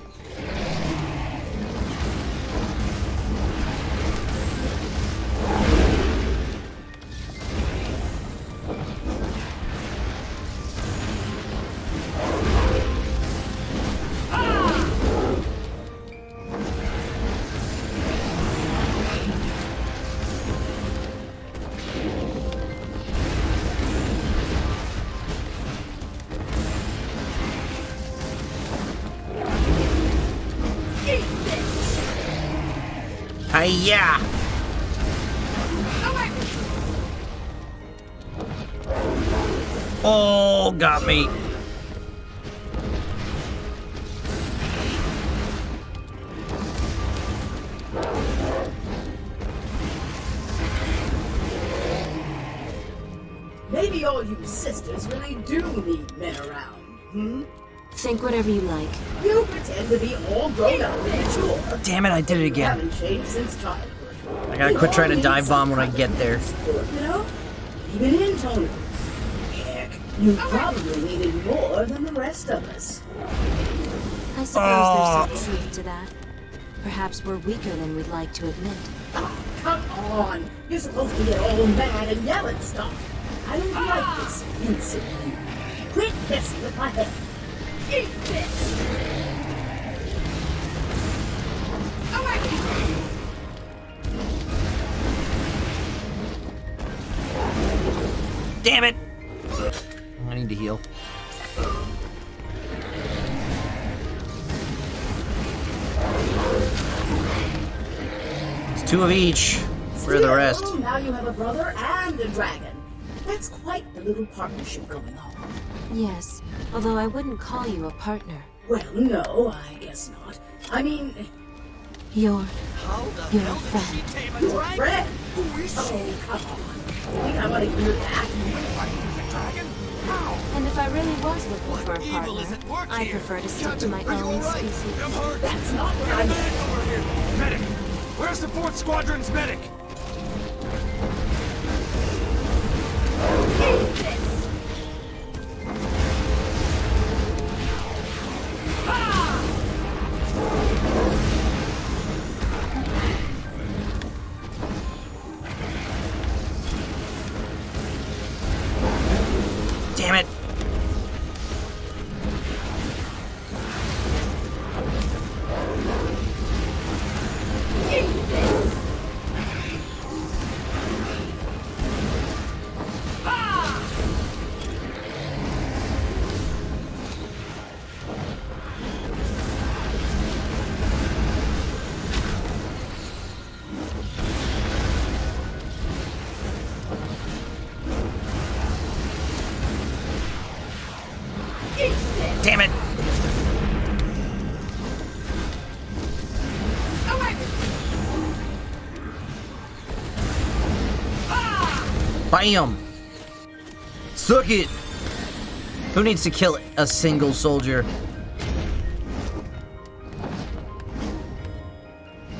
Speaker 1: Yeah. Oh, got me.
Speaker 7: Maybe all you sisters really do need men around,
Speaker 3: Think whatever you like.
Speaker 7: You pretend to be all grown up and mature.
Speaker 1: Damn it, I did it
Speaker 7: You
Speaker 1: again.
Speaker 7: haven't changed since childhood.
Speaker 1: I gotta quit trying to dive bomb when I get there.
Speaker 7: You know? Even intoners. Heck, you probably needed more than the rest of us.
Speaker 3: I suppose there's some truth to that. Perhaps we're weaker than we'd like to admit.
Speaker 7: Oh, come on! You're supposed to get all mad and yell and stuff. I don't like this innocent you. Quit messing with my head. Eat this!
Speaker 1: Damn it! I need to heal. It's 2 of each. For the rest.
Speaker 7: So, now you have a brother and a dragon. That's quite the little partnership going on.
Speaker 3: Yes, although I wouldn't call you a partner.
Speaker 7: Well, no, I guess not. I mean,
Speaker 3: You're a friend.
Speaker 7: you're a friend. Oh, come on. Think I want to hear that?
Speaker 3: And if I really was looking for a partner, I prefer to stick to my own species.
Speaker 7: That's not what I meant.
Speaker 6: Medic! Where's the 4th Squadron's medic?
Speaker 1: Damn it! Bam! Suck it! Who needs to kill a single soldier?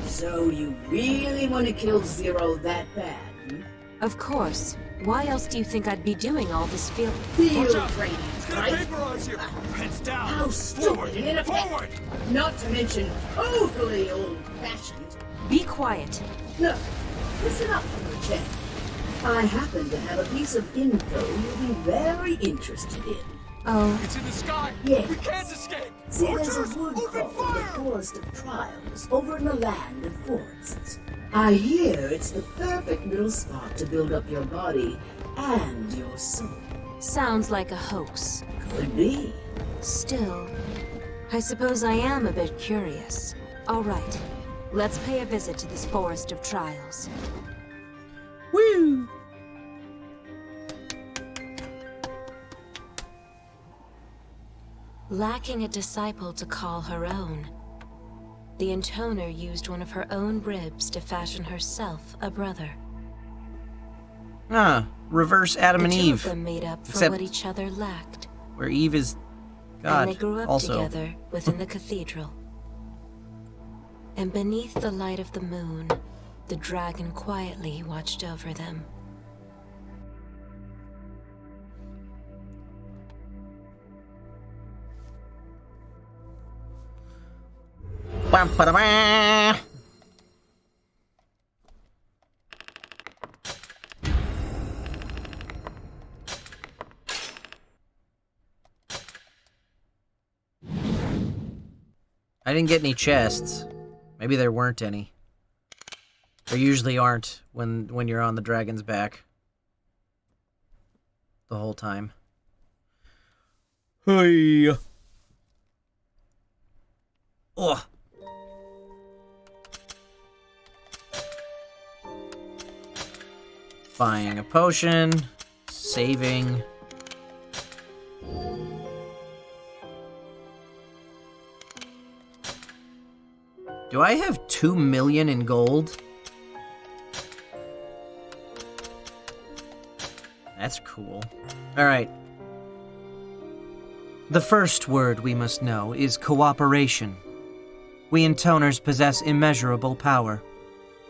Speaker 7: So you really want to kill Zero that bad?
Speaker 3: Of course. Why else do you think I'd be doing all this field
Speaker 7: Training,
Speaker 6: It's gonna
Speaker 7: right?
Speaker 6: vaporize you! Heads down!
Speaker 7: How stupid
Speaker 6: Forward!
Speaker 7: and ineffective!
Speaker 6: Forward!
Speaker 7: Not to mention totally old-fashioned.
Speaker 3: Be quiet.
Speaker 7: Look, listen up for a check. I happen to have a piece of info you'll be very interested in.
Speaker 3: Oh,
Speaker 6: It's in the sky!
Speaker 7: Yes.
Speaker 6: We can't escape!
Speaker 7: See, there's
Speaker 6: Archers,
Speaker 7: a wood
Speaker 6: open
Speaker 7: called the
Speaker 6: fire!
Speaker 7: Forest of Trials over in the land of forests. I hear it's the perfect little spot to build up your body and your soul.
Speaker 3: sounds like a hoax.
Speaker 7: Could be.
Speaker 3: Still, I suppose I am a bit curious. All right, let's pay a visit to this Forest of Trials.
Speaker 1: Woo!
Speaker 3: Lacking a disciple to call her own, the intoner used one of her own ribs to fashion herself a brother.
Speaker 1: Ah, reverse Adam
Speaker 3: The
Speaker 1: and
Speaker 3: two
Speaker 1: Eve.
Speaker 3: of them made up for
Speaker 1: Except-
Speaker 3: what each other lacked,
Speaker 1: Where Eve is God.
Speaker 3: and they grew up
Speaker 1: also.
Speaker 3: together within the cathedral. And beneath the light of the moon, the dragon quietly watched over them.
Speaker 1: Bam, ba-da-ba. I didn't get any chests. Maybe there weren't any. There usually aren't when you're on the dragon's back. The whole time. Hey. Ugh. Buying a potion. Saving. Do I have 2 million in gold? That's cool. Alright. The first word we must know is cooperation. We intoners possess immeasurable power.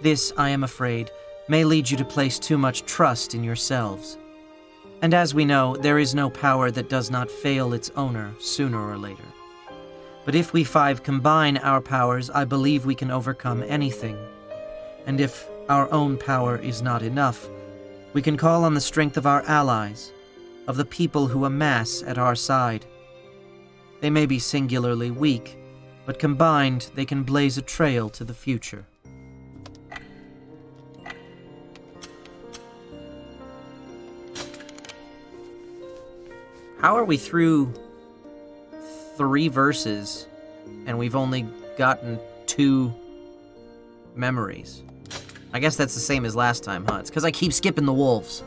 Speaker 1: This, I am afraid, may lead you to place too much trust in yourselves. And as we know, there is no power that does not fail its owner sooner or later. But if we 5 combine our powers, I believe we can overcome anything. And if our own power is not enough, we can call on the strength of our allies, of the people who amass at our side. They may be singularly weak, but combined they can blaze a trail to the future. How are we through 3 verses, and we've only gotten 2 memories? I guess that's the same as last time, huh? It's because I keep skipping the wolves.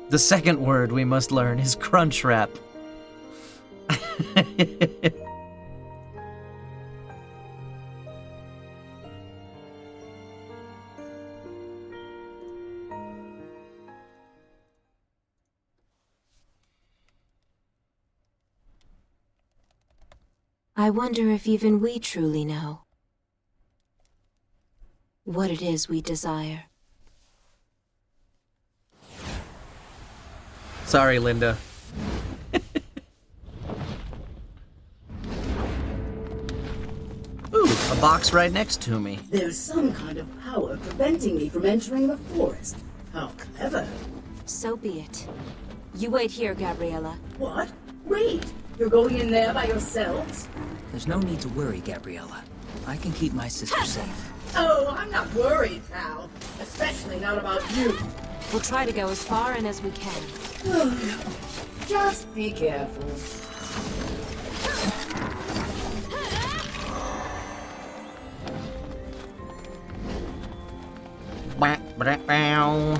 Speaker 1: The second word we must learn is crunch wrap.
Speaker 3: I wonder if even we truly know what it is we desire.
Speaker 1: Sorry, Linda. Ooh, a box right next to me.
Speaker 7: There's some kind of power preventing me from entering the forest. How clever.
Speaker 3: So be it. You wait here, Gabriella.
Speaker 7: What? Wait! You're going in there by yourselves?
Speaker 2: There's no need to worry, Gabriella. I can keep my sister safe.
Speaker 7: Oh, I'm not worried, pal. Especially not about you.
Speaker 3: We'll try to go as far in as we can.
Speaker 7: Just be careful.
Speaker 1: Whack, whack, bow.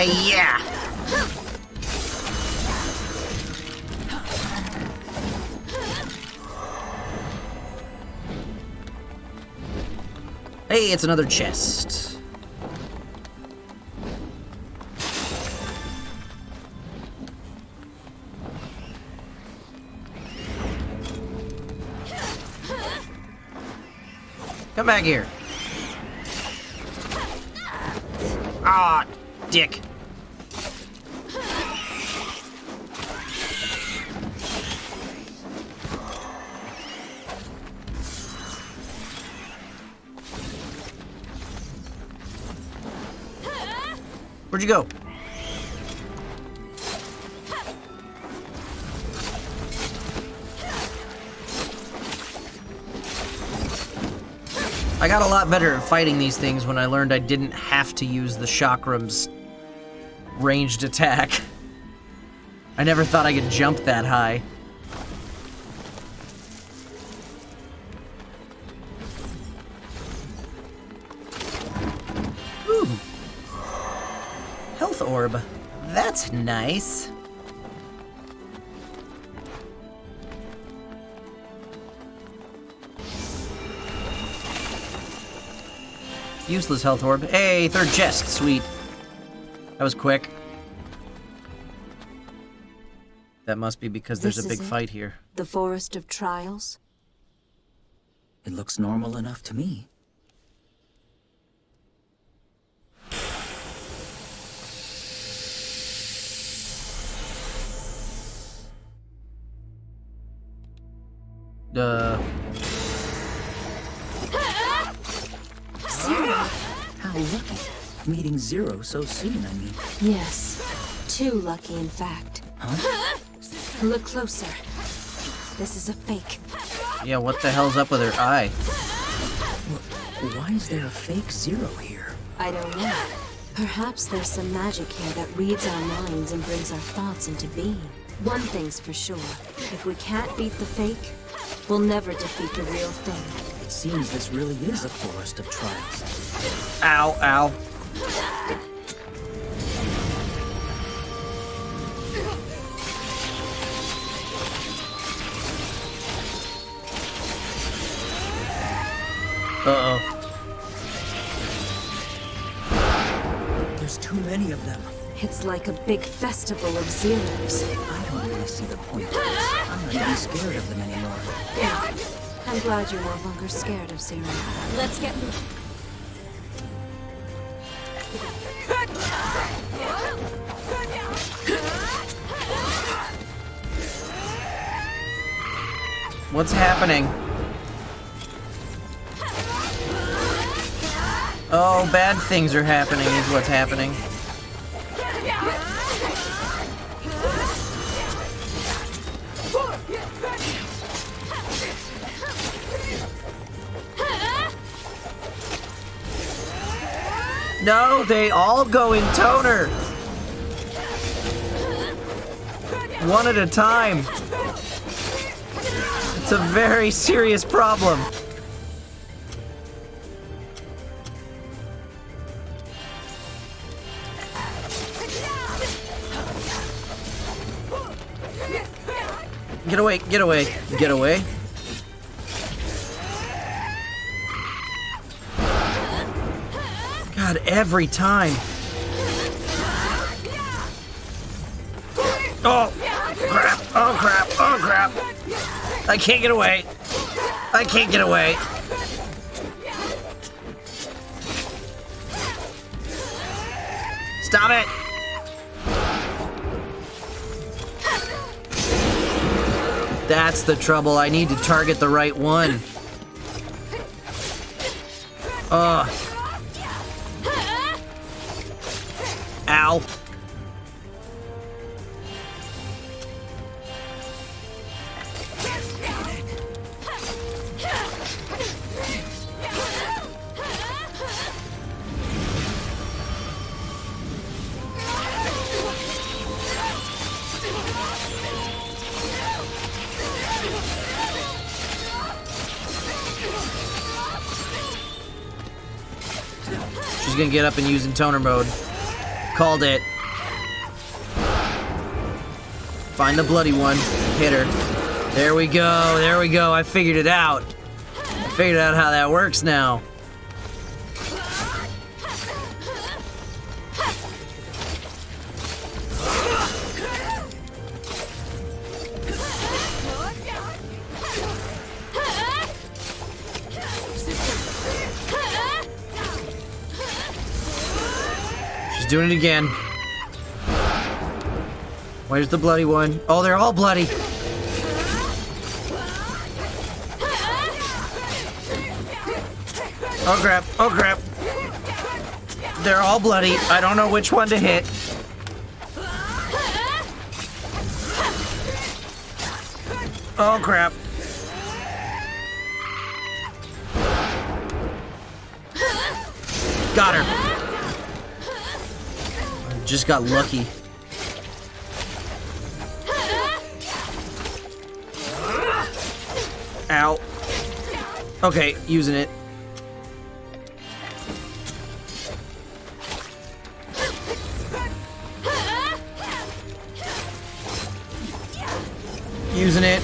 Speaker 1: Yeah. Hey, it's another chest. Come back here. Ah, dick. Where'd you go? I got a lot better at fighting these things when I learned I didn't have to use the Chakram's ranged attack. I never thought I could jump that high. Ooh. Health orb. That's nice. Useless health orb. Hey, third chest. Sweet. That was quick. That must be because there's a big fight here.
Speaker 3: The Forest of Trials?
Speaker 2: It looks normal enough to me. How lucky. Meeting Zero so soon, I mean.
Speaker 3: Yes. Too lucky, in fact.
Speaker 2: Huh?
Speaker 3: Look closer. This is a fake.
Speaker 1: Yeah, what the hell's up with her eye?
Speaker 2: Why is there a fake Zero here?
Speaker 3: I don't know. Perhaps there's some magic here that reads our minds and brings our thoughts into being. One thing's for sure. If we can't beat the fake, we'll never defeat the real thing.
Speaker 2: It seems this really is a forest of trials.
Speaker 1: Ow, ow. Uh-oh.
Speaker 2: There's too many of them.
Speaker 3: It's like a big festival of zeros.
Speaker 2: I don't really see the point of this. I'm not even scared of them anymore.
Speaker 3: Yeah. I'm glad you're no longer scared of Zero. Let's get moving.
Speaker 1: What's happening? Oh, bad things are happening is what's happening. No, they all go in toner. One at a time. It's a very serious problem. Get away, get away, get away. God, every time. Oh, crap, oh crap, oh crap. I can't get away. I can't get away. Stop it. That's the trouble. I need to target the right one. Ugh. Ow. She's gonna get up and use intoner mode. Called it. Find the bloody one. Hit her. There we go. There we go. I figured it out. I figured out how that works now. She's doing it again. Where's the bloody one? Oh, they're all bloody. Oh crap, oh crap. They're all bloody. I don't know which one to hit. Oh crap. Got her. Just got lucky. Ow. Okay, using it. Using it.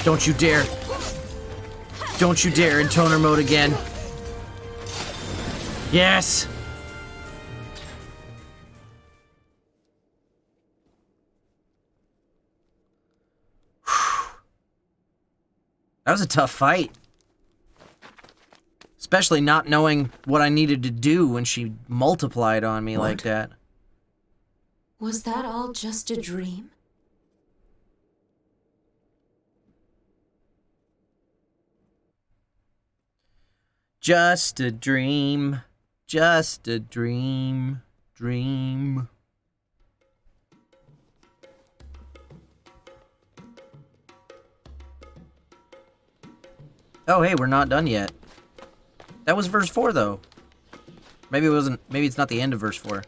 Speaker 1: Don't you dare. Don't you dare intoner mode again. Yes. That was a tough fight. Especially not knowing what I needed to do when she multiplied on me like that.
Speaker 3: Was that all just a dream?
Speaker 1: Just a dream. Just a dream. Dream. Oh, hey, we're not done yet. That was verse 4, though. Maybe it wasn't. Maybe it's not the end of verse 4.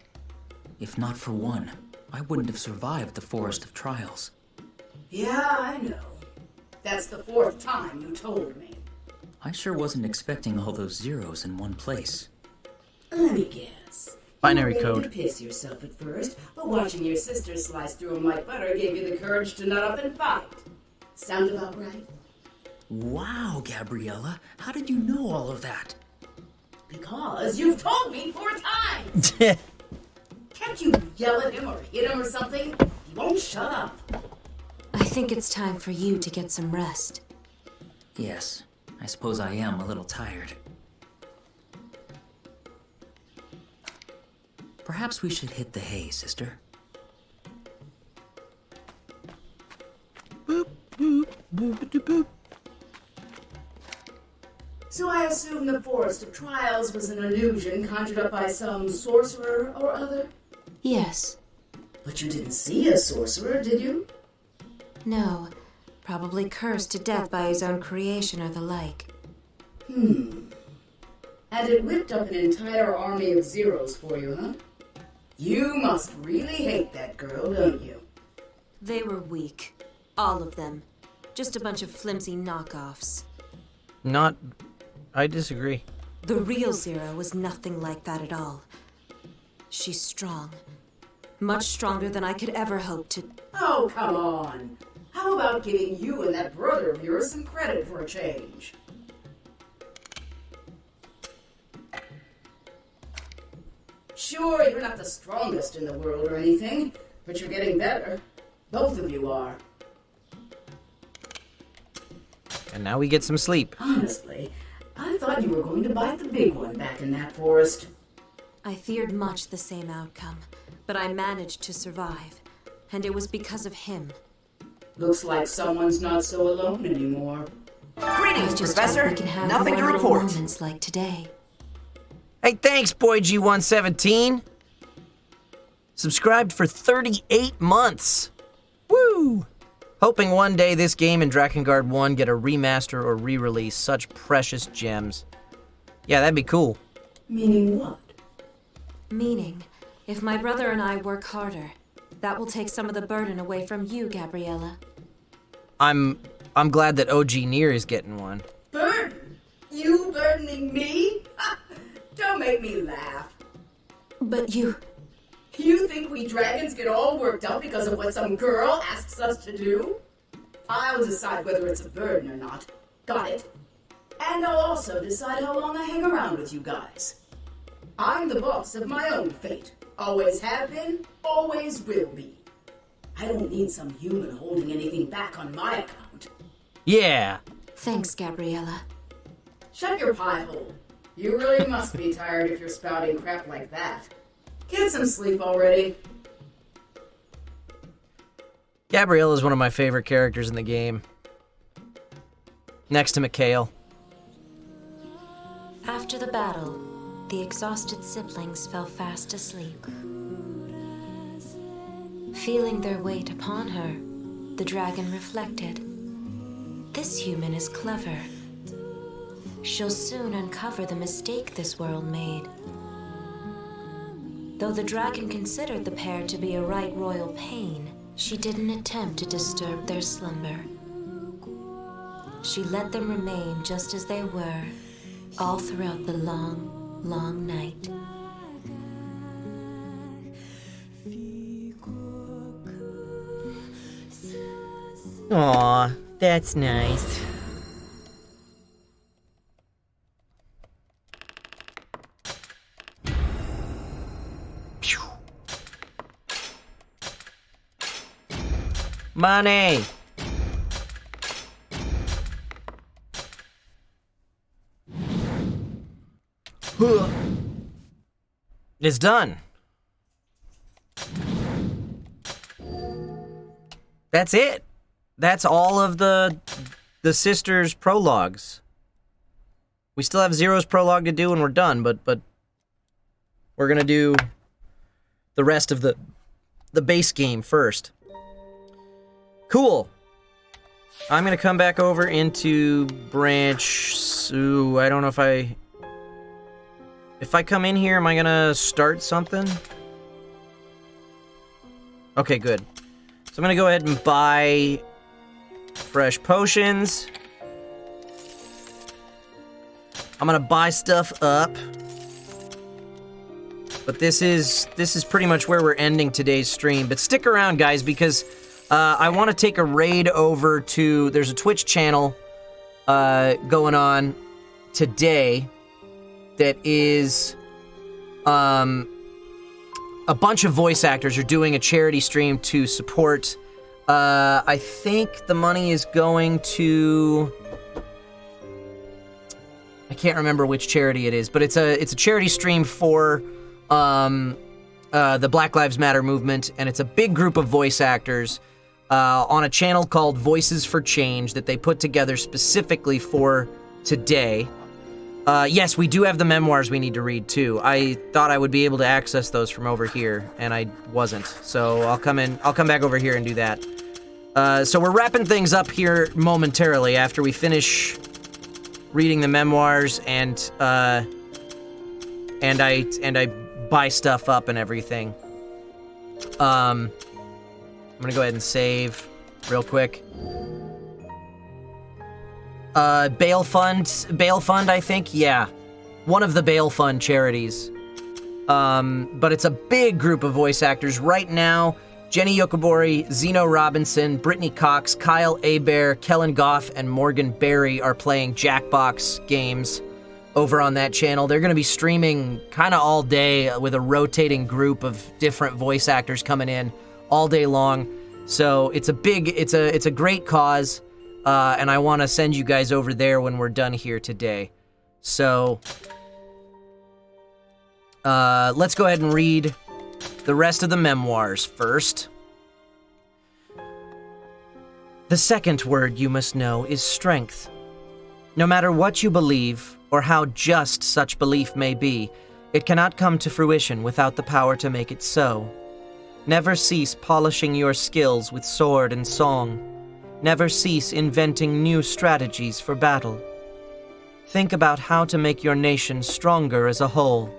Speaker 2: If not for one, I wouldn't have survived the Forest of Trials.
Speaker 7: Yeah, I know. That's the 4th time you told me.
Speaker 2: I sure wasn't expecting all those zeros in one place.
Speaker 7: Let me guess.
Speaker 1: Binary
Speaker 7: You were ready
Speaker 1: code.
Speaker 7: to piss yourself at first, but watching your sister slice through them like butter gave you the courage to nut up and fight. Sound about right?
Speaker 2: Wow, Gabriella, how did you know all of that?
Speaker 7: Because you've told me 4 times! Can't you yell at him or hit him or something? He won't shut up.
Speaker 3: I think it's time for you to get some rest.
Speaker 2: Yes, I suppose I am a little tired. Perhaps we should hit the hay, sister.
Speaker 1: Boop, boop, boop, boop, boop.
Speaker 7: So I assume the Forest of Trials was an illusion conjured up by some sorcerer or other?
Speaker 3: Yes.
Speaker 7: But you didn't see a sorcerer, did you?
Speaker 3: No. Probably cursed to death by his own creation or the like.
Speaker 7: And it whipped up an entire army of zeros for you, huh? You must really hate that girl, don't you?
Speaker 3: They were weak. All of them. Just a bunch of flimsy knockoffs.
Speaker 1: Not. I disagree.
Speaker 3: The real Zero was nothing like that at all. She's strong. Much stronger than I could ever hope to.
Speaker 7: Oh, come on. How about giving you and that brother of yours some credit for a change? Sure, you're not the strongest in the world or anything, but you're getting better. Both of you are.
Speaker 1: And now we get some sleep.
Speaker 7: Honestly, I thought you were going to bite the big one back in that forest.
Speaker 3: I feared much the same outcome, but I managed to survive. And it was because of him.
Speaker 7: Looks like someone's not so alone anymore.
Speaker 3: I
Speaker 8: Greetings,
Speaker 3: just
Speaker 8: Professor.
Speaker 3: hope we can have
Speaker 8: Nothing to
Speaker 3: more little
Speaker 8: report.
Speaker 3: moments like today.
Speaker 1: Hey, thanks, Boy G117. Subscribed for 38 months. Woo! Hoping one day this game and Drakengard 1 get a remaster or re-release. Such precious gems. Yeah, that'd be cool.
Speaker 7: Meaning what?
Speaker 3: Meaning, if my brother and I work harder, That will take some of the burden away from you, Gabriella.
Speaker 1: I'm glad that OG NieR is getting one.
Speaker 7: Burden? You burdening me? Don't make me laugh.
Speaker 3: But you...
Speaker 7: You think we dragons get all worked up because of what some girl asks us to do? I'll decide whether it's a burden or not. Got it? And I'll also decide how long I hang around with you guys. I'm the boss of my own fate. Always have been, always will be. I don't need some human holding anything back on my account.
Speaker 1: Yeah.
Speaker 3: Thanks, Gabriella.
Speaker 7: Shut your pie hole. You really must be tired if you're spouting crap like that. Get some sleep already.
Speaker 1: Gabrielle is one of my favorite characters in the game. Next to Mikhail.
Speaker 3: After the battle, the exhausted siblings fell fast asleep. Feeling their weight upon her, the dragon reflected. This human is clever. She'll soon uncover the mistake this world made. Though the dragon considered the pair to be a right royal pain, she didn't attempt to disturb their slumber. She let them remain just as they were, all throughout the long, long night.
Speaker 1: Aw, that's nice. Phew. Money! It's done. That's it. That's all of the sisters' prologues. We still have Zero's prologue to do and we're done, but we're gonna do the rest of the base game first. Cool. I'm gonna come back over into branch. Ooh, I don't know if I come in here, am I gonna start something? Okay, good. So I'm gonna go ahead and buy fresh potions. I'm gonna buy stuff up. But this is pretty much where we're ending today's stream. But stick around, guys, because I want to take a raid over to... There's a Twitch channel going on today that is... a bunch of voice actors are doing a charity stream to support... I think the money is going to... I can't remember which charity it is, but it's a charity stream for the Black Lives Matter movement, and it's a big group of voice actors on a channel called Voices for Change that they put together specifically for today. Yes, we do have the memoirs we need to read too. I thought I would be able to access those from over here, and I wasn't. So I'll come back over here and do that. So we're wrapping things up here momentarily after we finish reading the memoirs and I buy stuff up and everything. I'm gonna go ahead and save real quick. Bail Fund, I think, yeah. One of the Bail Fund charities. But it's a big group of voice actors right now. Jenny Yokobori, Zeno Robinson, Brittany Cox, Kyle Abear, Kellen Goff, and Morgan Berry are playing Jackbox games over on that channel. They're going to be streaming kind of all day with a rotating group of different voice actors coming in all day long. So it's a great cause. And I want to send you guys over there when we're done here today. So, let's go ahead and read the rest of the memoirs first. The second word you must know is strength. No matter what you believe, or how just such belief may be, it cannot come to fruition without the power to make it so. Never cease polishing your skills with sword and song. Never cease inventing new strategies for battle. Think about how to make your nation stronger as a whole.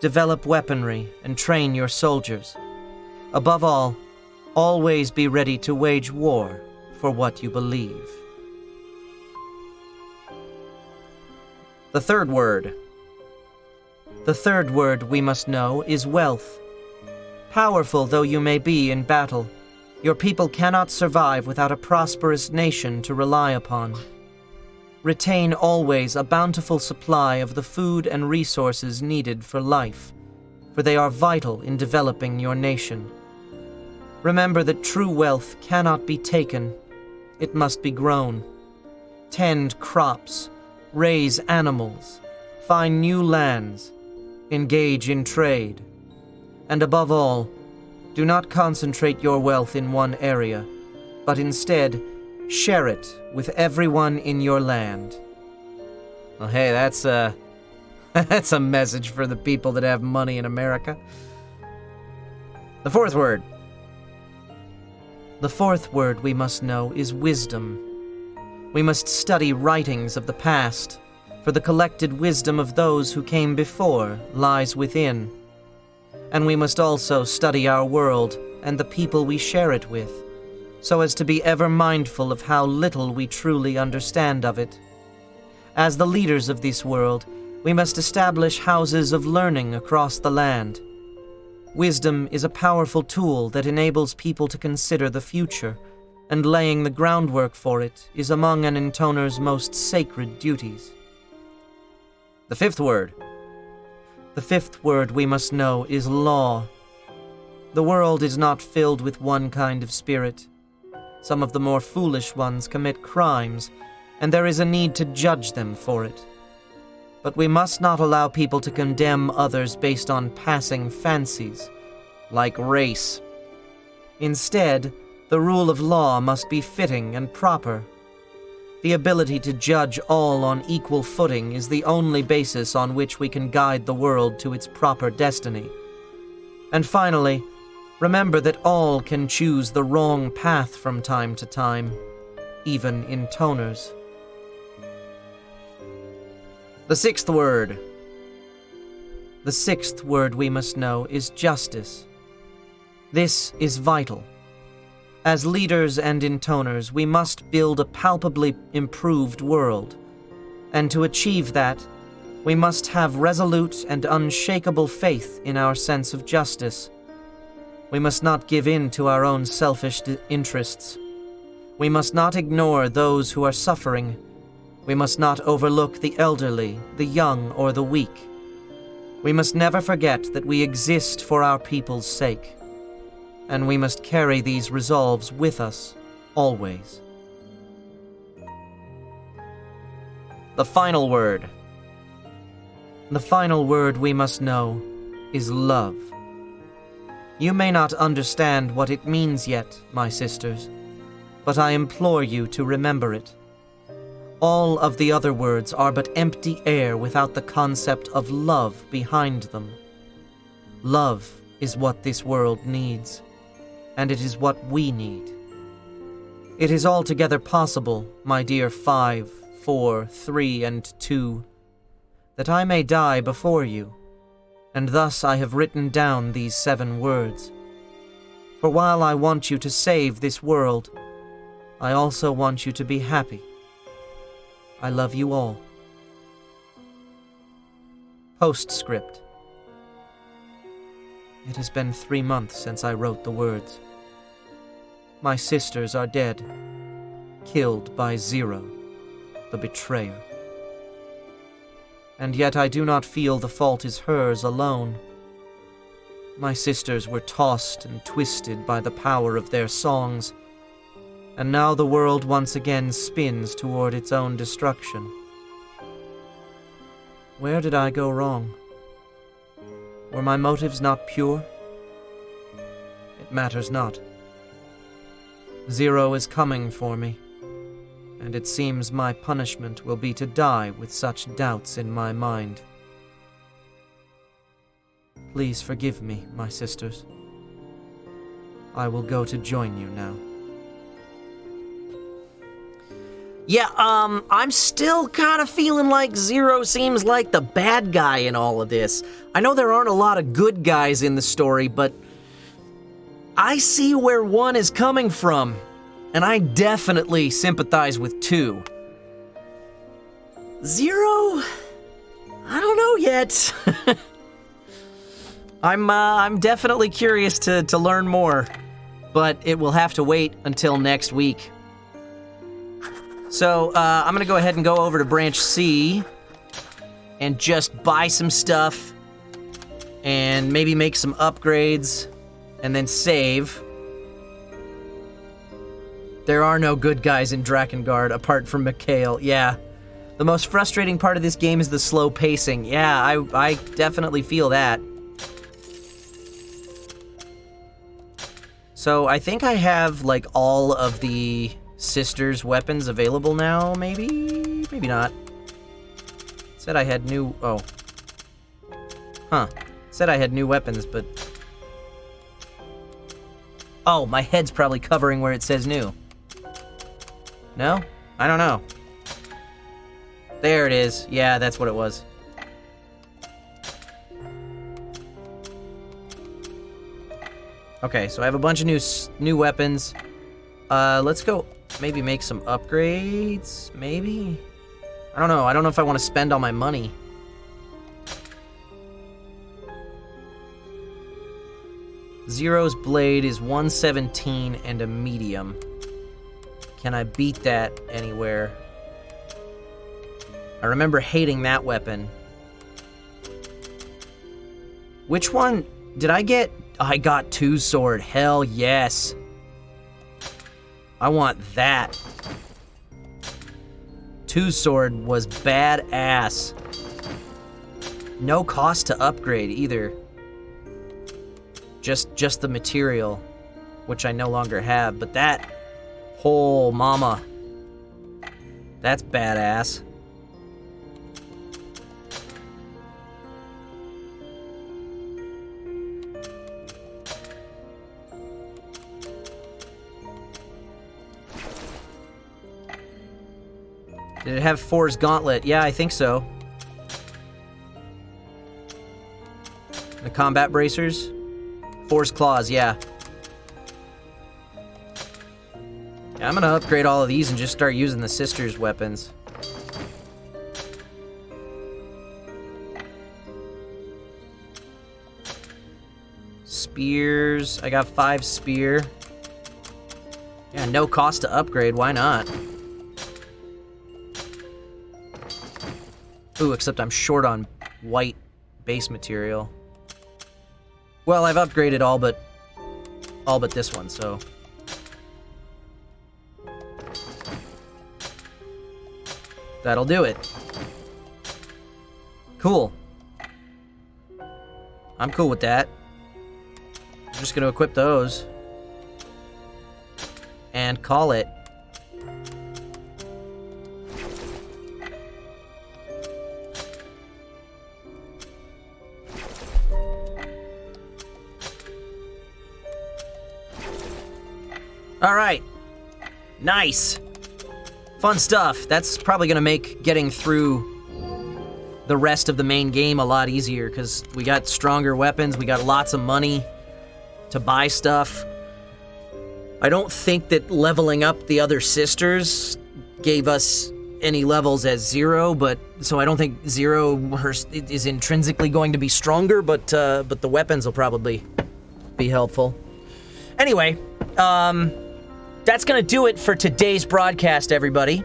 Speaker 1: Develop weaponry and train your soldiers. Above all, always be ready to wage war for what you believe. The third word. The third word we must know is wealth. Powerful though you may be in battle, your people cannot survive without a prosperous nation to rely upon. Retain always a bountiful supply of the food and resources needed for life, for they are vital in developing your nation. Remember that true wealth cannot be taken, it must be grown. Tend crops, raise animals, find new lands, engage in trade, and above all, do not concentrate your wealth in one area, but instead share it with everyone in your land. Well, hey, that's a message for the people that have money in America. The fourth word. The fourth word we must know is wisdom. We must study writings of the past, for the collected wisdom of those who came before lies within. And we must also study our world and the people we share it with, so as to be ever mindful of how little we truly understand of it. As the leaders of this world, we must establish houses of learning across the land. Wisdom is a powerful tool that enables people to consider the future, and laying the groundwork for it is among an intoner's most sacred duties. The fifth word. The fifth word we must know is law. The world is not filled with one kind of spirit. Some of the more foolish ones commit crimes, and there is a need to judge them for it. But we must not allow people to condemn others based on passing fancies, like race. Instead, the rule of law must be fitting and proper. The ability to judge all on equal footing is the only basis on which we can guide the world to its proper destiny. And finally, remember that all can choose the wrong path from time to time, even intoners. The sixth word. The sixth word we must know is justice. This is vital. As leaders and intoners, we must build a palpably improved world. And to achieve that, we must have resolute and unshakable faith in our sense of justice. We must not give in to our own selfish interests. We must not ignore those who are suffering. We must not overlook the elderly, the young, or the weak. We must never forget that we exist for our people's sake. And we must carry these resolves with us, always. The final word. The final word we must know is love. You may not understand what it means yet, my sisters, but I implore you to remember it. All of the other words are but empty air without the concept of love behind them. Love is what this world needs, and it is what we need. It is altogether possible, my dear 5, 4, 3, and 2, that I may die before you, and thus I have written down these 7 words. For while I want you to save this world, I also want you to be happy. I love you all. Postscript. It has been 3 months since I wrote the words. My sisters are dead, killed by Zero, the betrayer. And yet I do not feel the fault is hers alone. My sisters were tossed and twisted by the power of their songs, and now the world once again spins toward its own destruction. Where did I go wrong? Were my motives not pure? It matters not. Zero is coming for me, and it seems my punishment will be to die with such doubts in my mind. Please forgive me, my sisters. I will go to join you now. Yeah, I'm still kind of feeling like Zero seems like the bad guy in all of this. I know there aren't a lot of good guys in the story, but I see where 1 is coming from, and I definitely sympathize with 2. 0? I don't know yet. I'm definitely curious to learn more, but it will have to wait until next week. So, I'm gonna go ahead and go over to Branch C and just buy some stuff and maybe make some upgrades and then save. There are no good guys in Drakengard apart from Mikhail. Yeah. The most frustrating part of this game is the slow pacing. Yeah, I definitely feel that. So I think I have, like, all of the sisters' weapons available now, maybe? Maybe not. Said I had new... Oh. Huh. Said I had new weapons, but... Oh, my head's probably covering where it says new. No? I don't know. There it is. Yeah, that's what it was. Okay, so I have a bunch of new weapons. Let's go maybe make some upgrades, maybe? I don't know. I don't know if I want to spend all my money. Zero's blade is 117 and a medium. Can I beat that anywhere? I remember hating that weapon. Which one did I get? I got 2 sword. Hell yes. I want that. 2 sword was badass. No cost to upgrade either. Just the material, which I no longer have, but that whole mama. That's badass. Did it have For's Gauntlet? Yeah, I think so. The combat bracers? For's Claws, yeah. Yeah, I'm gonna upgrade all of these and just start using the sisters' weapons. Spears. I got 5 spear. Yeah, no cost to upgrade. Why not? Ooh, except I'm short on white base material. Well, I've upgraded all but this one, so. That'll do it. Cool. I'm cool with that. I'm just gonna equip those. And call it. All right. Nice. Fun stuff. That's probably going to make getting through the rest of the main game a lot easier because we got stronger weapons, we got lots of money to buy stuff. I don't think that leveling up the other sisters gave us any levels as 0, but so I don't think 0 is intrinsically going to be stronger, but the weapons will probably be helpful. Anyway, that's going to do it for today's broadcast, everybody.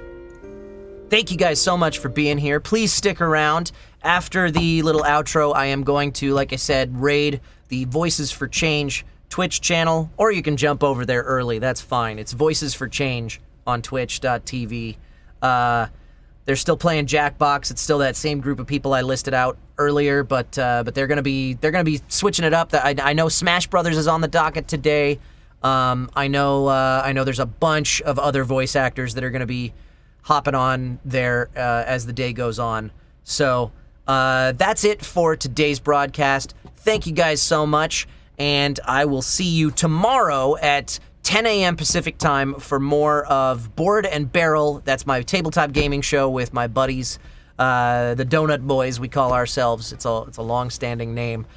Speaker 1: Thank you guys so much for being here. Please stick around. After the little outro, I am going to, like I said, raid the Voices for Change Twitch channel, or you can jump over there early. That's fine. It's Voices for Change on twitch.tv. They're still playing Jackbox. It's still that same group of people I listed out earlier, but they're gonna be switching it up. I know Smash Brothers is on the docket today. I know there's a bunch of other voice actors that are going to be hopping on there as the day goes on. So that's it for today's broadcast. Thank you guys so much, and I will see you tomorrow at 10 a.m. Pacific time for more of Board and Barrel. That's my tabletop gaming show with my buddies, the Donut Boys we call ourselves. It's a long-standing name.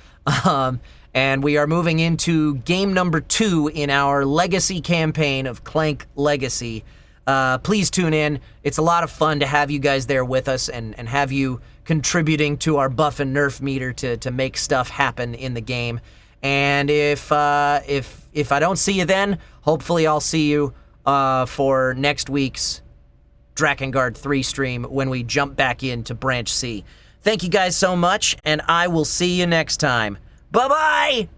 Speaker 1: And we are moving into game number 2 in our Legacy campaign of Clank Legacy. Please tune in. It's a lot of fun to have you guys there with us and have you contributing to our buff and nerf meter to make stuff happen in the game. And if I don't see you then, hopefully I'll see you for next week's Drakengard 3 stream when we jump back into Branch C. Thank you guys so much, and I will see you next time. Bye-bye!